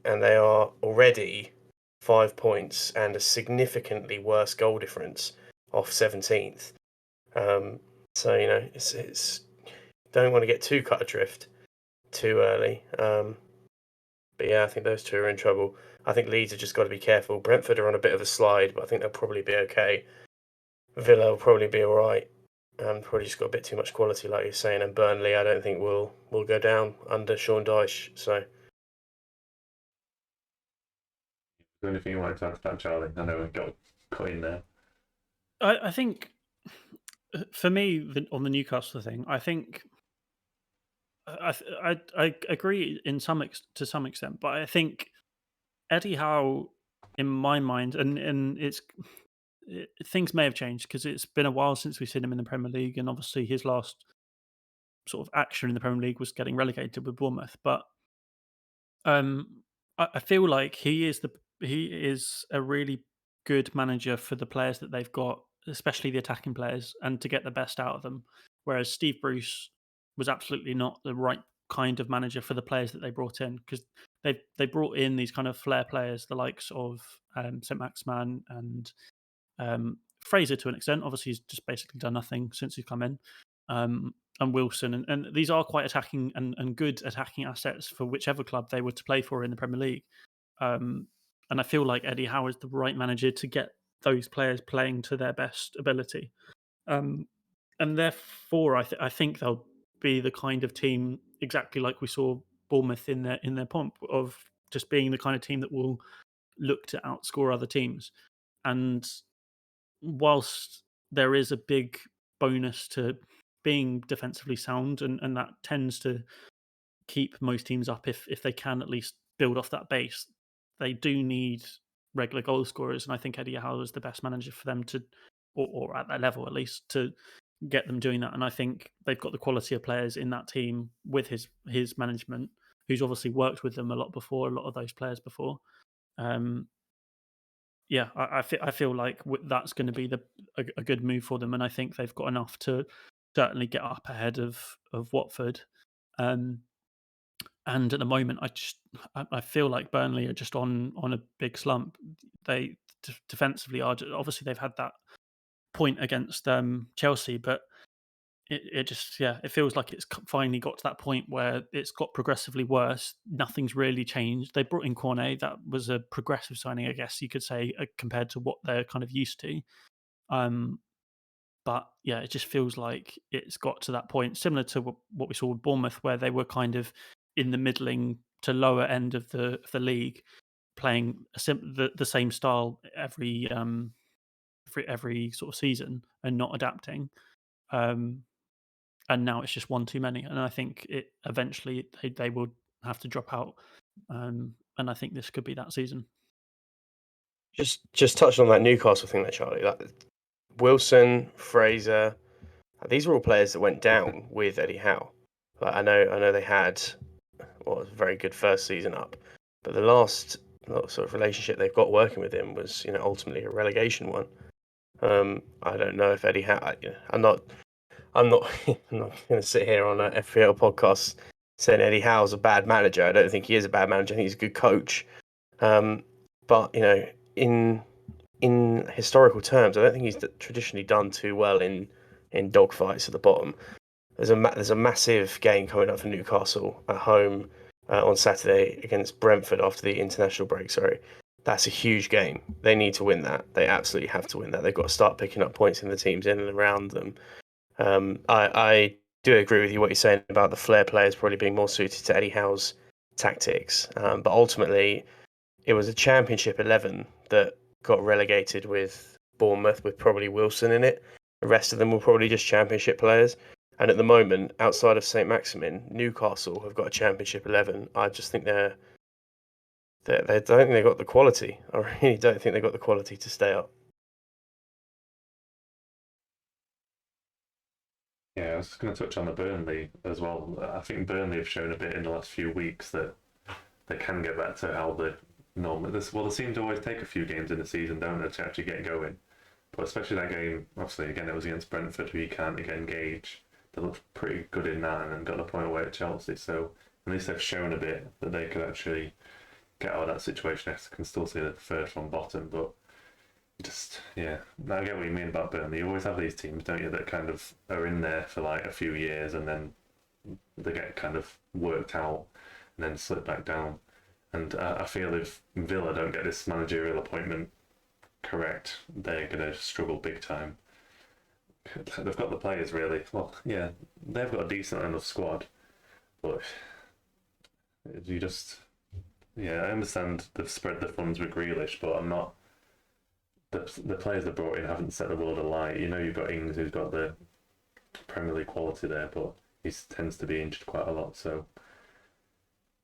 And they are already 5 points and a significantly worse goal difference off 17th. So, it's don't want to get too cut adrift too early. But yeah, I think those two are in trouble. I think Leeds have just got to be careful. Brentford are on a bit of a slide, but I think they'll probably be okay. Villa will probably be all right. Probably just got a bit too much quality, like you're saying. And Burnley, I don't think will go down under Sean Dyche. So, is there anything you want to talk about, Charlie? I know we got cut in there. I think for me, on the Newcastle thing, I think I agree to some extent, but I think Eddie Howe, in my mind, and things may have changed because it's been a while since we've seen him in the Premier League, and obviously his last sort of action in the Premier League was getting relegated with Bournemouth. But I feel like he is a really good manager for the players that they've got, especially the attacking players, and to get the best out of them. Whereas Steve Bruce was absolutely not the right kind of manager for the players that they brought in, because they brought in these kind of flair players, the likes of St. Maximan and Fraser to an extent. Obviously, he's just basically done nothing since he's come in. And Wilson, and these are quite attacking and good attacking assets for whichever club they were to play for in the Premier League. And I feel like Eddie Howe is the right manager to get those players playing to their best ability. And therefore, I think they'll be the kind of team exactly like we saw Bournemouth in their pomp of just being the kind of team that will look to outscore other teams. And whilst there is a big bonus to being defensively sound, and that tends to keep most teams up if they can at least build off that base, they do need regular goal scorers, and I think Eddie Howe is the best manager for them to, or at that level at least, to get them doing that. And I think they've got the quality of players in that team with his management, who's obviously worked with them a lot of those players before. I feel like that's going to be a good move for them, and I think they've got enough to certainly get up ahead of Watford. And at the moment, I feel like Burnley are just on a big slump. They defensively are obviously they've had that point against Chelsea, but it feels like it's finally got to that point where it's got progressively worse. Nothing's really changed. They brought in Cornet. That was a progressive signing, I guess you could say, compared to what they're kind of used to. But yeah, it just feels like it's got to that point, similar to what we saw with Bournemouth, where they were kind of in the middling to lower end of the league, playing the same style every sort of season and not adapting. And now it's just one too many. And I think eventually they will have to drop out. And I think this could be that season. Just touching on that Newcastle thing there, Charlie. Like Wilson, Fraser, these are all players that went down with Eddie Howe. Like I know they had a very good first season up, but the last sort of relationship they've got working with him was ultimately a relegation one. I don't know if Eddie Howe. I'm not going to sit here on an FPL podcast saying Eddie Howe's a bad manager. I don't think he is a bad manager. I think he's a good coach. But in historical terms, I don't think he's traditionally done too well in dogfights at the bottom. There's a massive game coming up for Newcastle at home on Saturday against Brentford after the international break. Sorry. That's a huge game. They need to win that. They absolutely have to win that. They've got to start picking up points in the teams in and around them. I do agree with you what you're saying about the flair players probably being more suited to Eddie Howe's tactics. But ultimately, it was a Championship 11 that got relegated with Bournemouth, with probably Wilson in it. The rest of them were probably just Championship players. And at the moment, outside of St. Maximin, Newcastle have got a Championship 11. I just think they don't think they've got the quality. I really don't think they've got the quality to stay up. Yeah, I was just going to touch on the Burnley as well. I think Burnley have shown a bit in the last few weeks that they can get back to how they normally. They seem to always take a few games in the season, don't they, to actually get going. But especially that game, obviously, again, it was against Brentford, who you can't again gauge. They looked pretty good in that and got the point away at Chelsea. So at least they've shown a bit that they could actually get out of that situation. I can still see the third from bottom, but I get what you mean about Burnley. You always have these teams, don't you, that kind of are in there for like a few years and then they get kind of worked out and then slip back down. And I feel if Villa don't get this managerial appointment correct, they're going to struggle big time. They've got the players, really. Well, yeah, they've got a decent enough squad, but I understand they've spread the funds with Grealish, but I'm not. The players they brought in haven't set the world alight. You've got Ings, who's got the Premier League quality there, but he tends to be injured quite a lot. So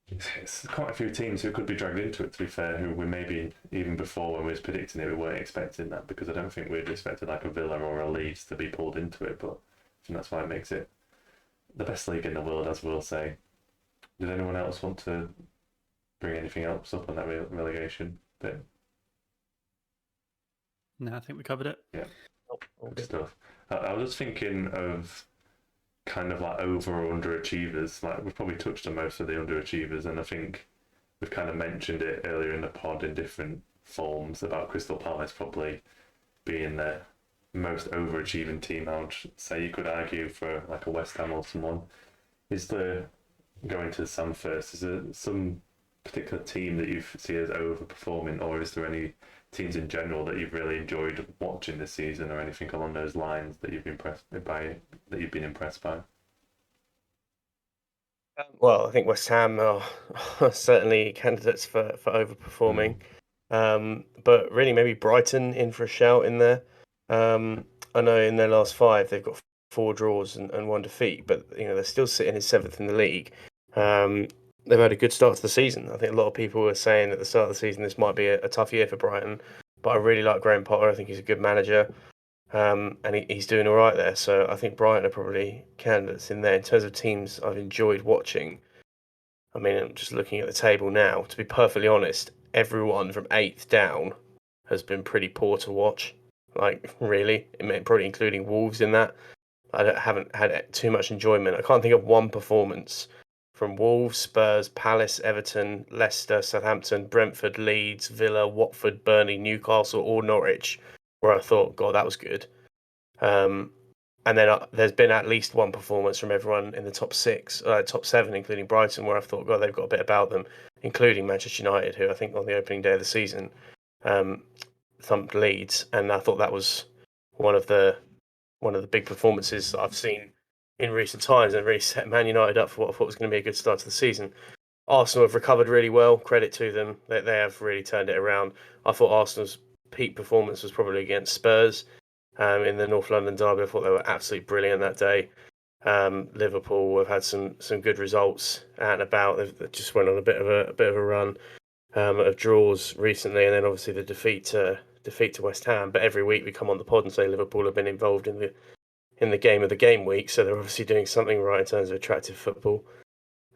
it's quite a few teams who could be dragged into it, to be fair, who we maybe, even before when we was predicting it, we weren't expecting that, because I don't think we'd expected like a Villa or a Leeds to be pulled into it, but I think that's why it makes it the best league in the world, as we'll say. Did anyone else want to bring anything else up on that relegation bit? No, I think we covered it. Yeah, All good good. stuff. I was just thinking of kind of like over or underachievers. Like we've probably touched on most of the underachievers, and I think we've kind of mentioned it earlier in the pod in different forms about Crystal Palace probably being the most overachieving team. I would say you could argue for like a West Ham or someone. Is there, going to Sam first, is there some particular team that you see as overperforming, or is there any teams in general that you've really enjoyed watching this season, or anything along those lines that you've been impressed by? Well, I think West Ham are certainly candidates for overperforming. But really, maybe Brighton in for a shout in there. I know in their last 5, they've got 4 draws and 1 defeat, but they're still sitting in 7th in the league. They've had a good start to the season. I think a lot of people were saying at the start of the season this might be a tough year for Brighton, but I really like Graham Potter. I think he's a good manager. And he's doing all right there. So I think Brighton are probably candidates in there. In terms of teams I've enjoyed watching, I mean, I'm just looking at the table now. To be perfectly honest, everyone from 8th down has been pretty poor to watch. Like, really, probably including Wolves in that. Haven't had too much enjoyment. I can't think of one performance from Wolves, Spurs, Palace, Everton, Leicester, Southampton, Brentford, Leeds, Villa, Watford, Burnley, Newcastle, or Norwich where I thought, God, that was good. And then there's been at least one performance from everyone in the top 7, including Brighton, where I thought, God, they've got a bit about them, including Manchester United, who I think on the opening day of the season thumped Leeds, and I thought that was one of the big performances that I've seen in recent times, and really set Man United up for what I thought was going to be a good start to the season. Arsenal have recovered really well. Credit to them; they have really turned it around. I thought Arsenal's peak performance was probably against Spurs in the North London derby. I thought they were absolutely brilliant that day. Liverpool have had some good results out and about. They just went on a bit of a run of draws recently, and then obviously the defeat to West Ham. But every week we come on the pod and say Liverpool have been involved in the game of the game week, so they're obviously doing something right in terms of attractive football.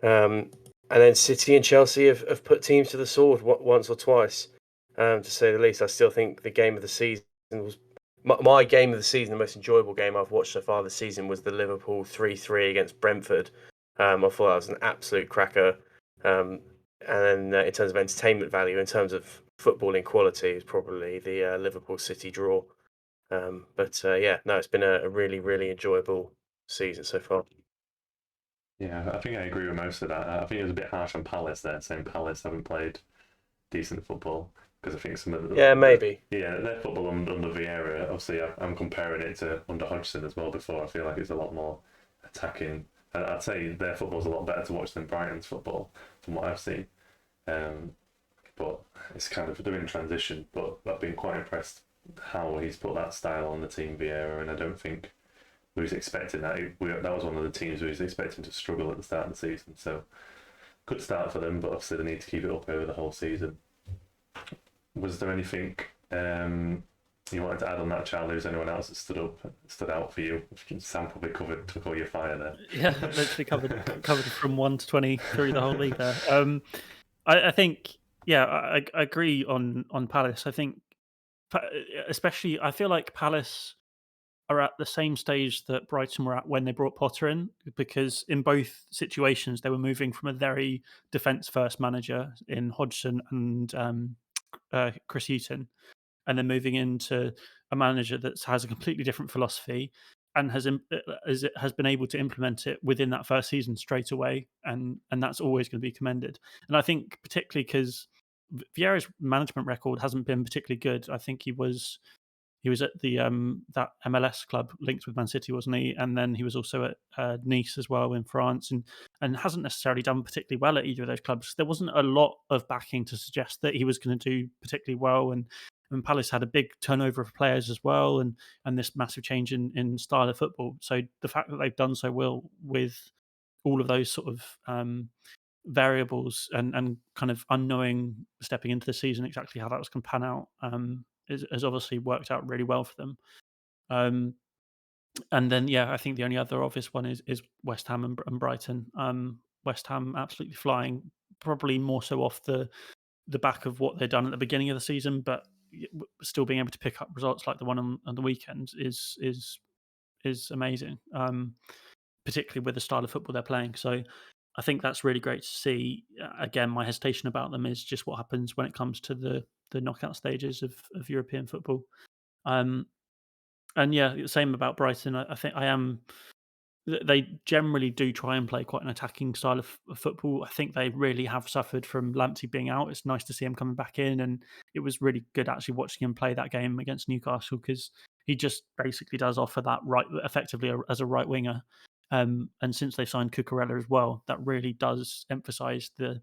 And then City and Chelsea have put teams to the sword once or twice, to say the least. I still think the game of the season was my game of the season. The most enjoyable game I've watched so far this season was the Liverpool 3-3 against Brentford. I thought that was an absolute cracker. And then in terms of entertainment value, in terms of footballing quality, is probably the Liverpool City draw. It's been a really, really enjoyable season so far. Yeah, I think I agree with most of that. I think it was a bit harsh on Palace there, saying Palace haven't played decent football, because I think some of maybe. Their football under Vieira, obviously I'm comparing it to under Hodgson as well before. I feel like it's a lot more attacking. I'd say their football's a lot better to watch than Brighton's football, from what I've seen. But it's kind of doing transition, but I've been quite impressed how he's put that style on the team, Vieira, and I don't think we was expecting that. That was one of the teams we was expecting to struggle at the start of the season. So good start for them, but obviously they need to keep it up over the whole season. Was there anything you wanted to add on that, Charlie? Was anyone else that stood out for you? Sam probably took all your fire there. Yeah, literally covered from 1 to 20 through the whole league there. I think, I agree on Palace. I think, especially, I feel like Palace are at the same stage that Brighton were at when they brought Potter in, because in both situations they were moving from a very defence-first manager in Hodgson and Chris Hughton, and then moving into a manager that has a completely different philosophy and has been able to implement it within that first season straight away, and that's always going to be commended. And I think particularly because Vieira's management record hasn't been particularly good. I think he was at the that MLS club linked with Man City, wasn't he? And then he was also at Nice as well in France, and hasn't necessarily done particularly well at either of those clubs. There wasn't a lot of backing to suggest that he was going to do particularly well, and Palace had a big turnover of players as well, and this massive change in style of football. So the fact that they've done so well with all of those sort of variables and kind of unknowing stepping into the season exactly how that was going to pan out has obviously worked out really well for them. And then, I think the only other obvious one is West Ham and Brighton. West Ham absolutely flying, probably more so off the back of what they'd done at the beginning of the season, but still being able to pick up results like the one on the weekend is amazing, particularly with the style of football they're playing. So I think that's really great to see. Again, my hesitation about them is just what happens when it comes to the knockout stages of European football. And yeah, same about Brighton. I think they generally do try and play quite an attacking style of football. I think they really have suffered from Lamptey being out. It's nice to see him coming back in, and it was really good actually watching him play that game against Newcastle, because he just basically does offer that effectively as a right winger. And since they've signed Cucurella as well, that really does emphasise the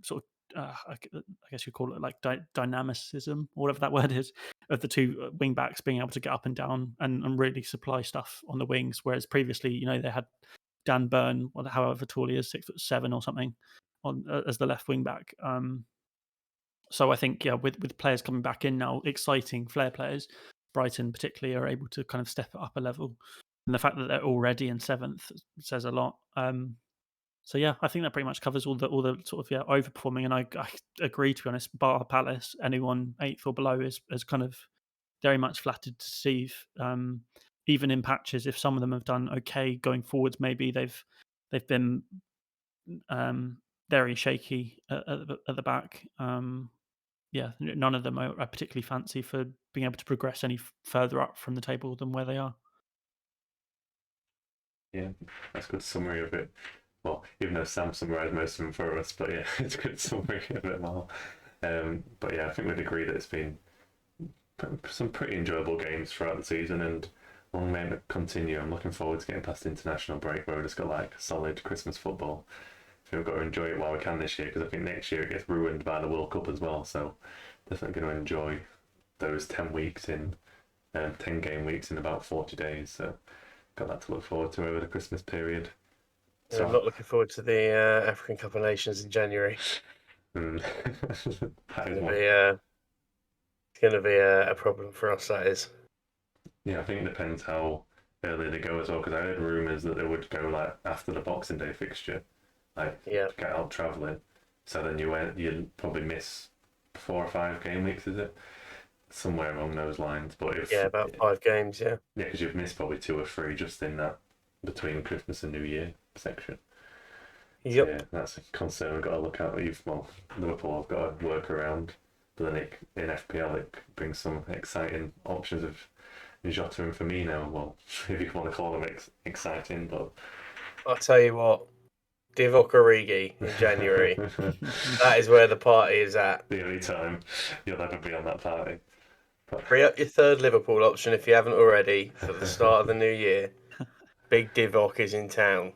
sort of I guess you call it like dynamicism, or whatever that word is, of the two wing backs being able to get up and down and really supply stuff on the wings. Whereas previously, they had Dan Burn, or however tall he is, 6'7" or something, on as the left wing back. So I think, with players coming back in now, exciting flair players, Brighton particularly are able to kind of step it up a level. And the fact that they're already in 7th says a lot. So yeah, I think that pretty much covers all the sort of overperforming. And I agree, to be honest, bar Palace, anyone 8th or below is kind of very much flattered to deceive. Even in patches, if some of them have done okay going forwards, maybe they've been very shaky at the back. None of them I particularly fancy for being able to progress any further up from the table than where they are. Yeah, that's a good summary of it. Well, even though Sam summarised most of them for us, but yeah, it's a good summary of it all. But yeah, I think we'd agree that it's been some pretty enjoyable games throughout the season, and long may it continue. I'm looking forward to getting past the international break, where we've just got like solid Christmas football. So we've got to enjoy it while we can this year, because I think next year it gets ruined by the World Cup as well. So definitely going to enjoy those 10 weeks in 10 game weeks in about 40 days. So got that to look forward to over the Christmas period. So I'm not looking forward to the African Cup of Nations in January. It's going to be a problem for us, that is. Yeah, I think it depends how early they go as well, because I heard rumours that they would go like after the Boxing Day fixture, like get out travelling. So then you'd probably miss 4 or 5 game weeks, is it? Somewhere along those lines. But about 5 games, yeah. Yeah, because you've missed probably 2 or 3 just in that between Christmas and New Year section. Yep. So, yeah, that's a concern we've got to look at. Liverpool have got to work around, but then in FPL it brings some exciting options of Jota and Firmino. Well, if you want to call them exciting, but I'll tell you what, Divock Origi in January, that is where the party is at. The only time you'll ever be on that party. Free up your third Liverpool option if you haven't already for the start of the new year. Big Divock is in town.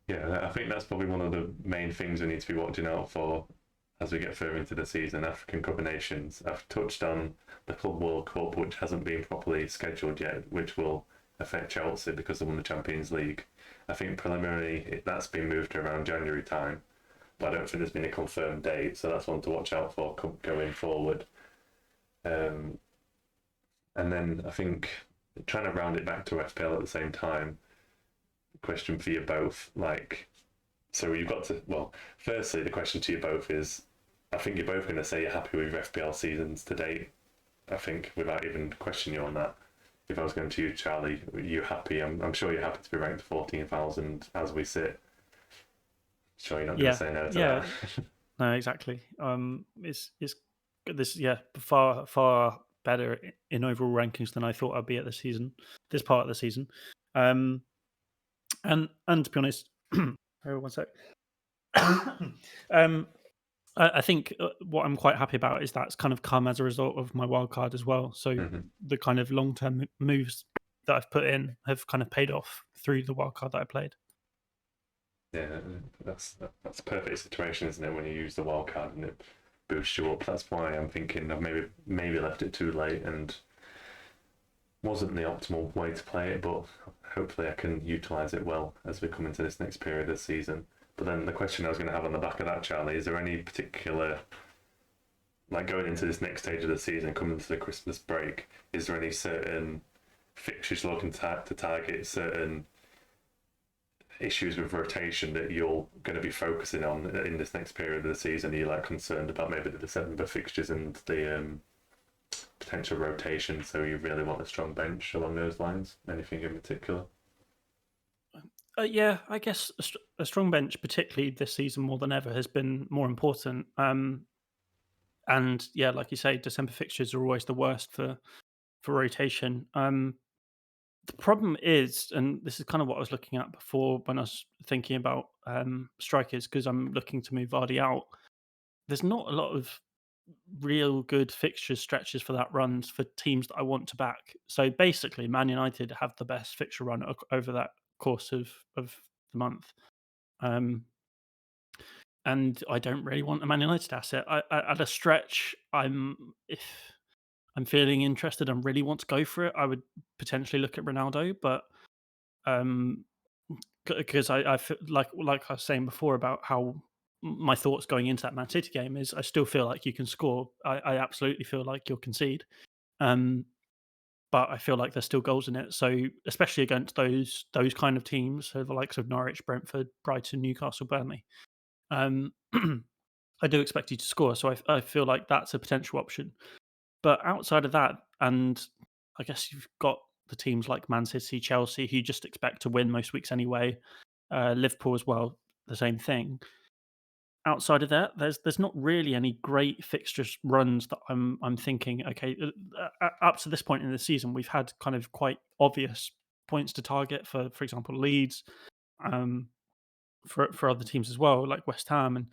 Yeah, I think that's probably one of the main things we need to be watching out for as we get further into the season. African Cup of Nations. I've touched on the Club World Cup, which hasn't been properly scheduled yet, which will affect Chelsea because they won the Champions League. I think preliminarily that's been moved to around January time, but I don't think there's been a confirmed date, so that's one to watch out for going forward. And then I think, trying to round it back to FPL at the same time, question for you both, so you've got to, firstly the question to you both is, I think you're both going to say you're happy with your FPL seasons to date, I think, without even questioning you on that. If I was going to you, Charlie, are you happy? I'm sure you're happy to be ranked 14,000 as we sit. Sure you're not going to say no to that. No, exactly. It's this far better in overall rankings than I thought I'd be at this part of the season. And to be honest, one sec. I think what I'm quite happy about is that's kind of come as a result of my wildcard as well. So the kind of long-term moves that I've put in have kind of paid off through the wildcard that I played. Yeah, that's a perfect situation, isn't it? When you use the wildcard and it boosts you up. That's why I'm thinking I've maybe left it too late and wasn't the optimal way to play it, but hopefully I can utilise it well as we come into this next period of the season. But then the question I was going to have on the back of that, Charlie, is there any particular, going into this next stage of the season, coming to the Christmas break, is there any certain fixtures looking to target, certain issues with rotation that you're going to be focusing on in this next period of the season? Are you like concerned about maybe the December fixtures and the potential rotation? So you really want a strong bench along those lines? Anything in particular? Yeah, I guess a strong bench, particularly this season more than ever, has been more important. And yeah, like you say, December fixtures are always the worst for rotation. The problem is, and this is kind of what I was looking at before when I was thinking about strikers, because I'm looking to move Vardy out. There's not a lot of real good fixture stretches for that runs for teams that I want to back. So basically, Man United have the best fixture run over that course of the month. And I don't really want a Man United asset. At a stretch, if I'm feeling interested and really want to go for it, I would potentially look at Ronaldo, but because I feel like I was saying before about how my thoughts going into that Man City game is I still feel like you can score. I absolutely feel like you'll concede. But I feel like there's still goals in it. So especially against those kind of teams, so the likes of Norwich, Brentford, Brighton, Newcastle, Burnley, I do expect you to score. So I feel like that's a potential option. But outside of that, and I guess you've got the teams like Man City, Chelsea, who just expect to win most weeks anyway. Liverpool as well, the same thing. Outside of that, there's not really any great fixture runs that I'm thinking. Okay, up to this point in the season, we've had kind of quite obvious points to target for example, Leeds, for other teams as well, like West Ham, and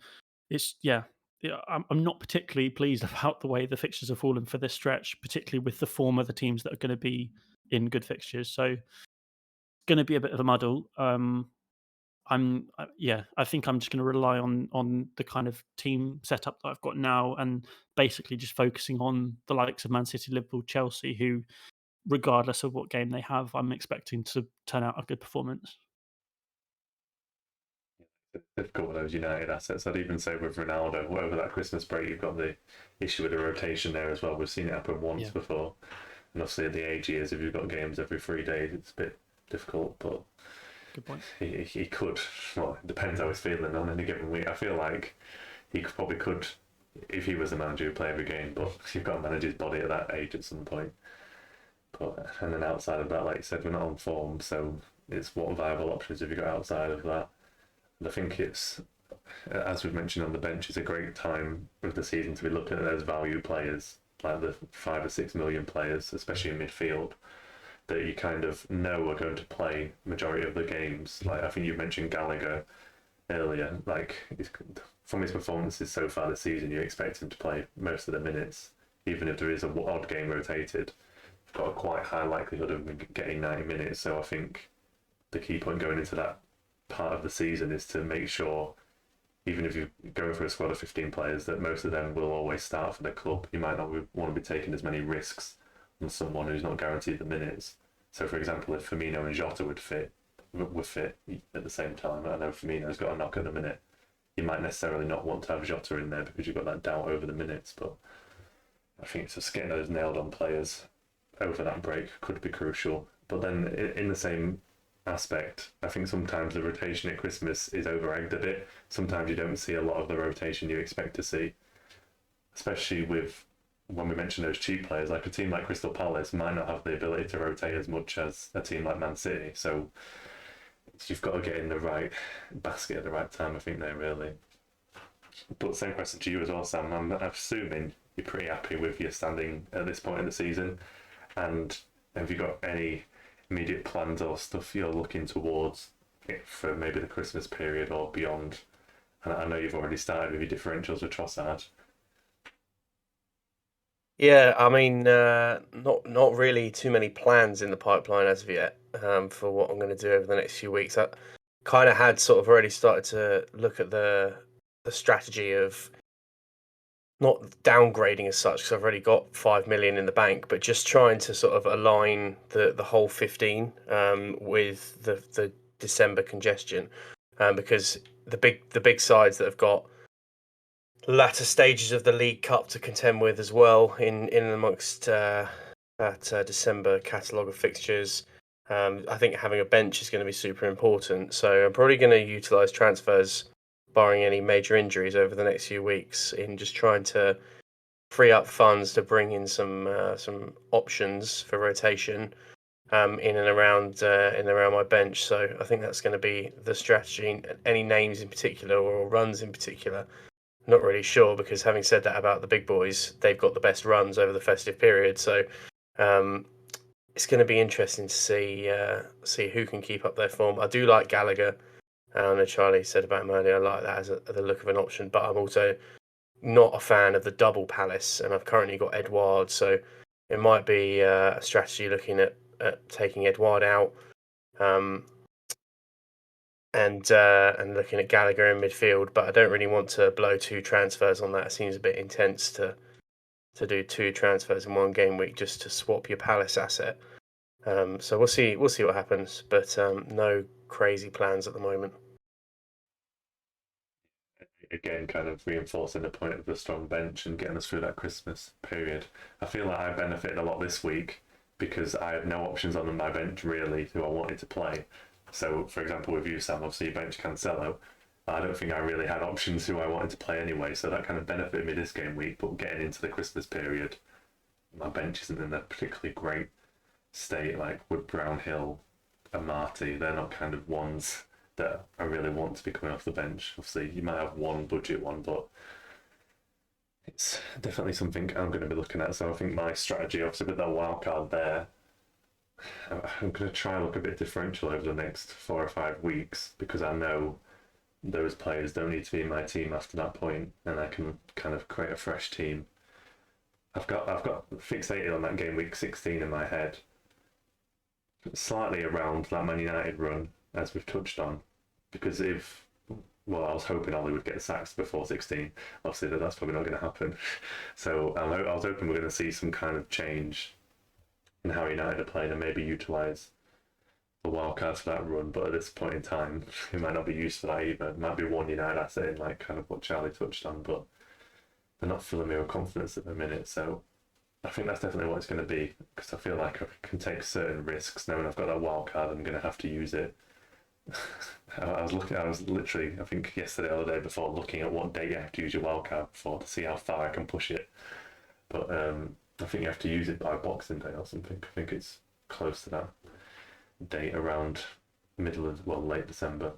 it's I'm not particularly pleased about the way the fixtures have fallen for this stretch, particularly with the form of the teams that are going to be in good fixtures. So, going to be a bit of a muddle. I think I'm just going to rely on the kind of team setup that I've got now, and basically just focusing on the likes of Man City, Liverpool, Chelsea, who, regardless of what game they have, I'm expecting to turn out a good performance. Difficult with those United assets. I'd even say with Ronaldo, over that Christmas break, you've got the issue with the rotation there as well. We've seen it happen once before, and obviously at the age he is, if you've got games every 3 days, it's a bit difficult. But good point. He could. Well, it depends how he's feeling on any given week. I feel like he probably could, if he was a manager, who'd play every game. But you've got to manage his body at that age at some point. But and then outside of that, like you said, we're not on form, so it's what viable options have you got outside of that? And I think it's, as we've mentioned on the bench, it's a great time of the season to be looking at those value players, like the 5 or 6 million players, especially in midfield, that you kind of know are going to play majority of the games. Like I think you mentioned Gallagher earlier. Like from his performances so far this season, you expect him to play most of the minutes, even if there is an odd game rotated. You've got a quite high likelihood of getting 90 minutes. So I think the key point going into that part of the season is to make sure, even if you're going for a squad of 15 players, that most of them will always start for the club. You might not want to be taking as many risks on someone who's not guaranteed the minutes. So, for example, if Firmino and Jota were fit at the same time, I know Firmino's got a knock at the minute, you might necessarily not want to have Jota in there because you've got that doubt over the minutes. But I think it's just getting those nailed on players over that break could be crucial. But then in the same aspect, I think sometimes the rotation at Christmas is over-egged a bit. Sometimes you don't see a lot of the rotation you expect to see, especially with, when we mention those cheap players, like a team like Crystal Palace might not have the ability to rotate as much as a team like Man City. So you've got to get in the right basket at the right time, I think, there, really. But same question to you as well, Sam. I'm assuming you're pretty happy with your standing at this point in the season. And have you got any immediate plans or stuff you're looking towards for maybe the Christmas period or beyond? And I know you've already started with your differentials with Trossard. Yeah, I mean, not really too many plans in the pipeline as of yet for what I'm going to do over the next few weeks. I kind of had sort of already started to look at the strategy of not downgrading as such, because I've already got 5 million in the bank, but just trying to sort of align the whole 15 with the December congestion, because the big sides that have got latter stages of the League Cup to contend with as well in amongst that December catalogue of fixtures. I think having a bench is going to be super important. So I'm probably going to utilise transfers, barring any major injuries, over the next few weeks in just trying to free up funds to bring in some options for rotation in and around my bench. So I think that's going to be the strategy. Any names in particular or runs in particular, not really sure, because having said that about the big boys, they've got the best runs over the festive period. So it's going to be interesting to see who can keep up their form. I do like Gallagher. I know Charlie said about him earlier. I like that as the look of an option, but I'm also not a fan of the double Palace, and I've currently got Edouard, so it might be a strategy looking at taking Edouard out, and looking at Gallagher in midfield. But I don't really want to blow 2 transfers on that. It seems a bit intense to do 2 transfers in one game week just to swap your Palace asset. So we'll see what happens, but no crazy plans at the moment. Again, kind of reinforcing the point of the strong bench and getting us through that Christmas period. I feel like I benefited a lot this week because I had no options on my bench really who I wanted to play. So, for example, with you, Sam, obviously you bench Cancelo. I don't think I really had options who I wanted to play anyway, so that kind of benefited me this game week. But getting into the Christmas period, my bench isn't in a particularly great state. Like Wood, Brownhill, and Marty, they're not kind of ones that I really want to be coming off the bench. Obviously, you might have one budget one, but it's definitely something I'm going to be looking at. So I think my strategy, obviously, with that wild card there, I'm going to try and look a bit differential over the next 4 or 5 weeks because I know those players don't need to be in my team after that point, and I can kind of create a fresh team. I've got fixated on that game week 16 in my head, slightly around that Man United run, as we've touched on, because I was hoping Ollie would get sacked before 16. Obviously, that's probably not going to happen. So I was hoping we're going to see some kind of change in how United are playing and maybe utilise the wildcard for that run. But at this point in time, it might not be used for that either. It might be one United asset in like kind of what Charlie touched on, but they're not filling me with confidence at the minute. So I think that's definitely what it's going to be, because I feel like I can take certain risks knowing I've got that wild card. I'm going to have to use it. I was literally, I think yesterday or the day before, looking at what date you have to use your wildcard for to see how far I can push it. But I think you have to use it by Boxing Day or something. I think it's close to that date, around late December.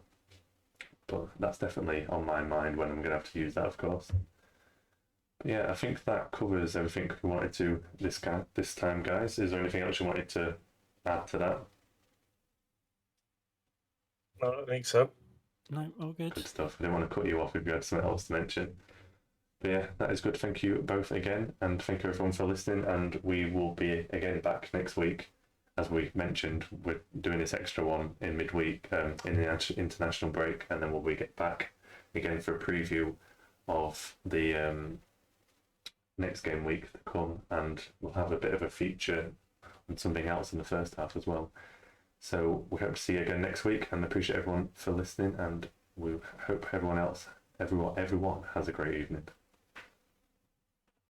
But that's definitely on my mind when I'm going to have to use that, of course. But yeah, I think that covers everything we wanted to this time, guys. Is there anything else you wanted to add to that? No, I don't think so. No, all good. Good stuff. I didn't want to cut you off if you had something else to mention. But yeah, that is good. Thank you both again, and thank you everyone for listening. And we will be again back next week. As we mentioned, we're doing this extra one in midweek, in the international break, and then we'll get back again for a preview of the next game week to come, and we'll have a bit of a feature on something else in the first half as well. So we hope to see you again next week, and appreciate everyone for listening, and we hope everyone has a great evening.